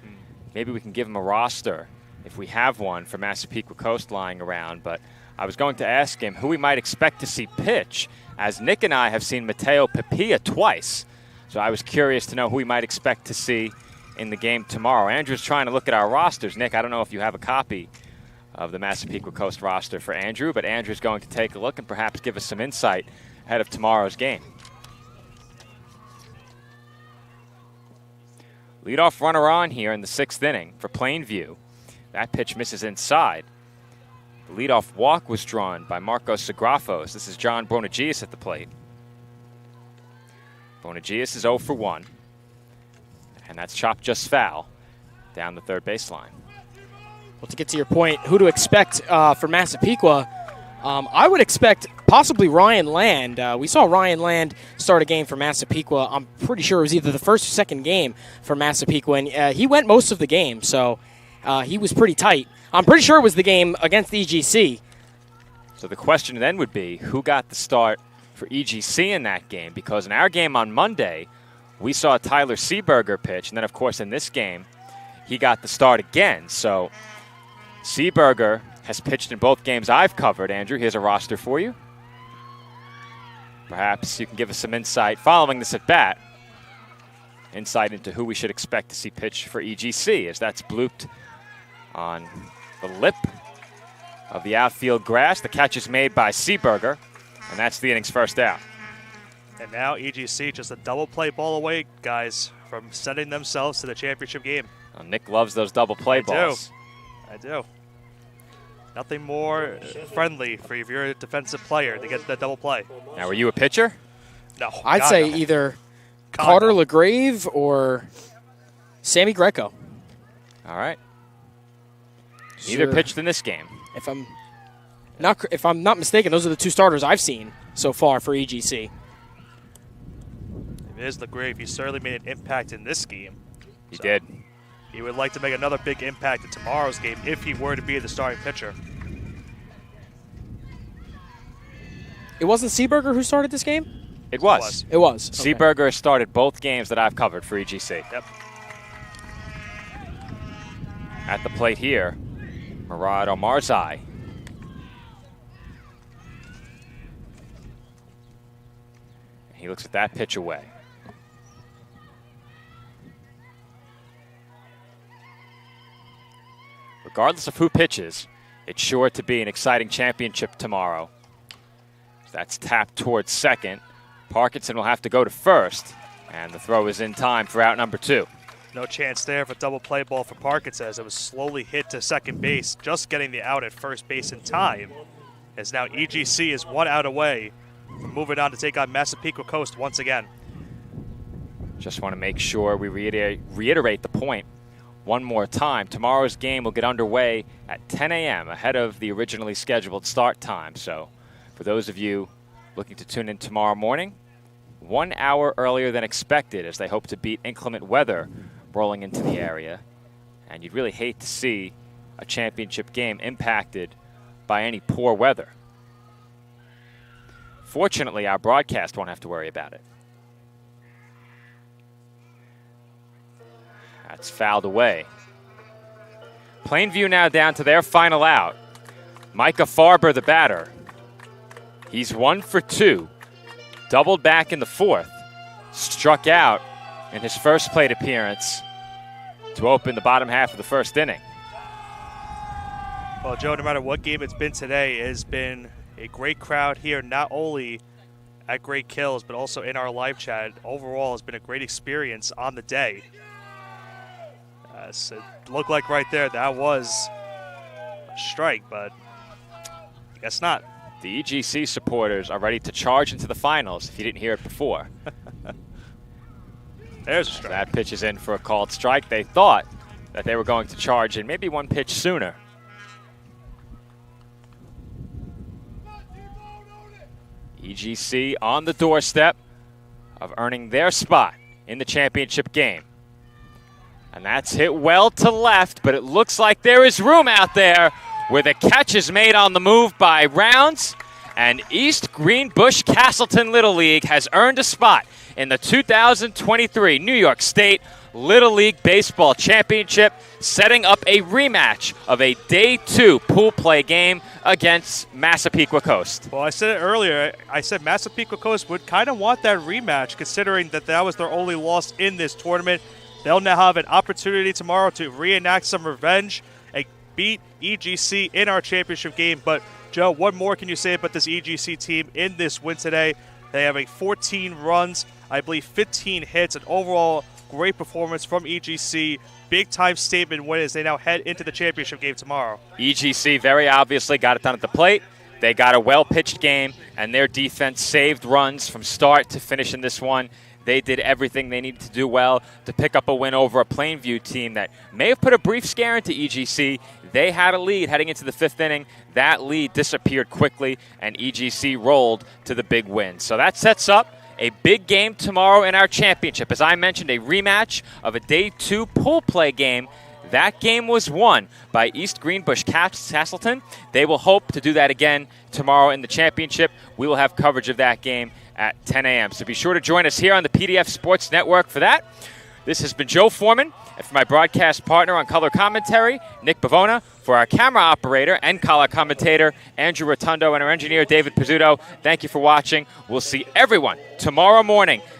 Maybe we can give him a roster if we have one for Massapequa Coast lying around, but I was going to ask him who we might expect to see pitch, as Nick and I have seen Mateo Pepia twice. So I was curious to know who we might expect to see in the game tomorrow. Andrew's trying to look at our rosters. Nick, I don't know if you have a copy of the Massapequa Coast roster for Andrew, but Andrew's going to take a look and perhaps give us some insight ahead of tomorrow's game. Leadoff runner on here in the 6th inning for Plainview. That pitch misses inside. The leadoff walk was drawn by Marcos Sagrafos. This is John Bonagius at the plate. Bonagius is 0 for 1. And that's chopped just foul down the third baseline. Well, to get to your point, who to expect for Massapequa, I would expect possibly Ryan Land. We saw Ryan Land start a game for Massapequa. I'm pretty sure it was either the first or second game for Massapequa, and he went most of the game, so he was pretty tight. I'm pretty sure it was the game against the EGC. So the question then would be, who got the start for EGC in that game? Because in our game on Monday, we saw Tyler Seeberger pitch, and then, of course, in this game, he got the start again. So Seeberger has pitched in both games I've covered. Andrew, here's a roster for you. Perhaps you can give us some insight following this at bat. Insight into who we should expect to see pitch for EGC, as that's blooped on the lip of the outfield grass. The catch is made by Seeberger, and that's the inning's first out. And now EGC just a double play ball away, guys, from sending themselves to the championship game. Well, Nick loves those double play balls. I do. Nothing more friendly for if you're a defensive player to get that double play. Now, were you a pitcher? No. I'd God, say no. either God, Carter no. LaGrave or Sammy Greco. All right. Neither Sure. pitched in this game. If I'm not mistaken, those are the two starters I've seen so far for EGC. It is LaGrave. He certainly made an impact in this game. He did. He would like to make another big impact in tomorrow's game if he were to be the starting pitcher. It wasn't Seeberger who started this game? It was. It was. Okay. Seeberger started both games that I've covered for EGC. Yep. At the plate here, Murad Omarzai. He looks at that pitch away. Regardless of who pitches, it's sure to be an exciting championship tomorrow. That's tapped towards second. Parkinson will have to go to first, and the throw is in time for out number 2. No chance there for double play ball for Parkinson as it was slowly hit to second base, just getting the out at first base in time. As now EGC is 1 out away from moving on to take on Massapequa Coast once again. Just want to make sure we reiterate the point one more time. Tomorrow's game will get underway at 10 a.m. ahead of the originally scheduled start time. So for those of you looking to tune in tomorrow morning, 1 hour earlier than expected, as they hope to beat inclement weather rolling into the area. And you'd really hate to see a championship game impacted by any poor weather. Fortunately, our broadcast won't have to worry about it. That's fouled away. Plainview now down to their final out. Micah Farber, the batter. He's 1 for 2. Doubled back in the 4th. Struck out in his first plate appearance to open the bottom half of the first inning. Well, Joe, no matter what game it's been today, it has been a great crowd here, not only at Great Kills, but also in our live chat. Overall, it's been a great experience on the day. So it looked like right there that was a strike, but I guess not. The EGC supporters are ready to charge into the finals, if you didn't hear it before. There's a strike. That pitch is in for a called strike. They thought that they were going to charge in maybe one pitch sooner. EGC on the doorstep of earning their spot in the championship game. And that's hit well to left, but it looks like there is room out there where the catch is made on the move by Rounds. And East Greenbush-Castleton Little League has earned a spot in the 2023 New York State Little League Baseball Championship, setting up a rematch of a Day 2 pool play game against Massapequa Coast. Well, I said it earlier. I said Massapequa Coast would kind of want that rematch, considering that was their only loss in this tournament. They'll now have an opportunity tomorrow to reenact some revenge and beat EGC in our championship game. But, Joe, what more can you say about this EGC team in this win today? They have 14 runs, I believe 15 hits, an overall great performance from EGC. Big-time statement win as they now head into the championship game tomorrow. EGC very obviously got it done at the plate. They got a well-pitched game, and their defense saved runs from start to finish in this one. They did everything they needed to do well to pick up a win over a Plainview team that may have put a brief scare into EGC. They had a lead heading into the 5th inning. That lead disappeared quickly, and EGC rolled to the big win. So that sets up a big game tomorrow in our championship. As I mentioned, a rematch of a Day 2 pool play game That game was won by East Greenbush-Castleton. They will hope to do that again tomorrow in the championship. We will have coverage of that game at 10 a.m. So be sure to join us here on the PDF Sports Network for that. This has been Joe Foreman, and for my broadcast partner on color commentary, Nick Bavona, for our camera operator and color commentator, Andrew Rotundo, and our engineer, David Pizzuto, thank you for watching. We'll see everyone tomorrow morning,